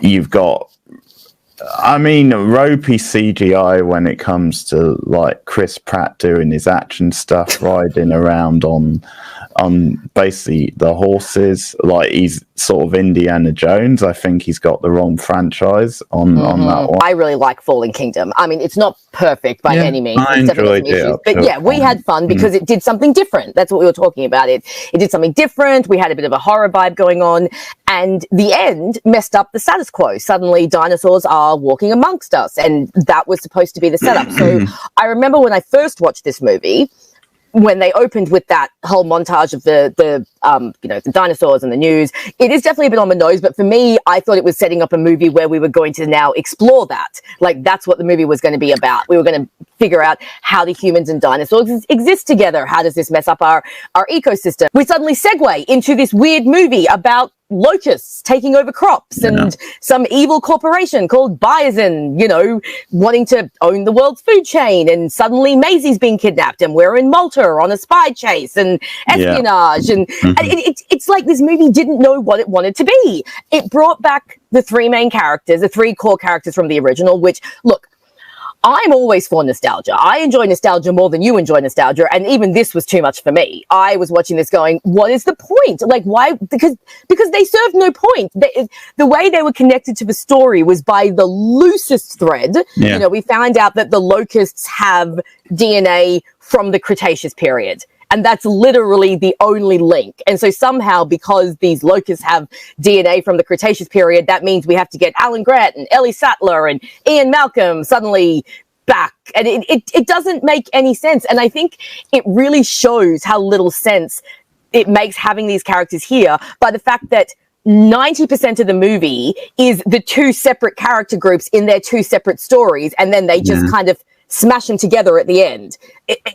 You've got, I mean, ropey CGI when it comes to like Chris Pratt doing his action stuff, riding around on basically the horses. Like he's sort of Indiana Jones. I think he's got the wrong franchise on that one. I really like Fallen Kingdom. I mean, it's not perfect by any means. I It's definitely enjoyed some it issues. up But to yeah, a we had fun because it did something different. That's what we were talking about. It did something different. We had a bit of a horror vibe going on, and the end messed up the status quo. Suddenly, dinosaurs are walking amongst us, and that was supposed to be the setup. So I remember when I first watched this movie, when they opened with that whole montage of the dinosaurs and the news, it is definitely a bit on the nose. But for me, I thought it was setting up a movie where we were going to now explore that. Like that's what the movie was going to be about. We were going to figure out how the humans and dinosaurs exist together. How does this mess up our ecosystem? We suddenly segue into this weird movie about locusts taking over crops and some evil corporation called Bison, wanting to own the world's food chain. And suddenly Maisie's being kidnapped and we're in Malta on a spy chase and espionage. And it's like this movie didn't know what it wanted to be. It brought back the three main characters, the three core characters from the original, which, look, I'm always for nostalgia. I enjoy nostalgia more than you enjoy nostalgia. And even this was too much for me. I was watching this going, what is the point? Like, why? Because they served no point. The way they were connected to the story was by the loosest thread. Yeah. We found out that the locusts have DNA from the Cretaceous period. And that's literally the only link. And so somehow, because these locusts have DNA from the Cretaceous period, that means we have to get Alan Grant and Ellie Sattler and Ian Malcolm suddenly back. And it doesn't make any sense. And I think it really shows how little sense it makes having these characters here by the fact that 90% of the movie is the two separate character groups in their two separate stories. And then they just kind of smash them together at the end,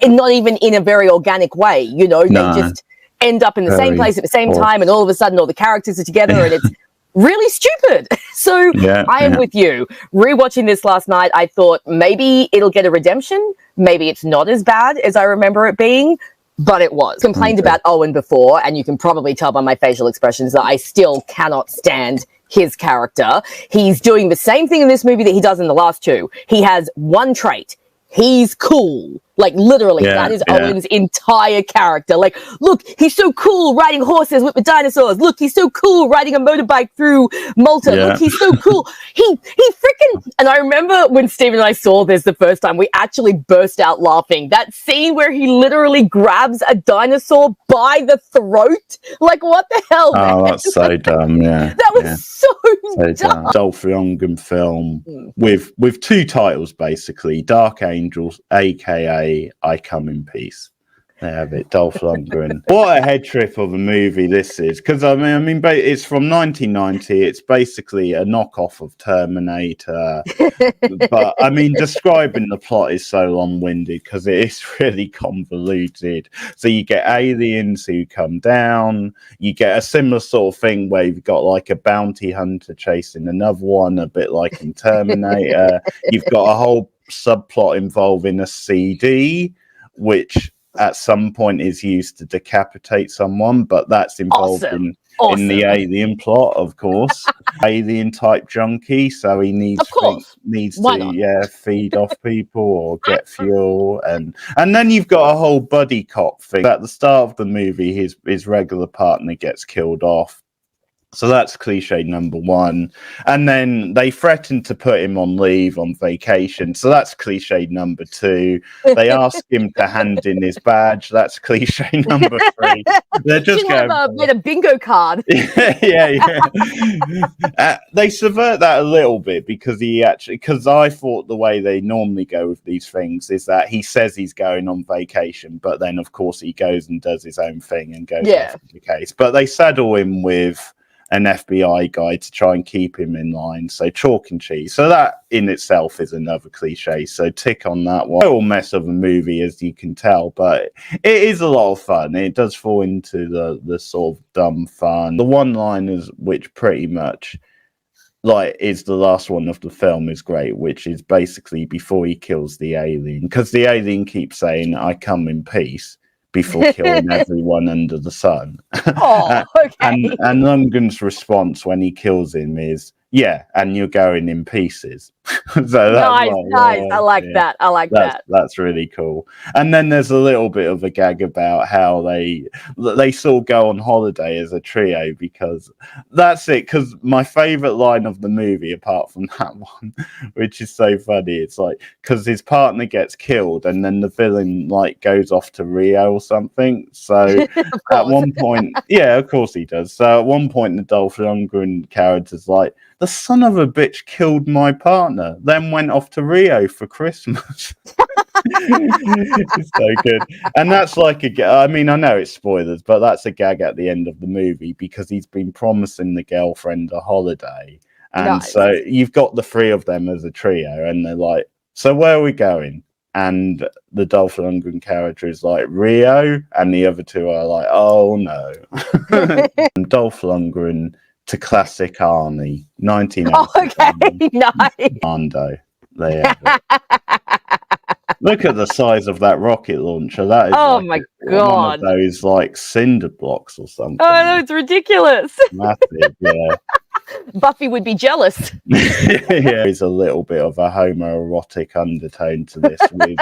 not even in a very organic way. They just end up in the same place at the same time, and all of a sudden all the characters are together and it's really stupid. So I am with you. Rewatching this last night, I thought maybe it'll get a redemption. Maybe it's not as bad as I remember it being, but it was. Complained about Owen before, and you can probably tell by my facial expressions that I still cannot stand his character. He's doing the same thing in this movie that he does in the last two. He has one trait. He's cool. Like, literally, that is Owen's entire character. Like, look, he's so cool riding horses with the dinosaurs. Look, he's so cool riding a motorbike through Malta. Look, he's so cool. He freaking... And I remember when Steve and I saw this the first time, we actually burst out laughing. That scene where he literally grabs a dinosaur by the throat. Like, what the hell, man? Oh, that's so dumb, That was so dumb. Dolph Lundgren film with two titles, basically. Dark Angels, a.k.a. I Come in Peace. They have it, Dolph Lundgren. What a head trip of a movie this is, because I mean, it's from 1990. It's basically a knockoff of Terminator, but I mean, describing the plot is so long-winded because it is really convoluted. So you get aliens who come down. You get a similar sort of thing where you've got like a bounty hunter chasing another one, a bit like in Terminator. You've got a whole subplot involving a CD, which at some point is used to decapitate someone, but that's involved in the alien plot, of course. Alien type junkie, so he needs to feed off people or get fuel, and then you've got a whole buddy cop thing. At the start of the movie, his regular partner gets killed off. So that's cliche number one. And then they threaten to put him on leave on vacation. So that's cliche number two. They ask him to hand in his badge. That's cliche number three. They're just going... Get a bingo card. They subvert that a little bit because I thought the way they normally go with these things is that he says he's going on vacation, but then of course he goes and does his own thing and goes off the case. But they saddle him with an FBI guy to try and keep him in line. So chalk and cheese. So that in itself is another cliche. So tick on that one. Total mess of a movie, as you can tell, but it is a lot of fun. It does fall into the sort of dumb fun. The one-liners, which pretty much is the last one of the film, is great, which is basically before he kills the alien, because the alien keeps saying, "I come in peace," before killing everyone under the sun. And Lundgren's response when he kills him is, "Yeah, and you're going in pieces." So that's nice. I like that. I like that. That's really cool. And then there's a little bit of a gag about how they sort of go on holiday as a trio, because that's it. Because my favorite line of the movie, apart from that one, which is so funny, it's like, because his partner gets killed and then the villain like goes off to Rio or something. So at one point, yeah, of course he does. So at one point, the Dolph Lundgren character's like, the son of a bitch killed my partner, then went off to Rio for Christmas. It's so good. And that's like I mean, I know it's spoilers, but that's a gag at the end of the movie, because he's been promising the girlfriend a holiday. And so you've got the three of them as a trio, and they're like, so where are we going? And the Dolph Lundgren character is like, Rio, and the other two are like, oh no. And Dolph Lundgren to classic Arnie, 1980. Oh, okay, nice. Mondo. There you have it. Look at the size of that rocket launcher. That is my god, one of those like cinder blocks or something. Oh no, it's ridiculous. Massive, yeah. Buffy would be jealous. Yeah, there's a little bit of a homoerotic undertone to this with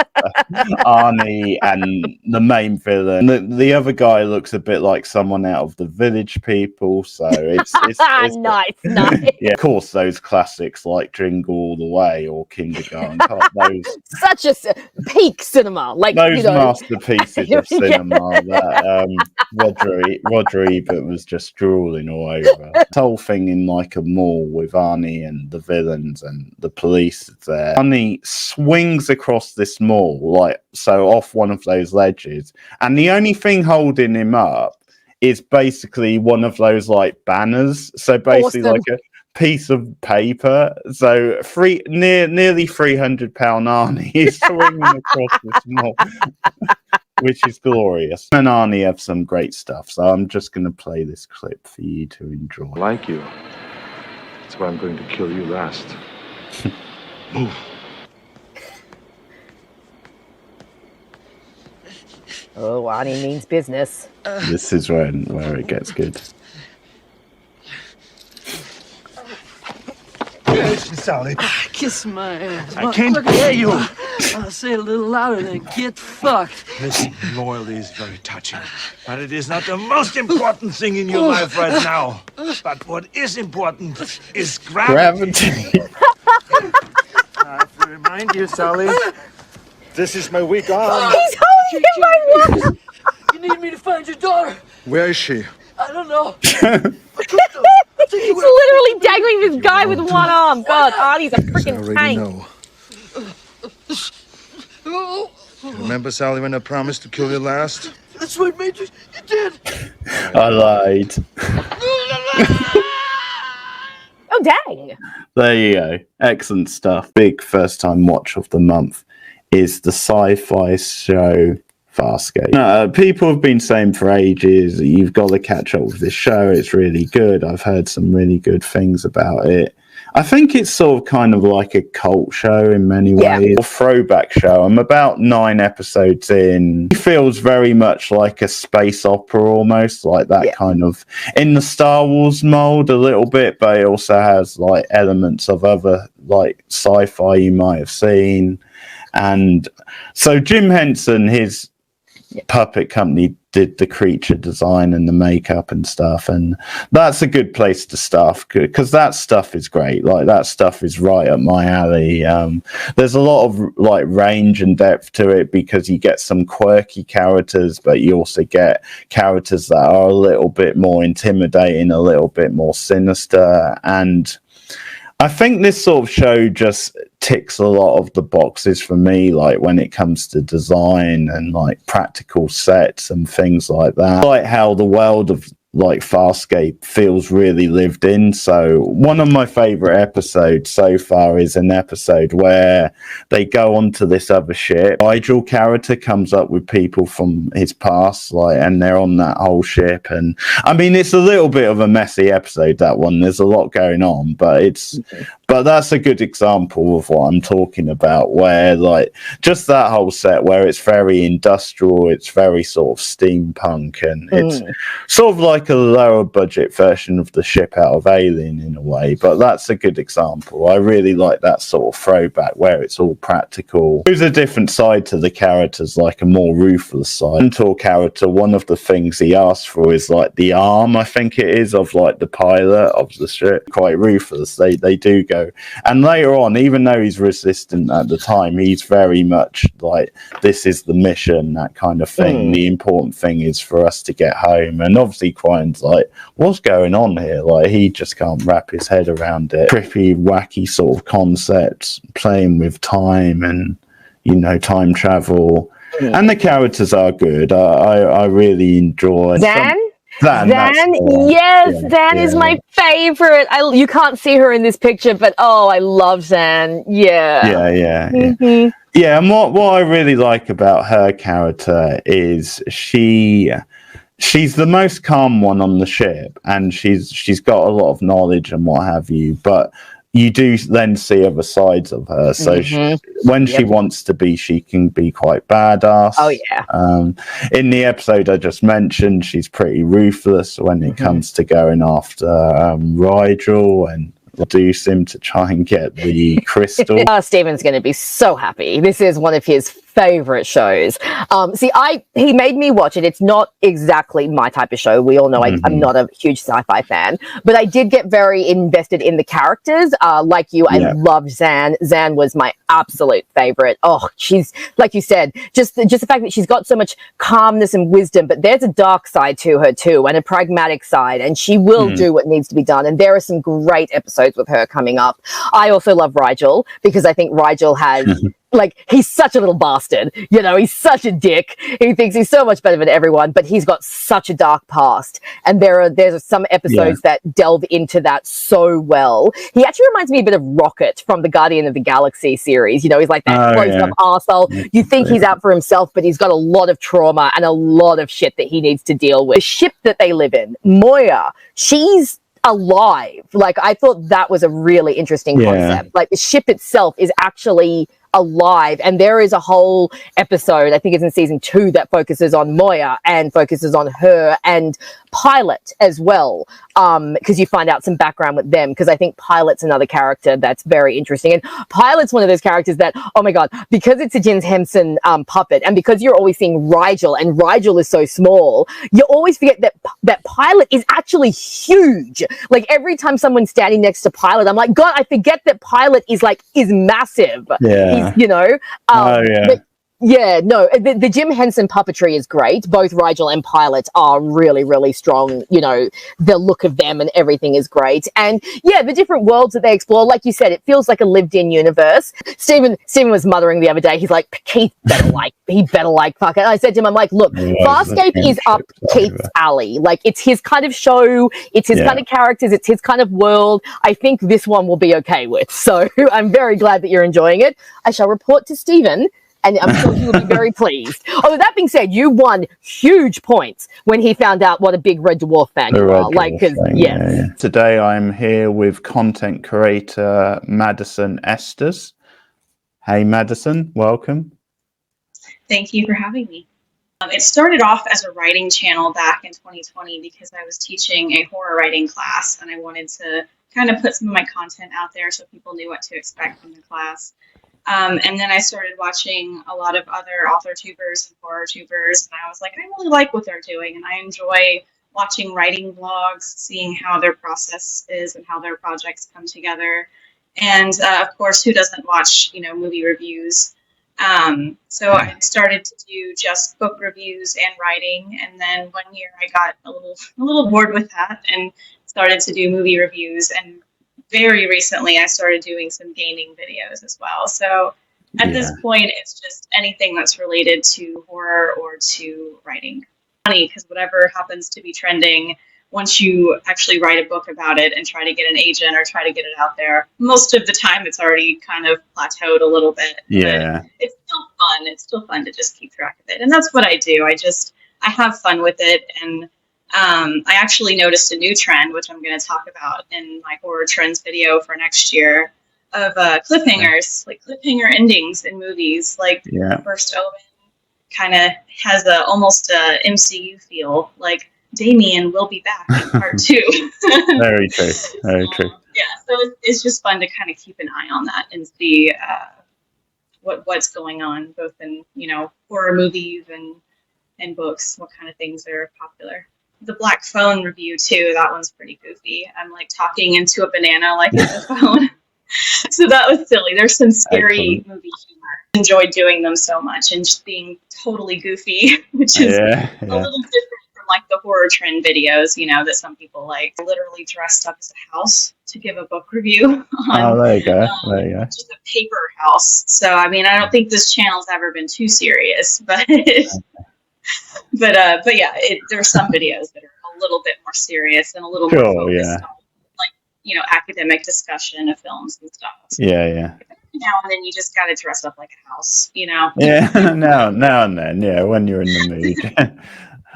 Arnie and the main villain. The other guy looks a bit like someone out of The Village People, so it's nice. Yeah, of course, those classics like Jingle All the Way or Kindergarten Cop, those such a peak cinema, like those masterpieces of cinema that Roger Ebert was just drooling all over. This whole thing in like a mall with Arnie and the villains and the police there. Arnie swings across this mall, like so, off one of those ledges, and the only thing holding him up is basically one of those like banners. So basically, like a piece of paper. So nearly £300 Arnie is swinging across this mall. Which is glorious. And Arnie have some great stuff, so I'm just going to play this clip for you to enjoy. I like you. That's why I'm going to kill you last. Move. Oh, Arnie means business. This is where it gets good. Sally. Kiss my ass. I can't hear you. I'll say it a little louder than get fucked. Listen, loyalty is very touching, but it is not the most important thing in your life right now. But what is important is gravity. I have to remind you, Sally, this is my weak arm. He's holding my watch. You need me to find your daughter. Where is she? I don't know. He's literally dangling this guy with one arm. God, Arnie's a freaking tank. Remember, Sally, when I promised to kill you last? That's what made you did. I lied. Oh, dang. There you go. Excellent stuff. Big first time watch of the month is the sci-fi show Farscape. People have been saying for ages, you've got to catch up with this show. It's really good. I've heard some really good things about it. I think it's sort of kind of like a cult show in many ways. A throwback show. I'm about 9 episodes in. It feels very much like a space opera almost, like that kind of in the Star Wars mold a little bit, but it also has like elements of other like sci-fi you might have seen. And so Jim Henson, his puppet company, did the creature design and the makeup and stuff, and that's a good place to start because that stuff is great. Like that stuff is right up my alley. There's a lot of like range and depth to it because you get some quirky characters, but you also get characters that are a little bit more intimidating, a little bit more sinister, and I think this sort of show just ticks a lot of the boxes for me, like when it comes to design and like practical sets and things like that. Like how the world of like Farscape feels really lived in. So one of my favorite episodes so far is an episode where they go onto this other ship. Nigel character comes up with people from his past, like, and they're on that whole ship. And I mean, it's a little bit of a messy episode, that one. There's a lot going on, but but that's a good example of what I'm talking about, where like just that whole set where it's very industrial, it's very sort of steampunk, and it's sort of like like a lower budget version of the ship out of Alien in a way, but that's a good example. I really like that sort of throwback where it's all practical. There's a different side to the characters, like a more ruthless side. Mentor character, one of the things he asks for is like the arm, I think it is, of like the pilot of the ship. Quite ruthless. They do go. And later on, even though he's resistant at the time, he's very much like, this is the mission, that kind of thing. The important thing is for us to get home. And obviously Quine's like, what's going on here? Like, he just can't wrap his head around it. Trippy, wacky sort of concepts, playing with time and, you know, time travel. And the characters are good. I really enjoy Zan? Zan, yes, Zan is my favorite. You can't see her in this picture, but I love Zan. Yeah. Yeah, and what I really like about her character is she's the most calm one on the ship, and she's got a lot of knowledge and what have you, but you do then see other sides of her. So when she wants to be, she can be quite badass. Oh, yeah. In the episode I just mentioned, she's pretty ruthless when it comes to going after Rigel and seduce him to try and get the crystal. Steven's going to be so happy. This is one of his favorite shows. He made me watch it. It's not exactly my type of show. We all know I'm not a huge sci-fi fan, but I did get very invested in the characters. Like you, I love Zan. Zan was my absolute favorite. Oh, she's, like you said, just the fact that she's got so much calmness and wisdom, but there's a dark side to her too, and a pragmatic side, and she will do what needs to be done. And there are some great episodes with her coming up. I also love Rigel because I think Rigel has like, he's such a little bastard, you know, he's such a dick. He thinks he's so much better than everyone, but he's got such a dark past. And there's some episodes that delve into that so well. He actually reminds me a bit of Rocket from the Guardian of the Galaxy series. You know, he's like that close-up arsehole. You think he's out for himself, but he's got a lot of trauma and a lot of shit that he needs to deal with. The ship that they live in, Moya, she's alive. Like, I thought that was a really interesting concept. Like, the ship itself is actually alive, and there is a whole episode, I think it's in season 2, that focuses on Moya and focuses on her and Pilot as well, because you find out some background with them, because I think Pilot's another character that's very interesting. And Pilot's one of those characters that, oh my god, because it's a Jim Henson puppet, and because you're always seeing Rigel, and Rigel is so small, you always forget that Pilot is actually huge. Like, every time someone's standing next to Pilot, I'm like, god, I forget that Pilot is massive. He's, you know, but the Jim Henson puppetry is great. Both Rigel and Pilot are really, really strong. You know, the look of them and everything is great. And the different worlds that they explore, like you said, it feels like a lived-in universe. Steven was muttering the other day. He's like, Keith better like fuck it. And I said to him, I'm like, look, Farscape is up Keith's alley. Like, it's his kind of show. It's his kind of characters. It's his kind of world. I think this one will be okay with. So I'm very glad that you're enjoying it. I shall report to Steven, and I'm sure he will be very pleased. Although, that being said, you won huge points when he found out what a big Red Dwarf fan you are. Like, because Today I'm here with content creator Madison Estes. Hey, Madison, welcome. Thank you for having me. It started off as a writing channel back in 2020 because I was teaching a horror writing class, and I wanted to kind of put some of my content out there so people knew what to expect from the class. And then I started watching a lot of other author tubers and horror tubers, and I was like, I really like what they're doing, and I enjoy watching writing vlogs, seeing how their process is and how their projects come together. And of course, who doesn't watch, you know, movie reviews? So I started to do just book reviews and writing, and then one year I got a little bored with that and started to do movie reviews, and very recently I started doing some gaming videos as well. So at this point, it's just anything that's related to horror or to writing. Funny, because whatever happens to be trending, once you actually write a book about it and try to get an agent or try to get it out there, most of the time it's already kind of plateaued a little bit. Yeah. But it's still fun. It's still fun to just keep track of it. And that's what I do. I have fun with it. And I actually noticed a new trend, which I'm going to talk about in my horror trends video for next year, of cliffhangers, like cliffhanger endings in movies. Like First Omen kind of has almost a MCU feel. Like Damien will be back in part 2. Very true. Very true. Yeah, so it's just fun to kind of keep an eye on that and see what's going on, both in horror movies and books. What kind of things are popular. The Black Phone review too. That one's pretty goofy. I'm like talking into a banana like it's a phone. So that was silly. There's some scary movie humor. Enjoyed doing them so much and just being totally goofy, which is a little different from like the horror trend videos, that some people like. Literally dressed up as a house to give a book review on. There you go. There you go. Just a paper house. So I mean, I don't think this channel's ever been too serious, but but yeah, there's some videos that are a little bit more serious and a little more focused on like academic discussion of films and stuff. So now and then you just got to dress up like a house, Yeah, now and then, when you're in the mood.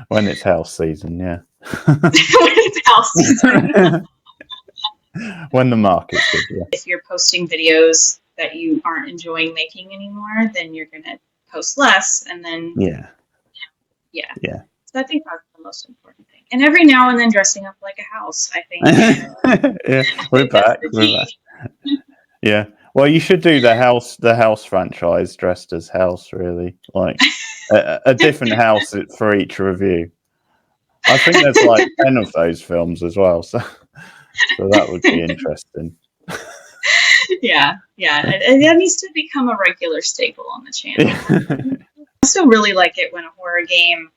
When it's house season, when it's house season. When the market's good, If you're posting videos that you aren't enjoying making anymore, then you're going to post less, and then Yeah. So I think that's the most important thing. And every now and then dressing up like a house, I think. We're back. Yeah. Well, you should do the house franchise dressed as house, really. Like a different house for each review. I think there's like 10 of those films as well, so that would be interesting. Yeah. And that needs to become a regular staple on the channel. I also really like it when a horror game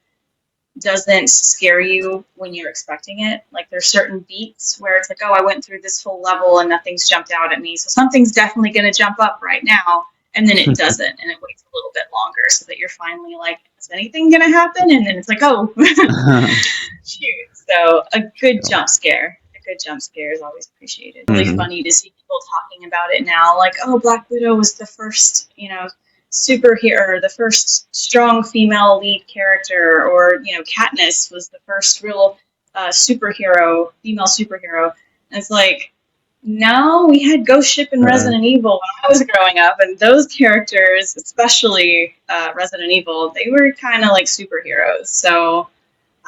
doesn't scare you when you're expecting it. Like there's certain beats where it's like, oh, I went through this whole level and nothing's jumped out at me, so something's definitely going to jump up right now, and then it doesn't, and it waits a little bit longer so that you're finally like, is anything going to happen? And then it's like, oh, shoot. So a good jump scare is always appreciated. Really funny to see people talking about it now, like, oh, Black Widow was the first, superhero, the first strong female lead character, or Katniss was the first real female superhero. And it's like, no, we had Ghost Ship and Resident Evil when I was growing up, and those characters, especially Resident Evil, they were kind of like superheroes. So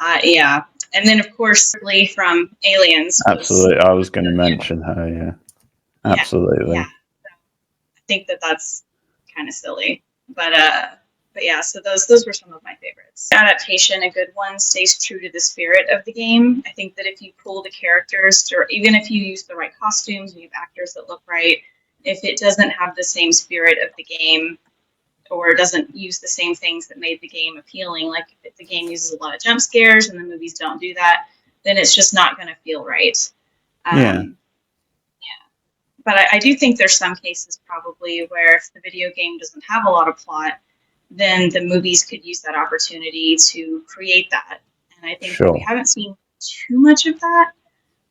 and then of course Lee from Aliens. Absolutely, I was going to mention her. Yeah, absolutely. Yeah. I think that's kind of silly, but yeah, so those were some of my favorites. Adaptation, a good one, stays true to the spirit of the game. I think that if you pull the characters, or even if you use the right costumes and you have actors that look right, if it doesn't have the same spirit of the game, or doesn't use the same things that made the game appealing, like if the game uses a lot of jump scares and the movies don't do that, then it's just not going to feel right. But I do think there's some cases probably where if the video game doesn't have a lot of plot, then the movies could use that opportunity to create that. And I think that we haven't seen too much of that.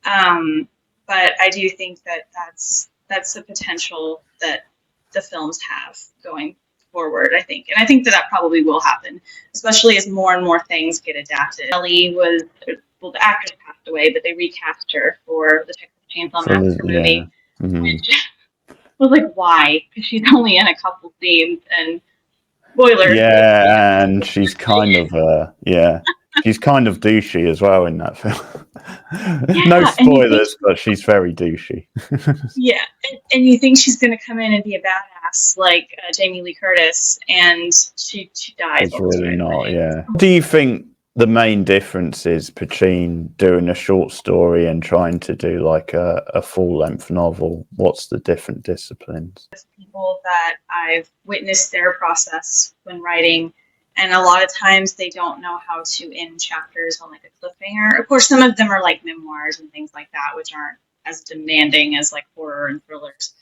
But I do think that that's the potential that the films have going forward, I think. And I think that probably will happen, especially as more and more things get adapted. Ellie the actress passed away, but they recast her for the Texas Chainsaw Massacre movie. Which was like, why? Because she's only in a couple scenes, and spoilers. Yeah, and she's kind of she's kind of douchey as well in that film. No spoilers, but she's very douchey. Yeah, and you think she's going to come in and be a badass like Jamie Lee Curtis, and she dies. It's really not. Yeah. Do you think the main difference is between doing a short story and trying to do like a full-length novel? What's the different disciplines? People that I've witnessed their process when writing, and a lot of times they don't know how to end chapters on like a cliffhanger. Of course, some of them are like memoirs and things like that, which aren't as demanding as like horror and thrillers.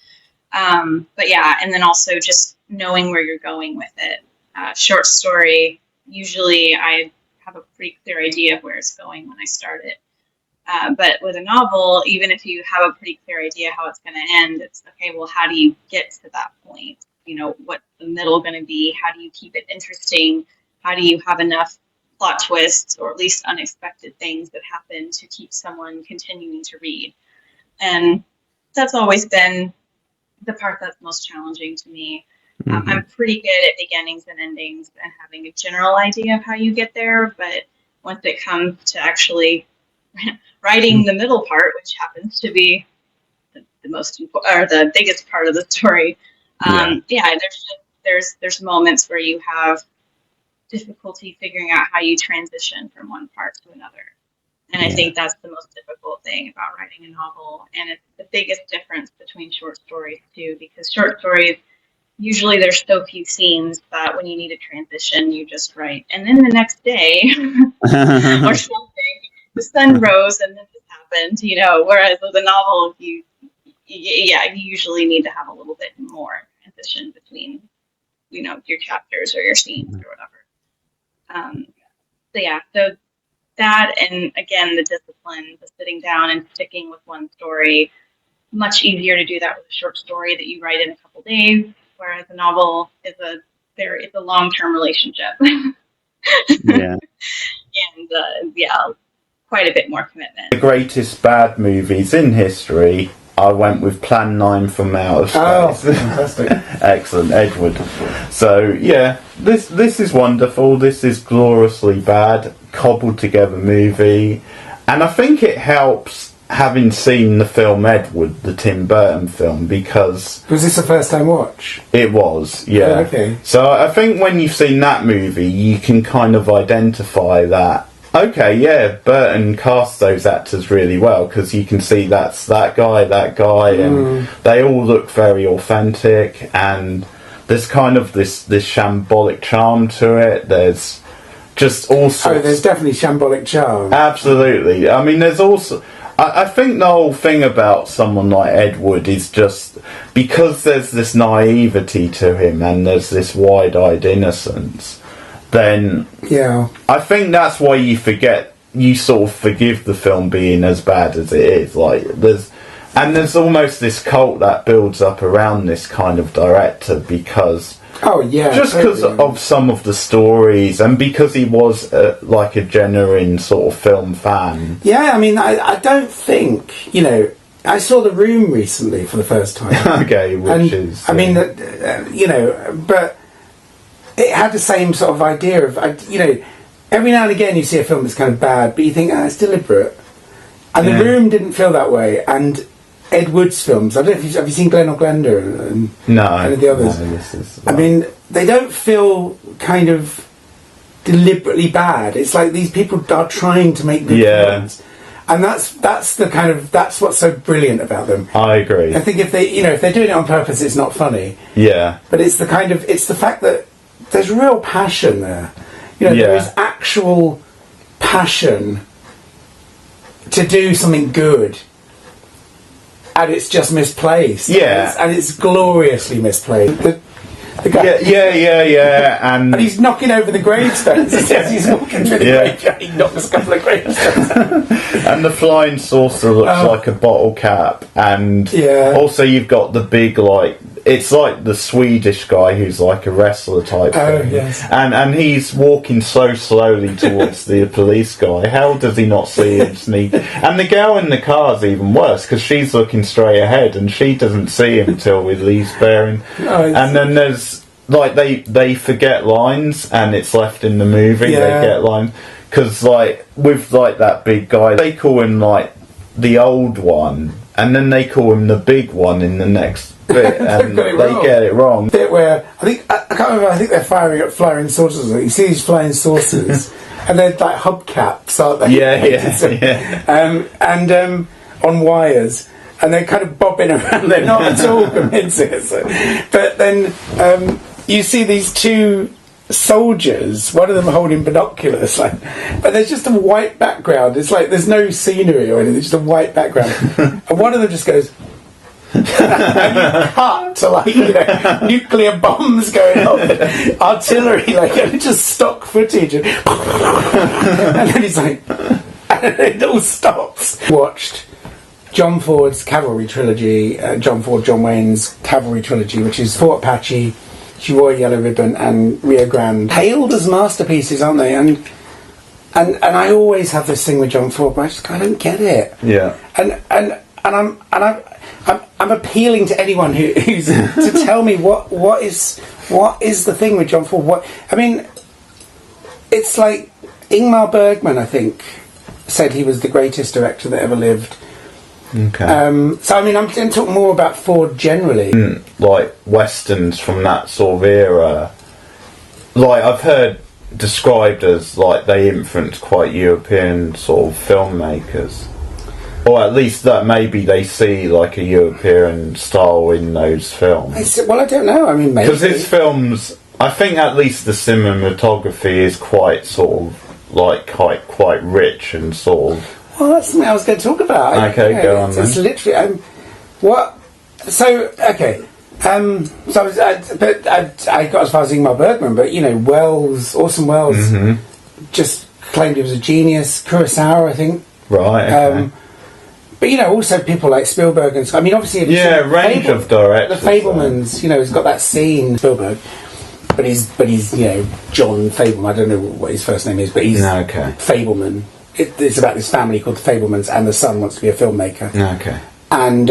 But yeah, and then also just knowing where you're going with it. Short story, usually I have a pretty clear idea of where it's going when I start it. But with a novel, even if you have a pretty clear idea how it's going to end, it's okay, well, how do you get to that point? What's the middle going to be? How do you keep it interesting? How do you have enough plot twists, or at least unexpected things that happen to keep someone continuing to read? And that's always been the part that's most challenging to me. I'm pretty good at beginnings and endings and having a general idea of how you get there, but once it comes to actually writing the middle part, which happens to be the most important or the biggest part of the story, there's moments where you have difficulty figuring out how you transition from one part to another. And I think that's the most difficult thing about writing a novel. And it's the biggest difference between short stories too, because short stories, usually there's so few scenes that when you need a transition, you just write. And then the next day or something, the sun rose and then this happened, whereas with a novel, you usually need to have a little bit more transition between, your chapters or your scenes or whatever. So that, and again, the discipline, the sitting down and sticking with one story, much easier to do that with a short story that you write in a couple days, whereas a novel is a long-term relationship. Yeah. And quite a bit more commitment. The greatest bad movies in history, I went with Plan 9 from Outer Space. Oh, fantastic. Excellent, Edward. So, yeah, this is wonderful. This is gloriously bad, cobbled together movie. And I think it helps having seen the film Edward, the Tim Burton film, because... Was this a first-time watch? It was, yeah. Oh, okay. So I think when you've seen that movie, you can kind of identify that. Okay, yeah, Burton cast those actors really well, because you can see that's that guy, and they all look very authentic, and there's kind of this shambolic charm to it. There's just all sorts... Oh, there's definitely shambolic charm. Absolutely. I mean, there's also... I think the whole thing about someone like Edward is just because there's this naivety to him and there's this wide-eyed innocence, then I think that's why you sort of forgive the film being as bad as it is. Like there's almost this cult that builds up around this kind of director because because of some of the stories and because he was like a genuine sort of film fan. Yeah, I mean, I don't think, I saw The Room recently for the first time. Okay, I mean, but it had the same sort of idea of, every now and again you see a film that's kind of bad, but you think, it's deliberate. And The Room didn't feel that way, and Ed Wood's films, I don't know if have you seen Glen or Glenda and any of the others? I mean, they don't feel kind of deliberately bad. It's like these people are trying to make good films. And that's the kind of, that's what's so brilliant about them. I agree. I think if they're doing it on purpose, it's not funny. Yeah. But it's the fact that there's real passion there. There is actual passion to do something good. And it's just misplaced. Yeah. And it's gloriously misplaced. The guy, and he's knocking over the gravestones as he's walking through the graveyard. He knocks a couple of gravestones. And the flying saucer looks like a bottle cap. And also you've got the big, it's like the Swedish guy who's like a wrestler type thing. Yes. And he's walking so slowly towards the police guy. How does he not see him sneak? And the girl in the car's even worse because she's looking straight ahead and she doesn't see him till he leaves bearing. And then there's they forget lines and it's left in the movie. They get lines because with that big guy, they call him the old one, and then they call him the big one in the next bit, and they get it wrong. Bit where I can't remember. I think they're firing up flying saucers. You see these flying saucers, and they're like hubcaps, aren't they? And on wires, and they're kind of bobbing around. They're not at all convincing. But then you see these two soldiers, one of them holding binoculars, but there's just a white background. It's like there's no scenery or anything, there's just a white background. And one of them just goes and you cut to nuclear bombs going off, artillery, and just stock footage, and then he's like, and it all stops. Watched John Ford's Cavalry trilogy, John Wayne's Cavalry trilogy, which is Fort Apache, She Wore a Yellow Ribbon, and Rio Grande, hailed as masterpieces, aren't they? And I always have this thing with John Ford, but I don't get it. Yeah. And I'm appealing to anyone who's to tell me what is the thing with John Ford. It's like Ingmar Bergman, I think, said he was the greatest director that ever lived. Okay. So, I mean, I'm going to talk more about Ford generally. Like, westerns from that sort of era. Like, I've heard described as, like, they influenced quite European sort of filmmakers. Or at least that maybe they see, like, a European style in those films. Well, I don't know. I mean, maybe. Because his films, I think at least the cinematography is quite sort of, like, quite rich and sort of... Well, that's something I was going to talk about. Okay, go on then. It's literally... what... So, okay. So I got as far as Ingmar Bergman, but, you know, Orson Welles just claimed he was a genius. Kurosawa, I think. Right, okay. But, you know, also people like Spielberg and... I mean, obviously... range of directors. The Fablemans, you know, he's got that scene, Spielberg... But he's you know, John Fableman. I don't know what his first name is, but he's Fableman. It's about this family called the Fablemans, and the son wants to be a filmmaker. Okay. And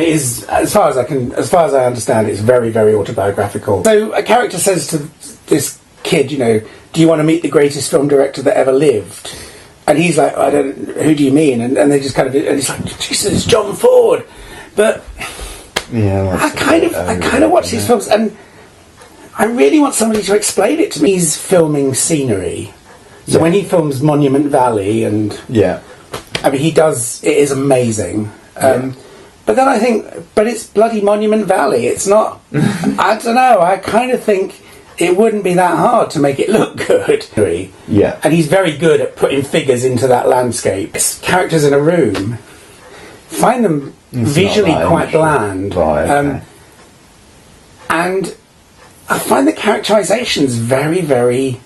it is, as far as I understand, it's very, very autobiographical. So a character says to this kid, you know, do you want to meet the greatest film director that ever lived? And he's like, who do you mean? And they just kind of, and he's like, Jesus, it's John Ford. But I kind of watch these films, and I really want somebody to explain it to me. He's filming scenery. So when he films Monument Valley, and I mean, he does, it is amazing. But then I think, but it's bloody Monument Valley. It's not, I don't know, I kind of think it wouldn't be that hard to make it look good. Yeah. And he's very good at putting figures into that landscape. Characters in a room, find them visually quite bland. Right, okay. And I find the characterizations very, very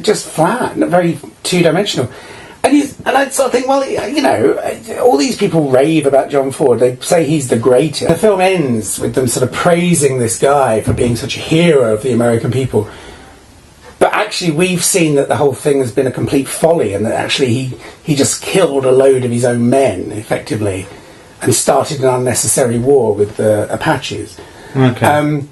just flat, very two-dimensional. And I sort of think, well, you know, all these people rave about John Ford. They say he's the greatest. The film ends with them sort of praising this guy for being such a hero of the American people. But actually, we've seen that the whole thing has been a complete folly, and that actually he just killed a load of his own men, effectively, and started an unnecessary war with the Apaches. Okay.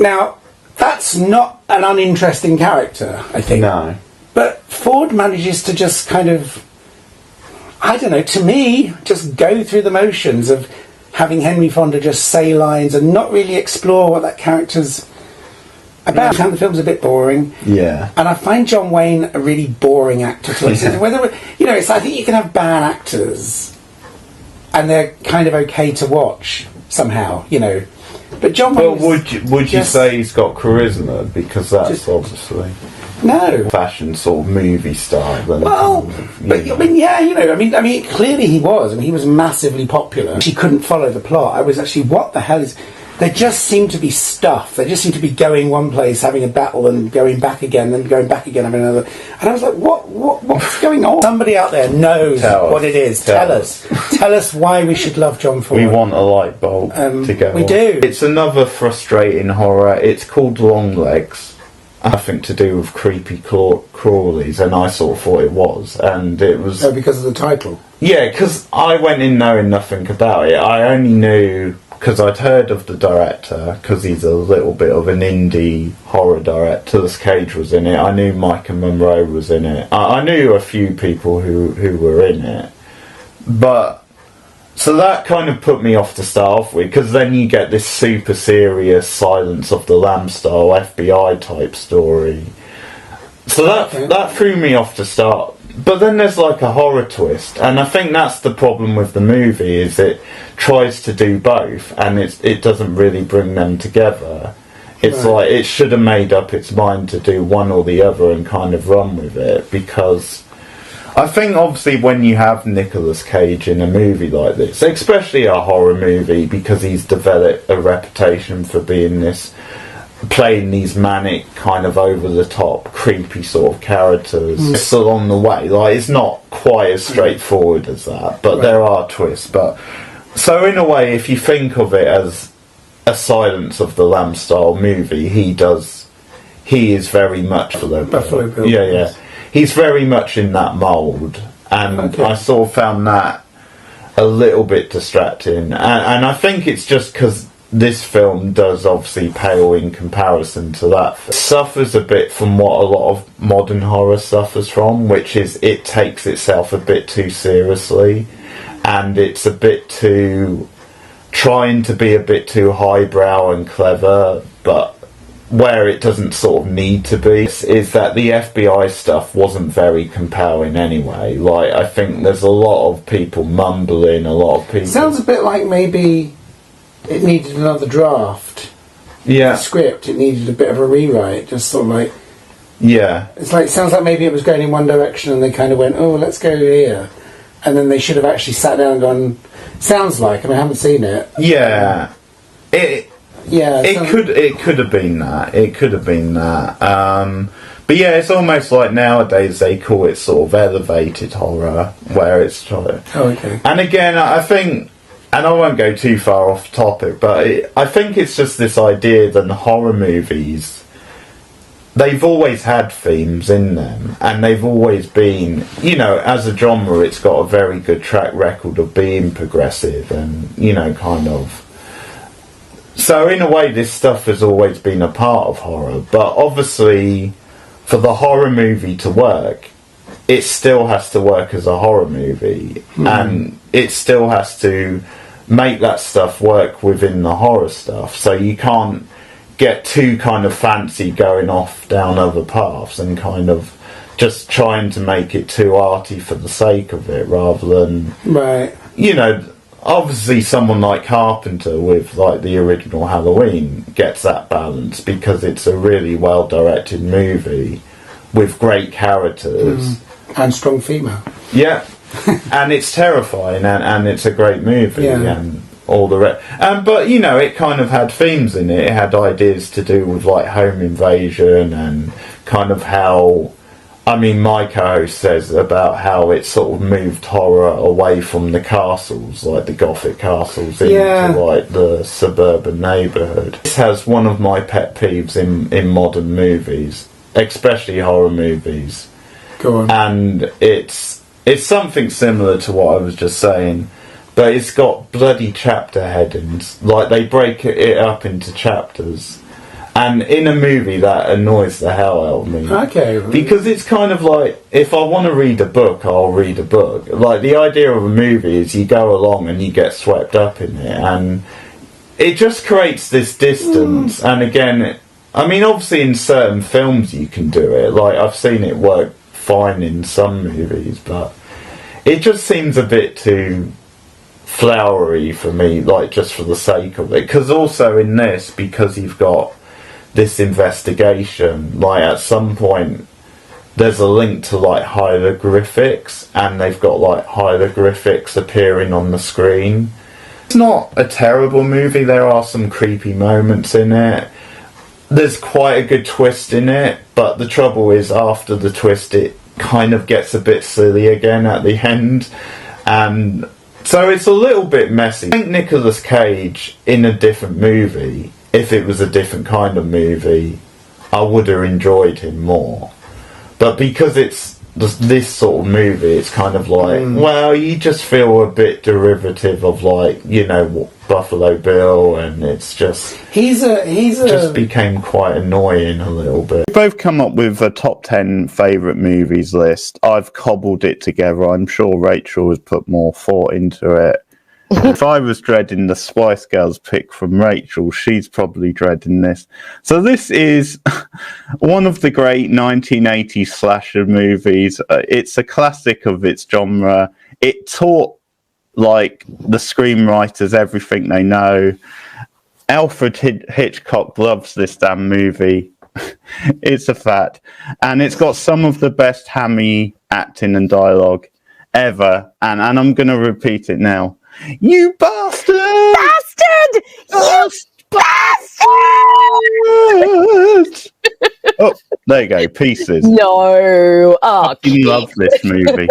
Now, that's not an uninteresting character, I think. No. But Ford manages to just kind of, I don't know, to me, just go through the motions of having Henry Fonda just say lines and not really explore what that character's about. I find the film's a bit boring. Yeah. And I find John Wayne a really boring actor to listen to. Whether, you know, I think you can have bad actors and they're kind of okay to watch somehow, you know. But John Wayne. But would you say he's got charisma? Because that's obviously fashion sort of movie style. Well, but I mean, yeah, you know, I mean, clearly he was. I mean, he was massively popular. She couldn't follow the plot. I was actually, what the hell is? They just seem to be stuff. They just seem to be going one place, having a battle, and going back again, then going back again, having another. And I was like, what's going on? Somebody out there knows what it is. Tell us. Tell us why we should love John Ford. We want a light bulb to go. We do. It's another frustrating horror. It's called Longlegs. Nothing to do with creepy crawlies, and I sort of thought it was, and it was. Oh, because of the title. Yeah, because I went in knowing nothing about it. I only knew because I'd heard of the director, because he's a little bit of an indie horror director. Nicolas Cage was in it. I knew Micah Monroe was in it. I knew a few people who were in it, but. So that kind of put me off to start off with, because then you get this super serious Silence of the Lambs style FBI type story. So that threw me off to start. But then there's like a horror twist, and I think that's the problem with the movie, is it tries to do both, and it doesn't really bring them together. It's like it should have made up its mind to do one or the other and kind of run with it, because I think obviously when you have Nicolas Cage in a movie like this, especially a horror movie, because he's developed a reputation for being playing these manic kind of over the top creepy sort of characters, it's along the way, like it's not quite as straightforward as that, but there are twists. But so in a way, if you think of it as a Silence of the Lambs style movie, he is very much Buffalo Bill. Yeah. He's very much in that mould, and I sort of found that a little bit distracting. And I think it's just because this film does obviously pale in comparison to that. It suffers a bit from what a lot of modern horror suffers from, which is it takes itself a bit too seriously, and it's a bit too trying to be a bit too highbrow and clever, but where it doesn't sort of need to be is that the FBI stuff wasn't very compelling anyway. Like, I think there's a lot of people mumbling, a lot of people... Sounds a bit like maybe it needed another draft. Yeah. The script, it needed a bit of a rewrite, just sort of like... Yeah. It's like, it sounds like maybe it was going in one direction and they kind of went, oh, let's go here. And then they should have actually sat down and gone... Sounds like, I mean, I haven't seen it. Yeah. It could have been that. It could have been that. But yeah, it's almost like nowadays they call it sort of elevated horror, where it's like... Oh, okay. And again, I think, and I won't go too far off topic, but I think it's just this idea that horror movies, they've always had themes in them, and they've always been, you know, as a genre, it's got a very good track record of being progressive and, you know, kind of... So in a way, this stuff has always been a part of horror, but obviously, for the horror movie to work, it still has to work as a horror movie, and it still has to make that stuff work within the horror stuff, so you can't get too kind of fancy going off down other paths and kind of just trying to make it too arty for the sake of it, rather than... Right. You know... Obviously, someone like Carpenter with like the original Halloween gets that balance because it's a really well-directed movie with great characters and strong female. Yeah, and it's terrifying, and it's a great movie, and all the rest. But you know, it kind of had themes in it. It had ideas to do with like home invasion and kind of how. I mean, my co-host says about how it sort of moved horror away from the castles, like the Gothic castles, into like the suburban neighbourhood. This has one of my pet peeves in modern movies, especially horror movies. Go on. And it's something similar to what I was just saying, but it's got bloody chapter headings. Like, they break it up into chapters. And in a movie, that annoys the hell out of me. Okay. Because it's kind of like, if I want to read a book, I'll read a book. Like, the idea of a movie is you go along and you get swept up in it. And it just creates this distance. And again, I mean, obviously in certain films you can do it. Like, I've seen it work fine in some movies. But it just seems a bit too flowery for me, like, just for the sake of it. Because also in this, because you've got this investigation, like at some point there's a link to like hieroglyphics, and they've got like hieroglyphics appearing on the screen. It's not a terrible movie. There are some creepy moments in it. There's quite a good twist in it, but the trouble is after the twist it kind of gets a bit silly again at the end, and so it's a little bit messy. I think Nicolas Cage in a different movie, if it was a different kind of movie, I would have enjoyed him more. But because it's this sort of movie, it's kind of like, well, you just feel a bit derivative of, like, you know, Buffalo Bill, and it's just... He's just became quite annoying a little bit. We've both come up with a top 10 favourite movies list. I've cobbled it together. I'm sure Rachel has put more thought into it. If I was dreading the Spice Girls pick from Rachel, she's probably dreading this. So this is one of the great 1980s slasher movies. It's a classic of its genre. It taught, like, the screenwriters everything they know. Alfred Hitchcock loves this damn movie. It's a fact. And it's got some of the best hammy acting and dialogue ever. And I'm going to repeat it now. You bastard! Bastard! You bastard! Oh, there you go. Pieces. No. Oh, I love this movie.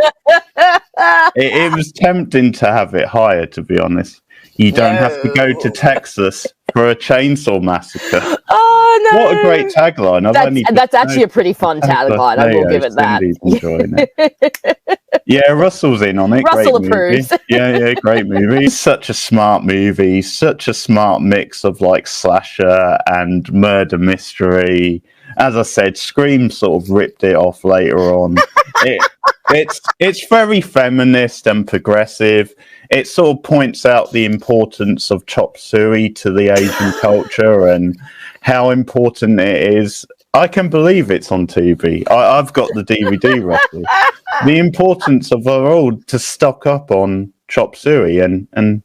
it was tempting to have it higher, to be honest. You don't have to go to Texas for a chainsaw massacre. Oh no! What a great tagline! That's actually a pretty fun tagline. I will give it that. Cindy's enjoying it. Yeah, Russell's in on it. Russell Great approves. Movie. Yeah, great movie. Such a smart movie. Such a smart mix of like slasher and murder mystery. As I said, Scream sort of ripped it off later on. It's very feminist and progressive. It sort of points out the importance of chop suey to the Asian culture and how important it is. I can believe it's on TV. I've got the DVD, roughly. The importance of all to stock up on chop suey and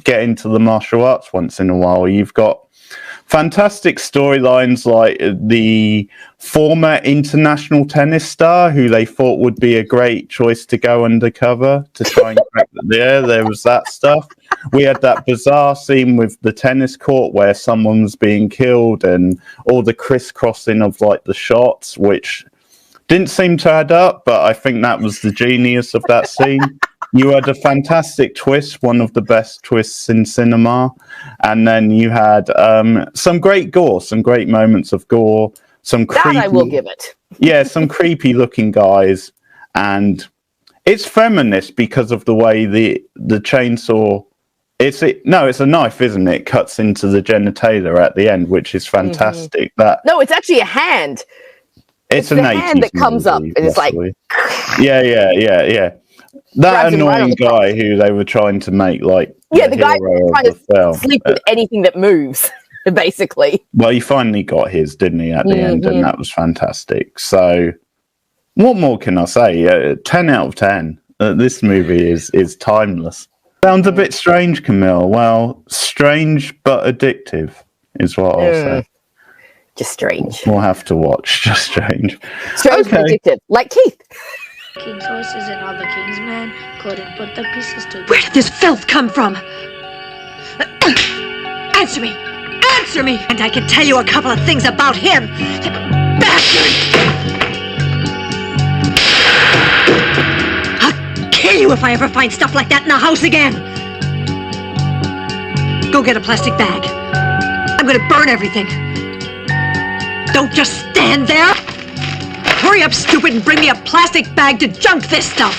get into the martial arts once in a while. You've got fantastic storylines like the former international tennis star who they thought would be a great choice to go undercover to try and crack there was that stuff. We had that bizarre scene with the tennis court where someone's being killed and all the crisscrossing of like the shots, which didn't seem to add up, but I think that was the genius of that scene. You had a fantastic twist, one of the best twists in cinema. And then you had some great gore, some great moments of gore, some creepy... That I will give it. Yeah, some creepy looking guys. And it's feminist because of the way the chainsaw... It's a knife, isn't it? Cuts into the genitalia at the end, which is fantastic. No, it's actually a hand. It's the hand that comes up, and it's like... Yeah. That annoying guy who they were trying to make like the guy who's trying to sleep with anything that moves, basically. Well, he finally got his, didn't he, at the end, and that was fantastic. So, what more can I say? 10 out of 10. This movie is timeless. Sounds a bit strange, Camille. Well, strange but addictive is what I'll say. Just strange. We'll have to watch. Just strange. Strange but addictive, like Keith. King's horses and all the king's men couldn't put the pieces together. Where did this filth come from? Answer me! Answer me! And I can tell you a couple of things about him! Bastard! I'll kill you if I ever find stuff like that in the house again! Go get a plastic bag. I'm gonna burn everything. Don't just stand there! Hurry up, stupid, and bring me a plastic bag to junk this stuff!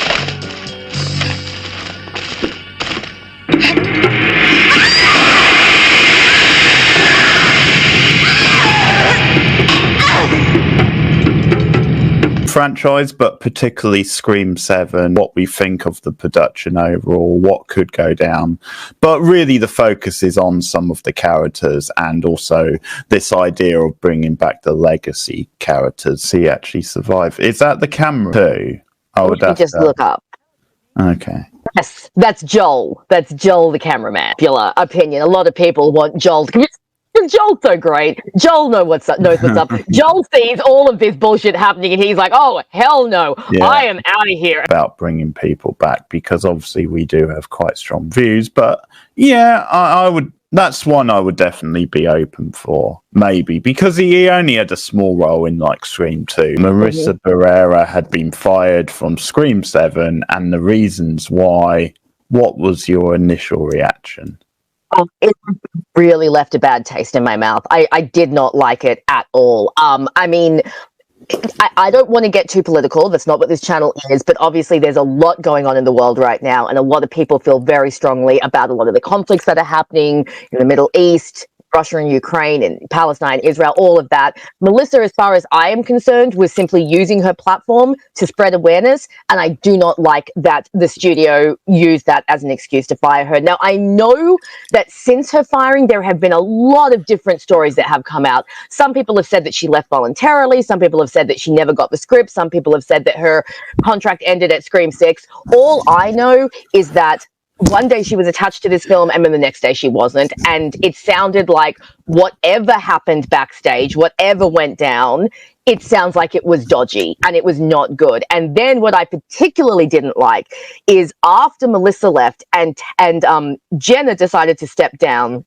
Franchise, but particularly Scream 7, what we think of the production overall, what could go down. But really the focus is on some of the characters and also this idea of bringing back the legacy characters. He actually survived. Is that the camera too? I would have just look up. Okay. Yes, that's Joel. That's Joel, the cameraman. Popular opinion. A lot of people want Joel to come. Joel's so great. Joel knows what's up. Joel sees all of this bullshit happening and he's like, oh, hell no. Yeah. I am out of here. About bringing people back because obviously we do have quite strong views. But yeah, I would. That's one I would definitely be open for. Maybe because he only had a small role in like Scream 2. Marissa Barrera had been fired from Scream 7 and the reasons why. What was your initial reaction? It really left a bad taste in my mouth. I did not like it at all. I mean, I don't want to get too political. That's not what this channel is. But obviously, there's a lot going on in the world right now. And a lot of people feel very strongly about a lot of the conflicts that are happening in the Middle East, Russia and Ukraine and Palestine, Israel, all of that. Melissa, as far as I am concerned, was simply using her platform to spread awareness. And I do not like that the studio used that as an excuse to fire her. Now, I know that since her firing, there have been a lot of different stories that have come out. Some people have said that she left voluntarily. Some people have said that she never got the script. Some people have said that her contract ended at Scream 6. All I know is that one day she was attached to this film and then the next day she wasn't. And it sounded like whatever happened backstage, whatever went down, it sounds like it was dodgy and it was not good. And then what I particularly didn't like is after Melissa left and Jenna decided to step down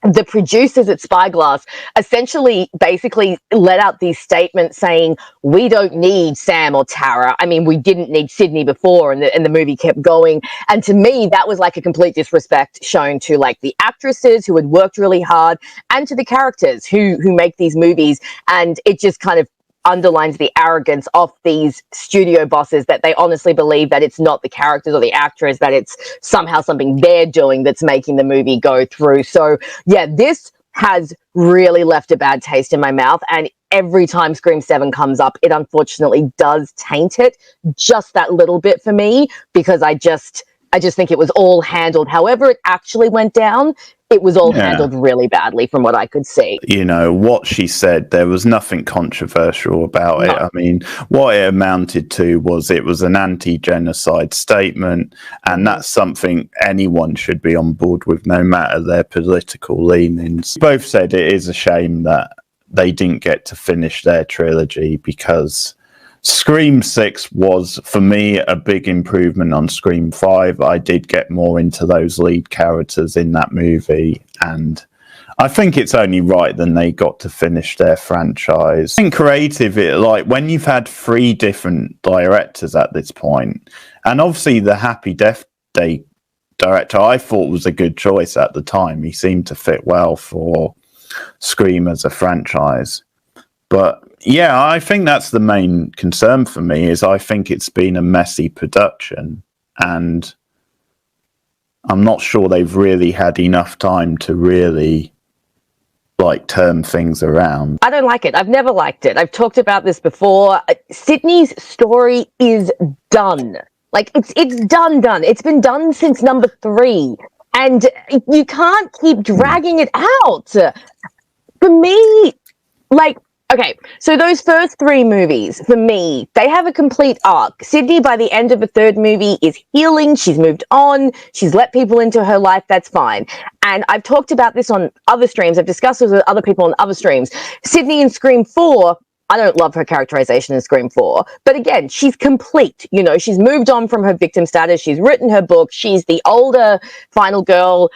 the producers at Spyglass essentially basically let out these statements saying, we don't need Sam or Tara. I mean, we didn't need Sydney before, and the movie kept going. And to me, that was like a complete disrespect shown to like the actresses who had worked really hard and to the characters who make these movies. And it just kind of underlines the arrogance of these studio bosses, that they honestly believe that it's not the characters or the actors, that it's somehow something they're doing that's making the movie go through. So yeah, this has really left a bad taste in my mouth, and every time Scream 7 comes up, it unfortunately does taint it just that little bit for me, because I just think it was all handled however it actually went down. It was all handled really badly from what I could see. You know, what she said, there was nothing controversial about it. I mean, what it amounted to was it was an anti-genocide statement, and that's something anyone should be on board with, no matter their political leanings. Both said it is a shame that they didn't get to finish their trilogy, because Scream 6 was, for me, a big improvement on Scream 5. I did get more into those lead characters in that movie, and I think it's only right that they got to finish their franchise. In creative, like when you've had 3 different directors at this point, and obviously the Happy Death Day director I thought was a good choice at the time. He seemed to fit well for Scream as a franchise. But yeah, I think that's the main concern for me, is I think it's been a messy production, and I'm not sure they've really had enough time to really like turn things around. I don't like it. I've never liked it. I've talked about this before. Sydney's story is done. Like it's done. It's been done since number 3, and you can't keep dragging it out. For me, like, okay, so those first 3 movies, for me, they have a complete arc. Sydney, by the end of the 3rd movie, is healing. She's moved on. She's let people into her life. That's fine. And I've talked about this on other streams. I've discussed this with other people on other streams. Sydney in Scream 4, I don't love her characterization in Scream 4. But again, she's complete. You know, she's moved on from her victim status. She's written her book. She's the older final girl.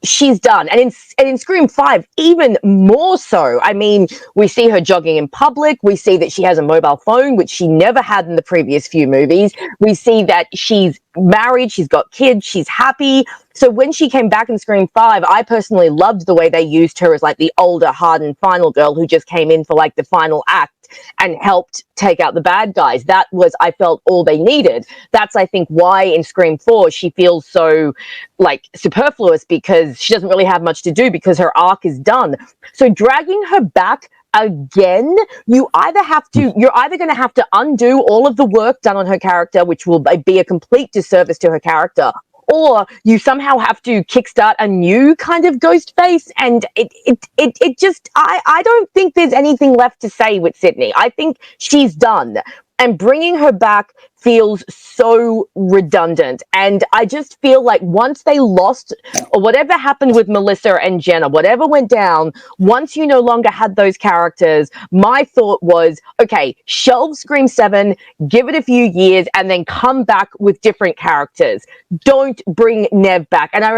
She's done. And in Scream 5, even more so. I mean, we see her jogging in public. We see that she has a mobile phone, which she never had in the previous few movies. We see that she's married, she's got kids, she's happy. So when she came back in Scream 5, I personally loved the way they used her as like the older, hardened final girl who just came in for like the final act and helped take out the bad guys. That was, I felt, all they needed. That's, I think, why in Scream 4 she feels so like superfluous, because she doesn't really have much to do because her arc is done. So dragging her back again, you're either going to have to undo all of the work done on her character, which will be a complete disservice to her character, or you somehow have to kickstart a new kind of Ghostface, and it just, I don't think there's anything left to say with Sydney. I think she's done, and bringing her back feels so redundant. And I just feel like once they lost, or whatever happened with Melissa and Jenna, whatever went down, once you no longer had those characters, my thought was, okay, shelve Scream 7, give it a few years, and then come back with different characters. Don't bring Nev back. And I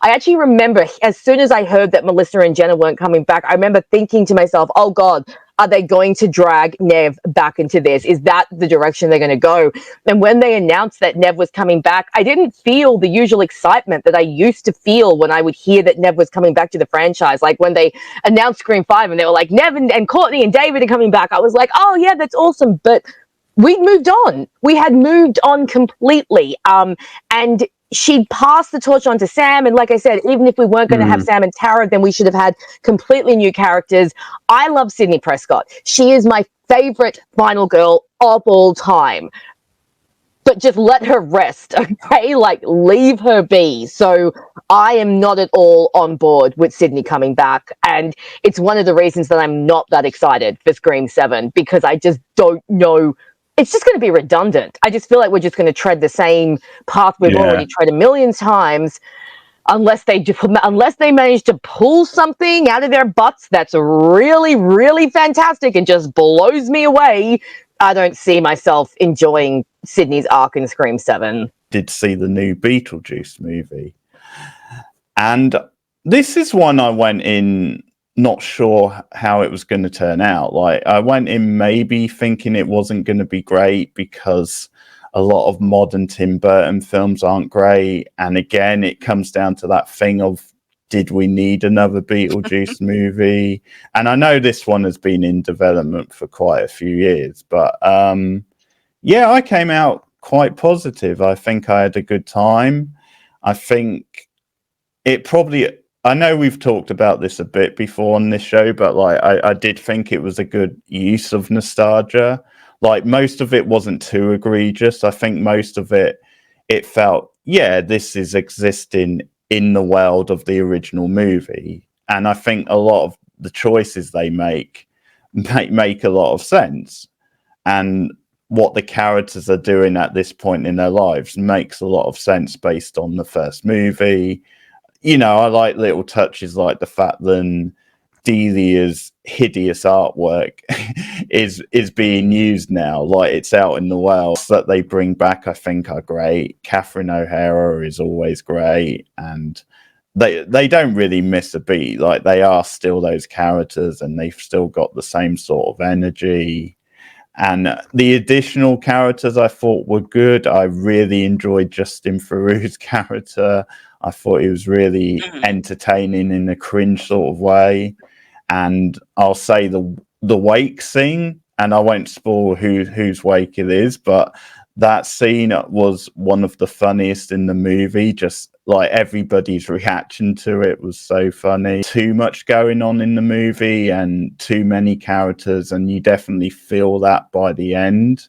actually remember, as soon as I heard that Melissa and Jenna weren't coming back, I remember thinking to myself, oh God, are they going to drag Nev back into this? Is that the direction they're going to go? And when they announced that Nev was coming back, I didn't feel the usual excitement that I used to feel when I would hear that Nev was coming back to the franchise. Like when they announced Scream 5 and they were like, Nev and Courtney and David are coming back, I was like, oh yeah, that's awesome. But we'd moved on. We had moved on completely. And she'd passed the torch on to Sam. And like I said, even if we weren't going to have Sam and Tara, then we should have had completely new characters. I love Sidney Prescott. She is my favorite final girl of all time. But just let her rest, okay? Like, leave her be. So I am not at all on board with Sydney coming back. And it's one of the reasons that I'm not that excited for Scream 7, because I just don't know. It's just going to be redundant. I just feel like we're just going to tread the same path we've already tread a million times, unless they manage to pull something out of their butts that's really, really fantastic and just blows me away. I don't see myself enjoying Sydney's arc in Scream 7. Did see the new Beetlejuice movie, and This is one I went in not sure how it was going to turn out. Like, I went in maybe thinking it wasn't going to be great because a lot of modern Tim Burton films aren't great. And again, it comes down to that thing of, did we need another Beetlejuice movie? And I know this one has been in development for quite a few years, but yeah, I came out quite positive. I think I had a good time. I think it probably, I know we've talked about this a bit before on this show, but like I did think it was a good use of nostalgia. Like, most of it wasn't too egregious. I think most of it felt, yeah, this is existing in the world of the original movie. And I think a lot of the choices they make a lot of sense. And what the characters are doing at this point in their lives makes a lot of sense based on the first movie. You know, I like little touches like the fact that Delia's hideous artwork is being used now, like it's out in the world. That they bring back, I think, are great. Catherine O'Hara is always great, and they don't really miss a beat. Like, they are still those characters, and they've still got the same sort of energy. And the additional characters I thought were good. I really enjoyed Justin Theroux's character. I thought he was really entertaining in a cringe sort of way. And I'll say the wake scene, and I won't spoil whose wake it is, but that scene was one of the funniest in the movie. Just like everybody's reaction to it was so funny. Too much going on in the movie and too many characters, and you definitely feel that by the end.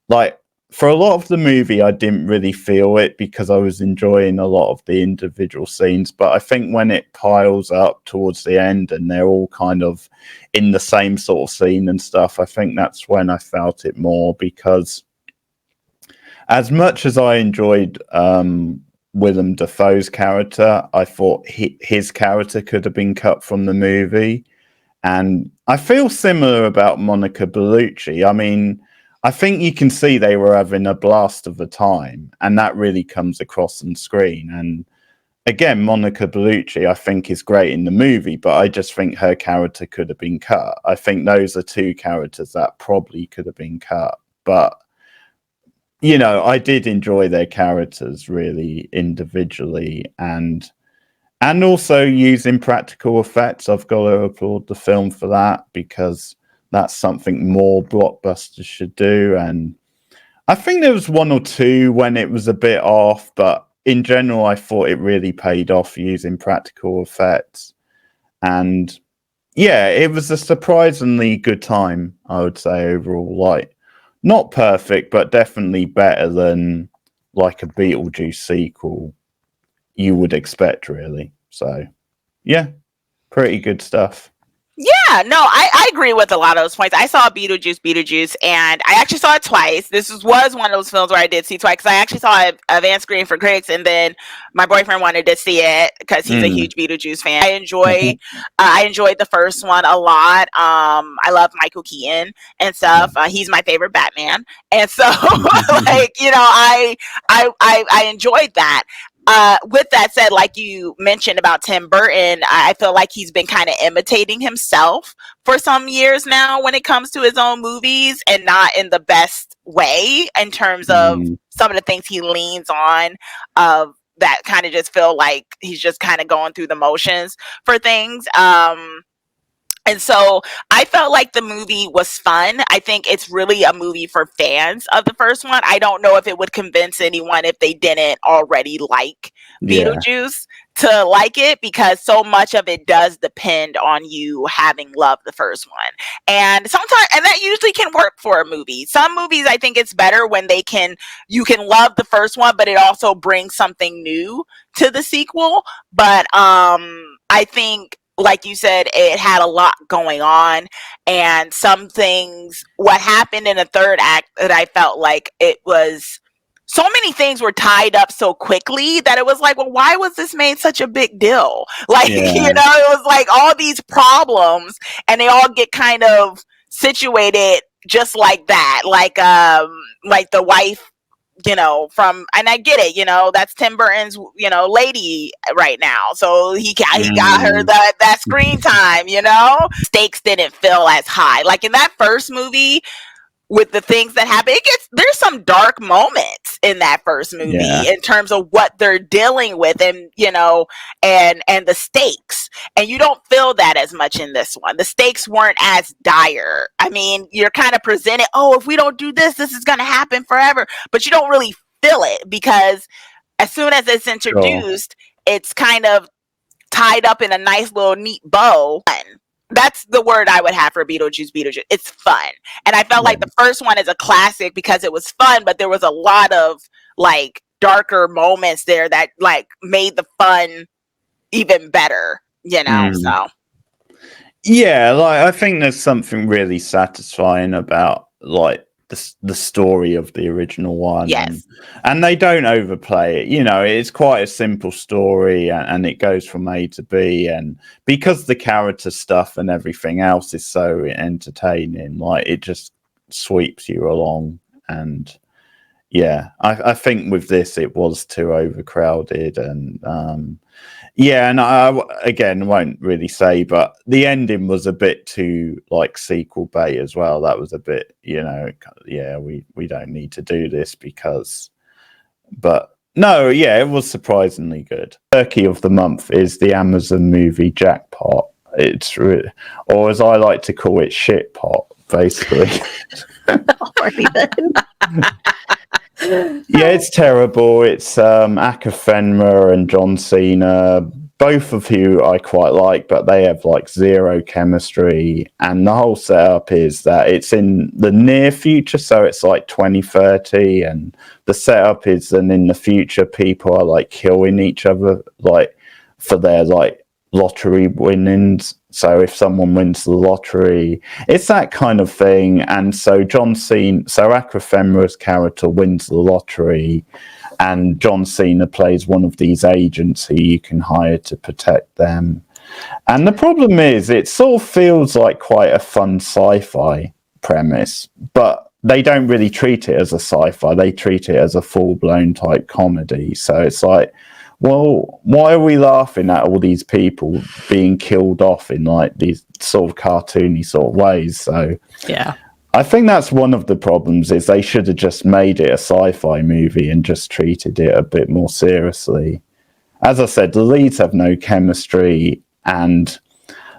Like, for a lot of the movie, I didn't really feel it because I was enjoying a lot of the individual scenes. But I think when it piles up towards the end and they're all kind of in the same sort of scene and stuff, I think that's when I felt it more. Because as much as I enjoyed Willem Dafoe's character, I thought his character could have been cut from the movie. And I feel similar about Monica Bellucci. I mean, I think you can see they were having a blast of a time, and that really comes across on screen. And again, Monica Bellucci, I think, is great in the movie, but I just think her character could have been cut. I think those are two characters that probably could have been cut. But, you know, I did enjoy their characters really individually, and also using practical effects. I've got to applaud the film for that, because that's something more blockbusters should do. And I think there was one or two when it was a bit off, but in general, I thought it really paid off using practical effects. And yeah, it was a surprisingly good time, I would say, overall. Like, not perfect, but definitely better than like a Beetlejuice sequel you would expect, really. So yeah, pretty good stuff. Yeah, no, I agree with a lot of those points. I saw Beetlejuice, and I actually saw it twice. This was one of those films where I did see twice, because I actually saw it advance screen for critics, and then my boyfriend wanted to see it because he's a huge Beetlejuice fan. I enjoyed the first one a lot. I love Michael Keaton and stuff. He's my favorite Batman, and so like, you know, I enjoyed that. With that said, like you mentioned about Tim Burton, I feel like he's been kind of imitating himself for some years now when it comes to his own movies, and not in the best way in terms of some of the things he leans on, that kind of just feel like he's just kind of going through the motions for things. And so I felt like the movie was fun. I think it's really a movie for fans of the first one. I don't know if it would convince anyone if they didn't already like Beetlejuice to like it, because so much of it does depend on you having loved the first one. And sometimes, and that usually can work for a movie. Some movies, I think it's better when you can love the first one, but it also brings something new to the sequel. But I think, like you said, it had a lot going on, and some things, what happened in the third act, that I felt like it was, so many things were tied up so quickly that it was like, well, why was this made such a big deal? Like, you know, it was like all these problems, and they all get kind of situated just like that. Like the wife and I get it, that's Tim Burton's, lady right now. So he got her that screen time, Stakes didn't feel as high. Like in that first movie, with the things that happen, there's some dark moments in that first movie in terms of what they're dealing with, and and the stakes, and you don't feel that as much in this one. The stakes weren't as dire. I mean, you're kind of presented, if we don't do this is going to happen forever, but you don't really feel it, because as soon as it's introduced, it's kind of tied up in a nice little neat bow. That's the word I would have for Beetlejuice. It's fun. And I felt like the first one is a classic because it was fun, but there was a lot of like darker moments there that like made the fun even better, so. Yeah, like I think there's something really satisfying about like the story of the original one. Yes. And they don't overplay it. It's quite a simple story, and it goes from A to B, and because the character stuff and everything else is so entertaining, like it just sweeps you along. And I think with this it was too overcrowded, and and I again won't really say, but the ending was a bit too like sequel bait as well. That was a bit, we don't need to do this but no, it was surprisingly good. Turkey of the month is the Amazon movie Jackpot. It's or as I like to call it, Shitpot, basically. It's terrible. It's Akafenra and John Cena, both of who I quite like, but they have like zero chemistry. And the whole setup is that it's in the near future, so it's like 2030, and the setup is then in the future people are like killing each other like for their like lottery winnings. So if someone wins the lottery, it's that kind of thing. And so Akafenra's character wins the lottery, and John Cena plays one of these agents who you can hire to protect them. And the problem is, it sort of feels like quite a fun sci-fi premise, but they don't really treat it as a sci-fi. They treat it as a full-blown type comedy. So it's like, well, why are we laughing at all these people being killed off in like these sort of cartoony sort of ways? So I think that's one of the problems, is they should have just made it a sci-fi movie and just treated it a bit more seriously. As I said, the leads have no chemistry, and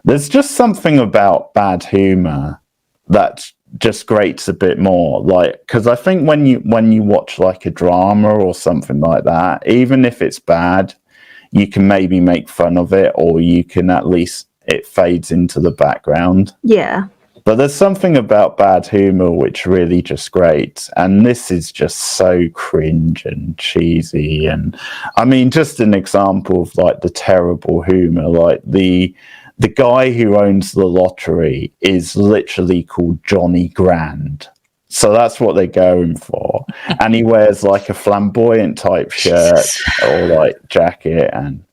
there's just something about bad humor that just grates a bit more, like, because I think when you watch like a drama or something like that, even if it's bad, you can maybe make fun of it, or you can at least it fades into the background. But there's something about bad humor which really just grates, and this is just so cringe and cheesy. And I mean, just an example of like the terrible humor, like the guy who owns the lottery is literally called Johnny Grand. So that's what they're going for. And he wears like a flamboyant type shirt or like jacket, and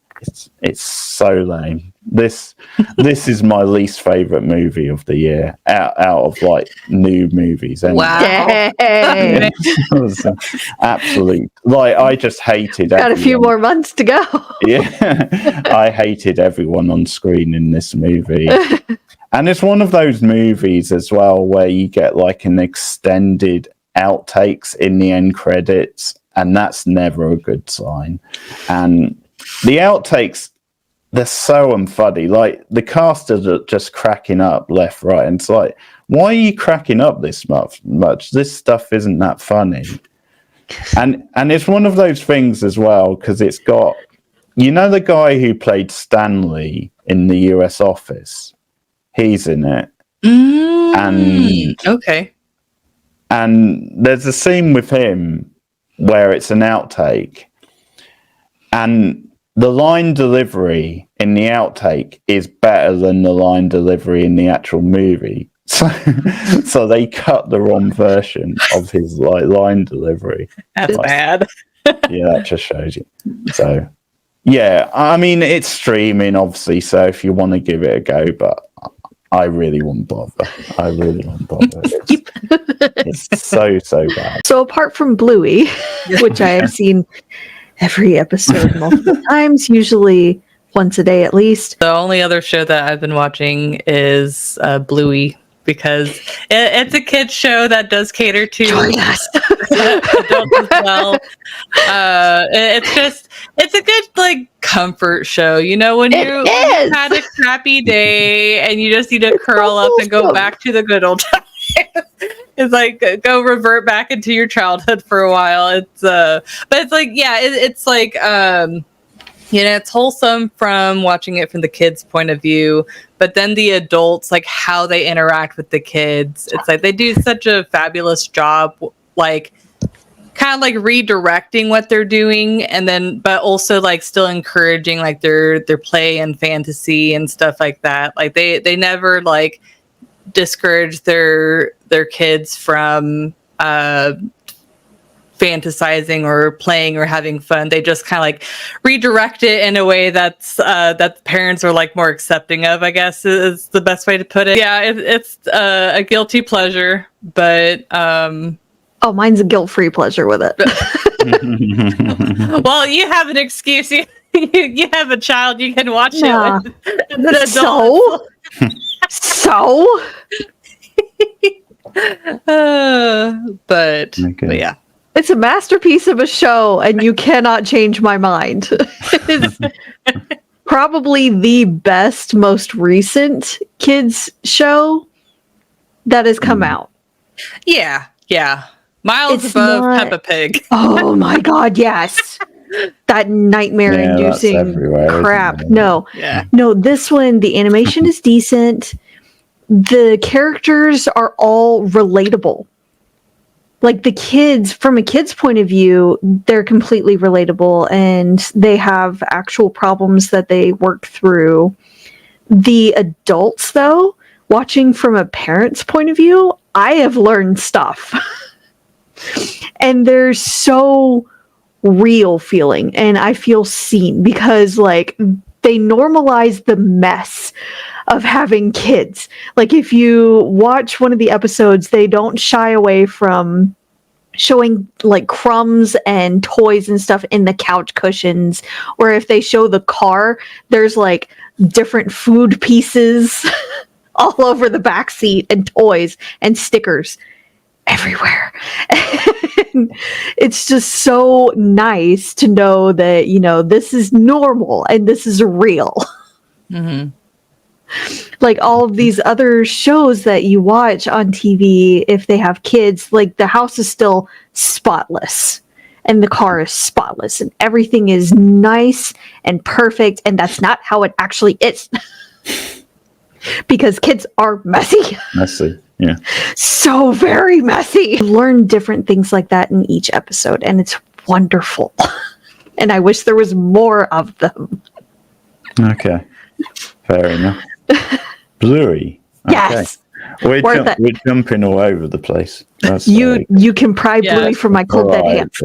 it's so lame. This is my least favorite movie of the year out of like new movies. Anyway. Wow. Absolute. Like, I just hated Got a few more months to go. I hated everyone on screen in this movie. And it's one of those movies as well where you get like an extended outtakes in the end credits, and that's never a good sign. And the outtakes, they're so unfunny. Like, the cast are just cracking up left, right, and it's like, why are you cracking up this much? This stuff isn't that funny. And it's one of those things as well, because it's got, the guy who played Stanley in the US Office, he's in it. And there's a scene with him where it's an outtake, and the line delivery in the outtake is better than the line delivery in the actual movie. So they cut the wrong version of his line delivery. That's bad. Yeah, that just shows you. So, yeah, I mean, it's streaming, obviously, so if you want to give it a go, but I really wouldn't bother. It's so bad. So apart from Bluey, which I have seen every episode multiple times, usually once a day at least. The only other show that I've been watching is Bluey, because it's a kids show that does cater to adults as well. It's a good like comfort show, you know, when you had a crappy day and you just need to curl up and go back to the good old times. It's like go revert back into your childhood for a while. It's but it's like it's like you know, it's wholesome from watching it from the kids' point of view, but then the adults, like how they interact with the kids, it's like they do such a fabulous job, like kind of like redirecting what they're doing, and then but also like still encouraging like their play and fantasy and stuff like that. Like they never like discourage their kids from fantasizing or playing or having fun. They just kind of like redirect it in a way that's that parents are like more accepting of, I guess is the best way to put it. Yeah, it's a guilty pleasure, but oh, mine's a guilt-free pleasure with it. Well, you have an excuse. You have a child, you can watch it with an adult. So but yeah. It's a masterpiece of a show, and you cannot change my mind. It's probably the best, most recent kids show that has come out. Yeah. Miles above Peppa Pig. Oh my God, yes. That nightmare-inducing crap. No, this one, the animation is decent. The characters are all relatable. Like the kids, from a kid's point of view, they're completely relatable and they have actual problems that they work through. The adults, though, watching from a parent's point of view, I have learned stuff. And they're so real feeling, and I feel seen because like they normalize the mess of having kids. Like if you watch one of the episodes, they don't shy away from showing like crumbs and toys and stuff in the couch cushions, or if they show the car, there's like different food pieces all over the back seat and toys and stickers everywhere. And it's just so nice to know that, you know, this is normal and this is real. Mm-hmm. Like all of these other shows that you watch on TV, if they have kids, like the house is still spotless and the car is spotless and everything is nice and perfect, and that's not how it actually is. Because kids are messy. Yeah. So very messy. Learn different things like that in each episode, and it's wonderful. And I wish there was more of them. Okay. Fair enough. Bluey. Okay. Yes. We're jumping all over the place. That's you can pry Bluey from my cold dead hands.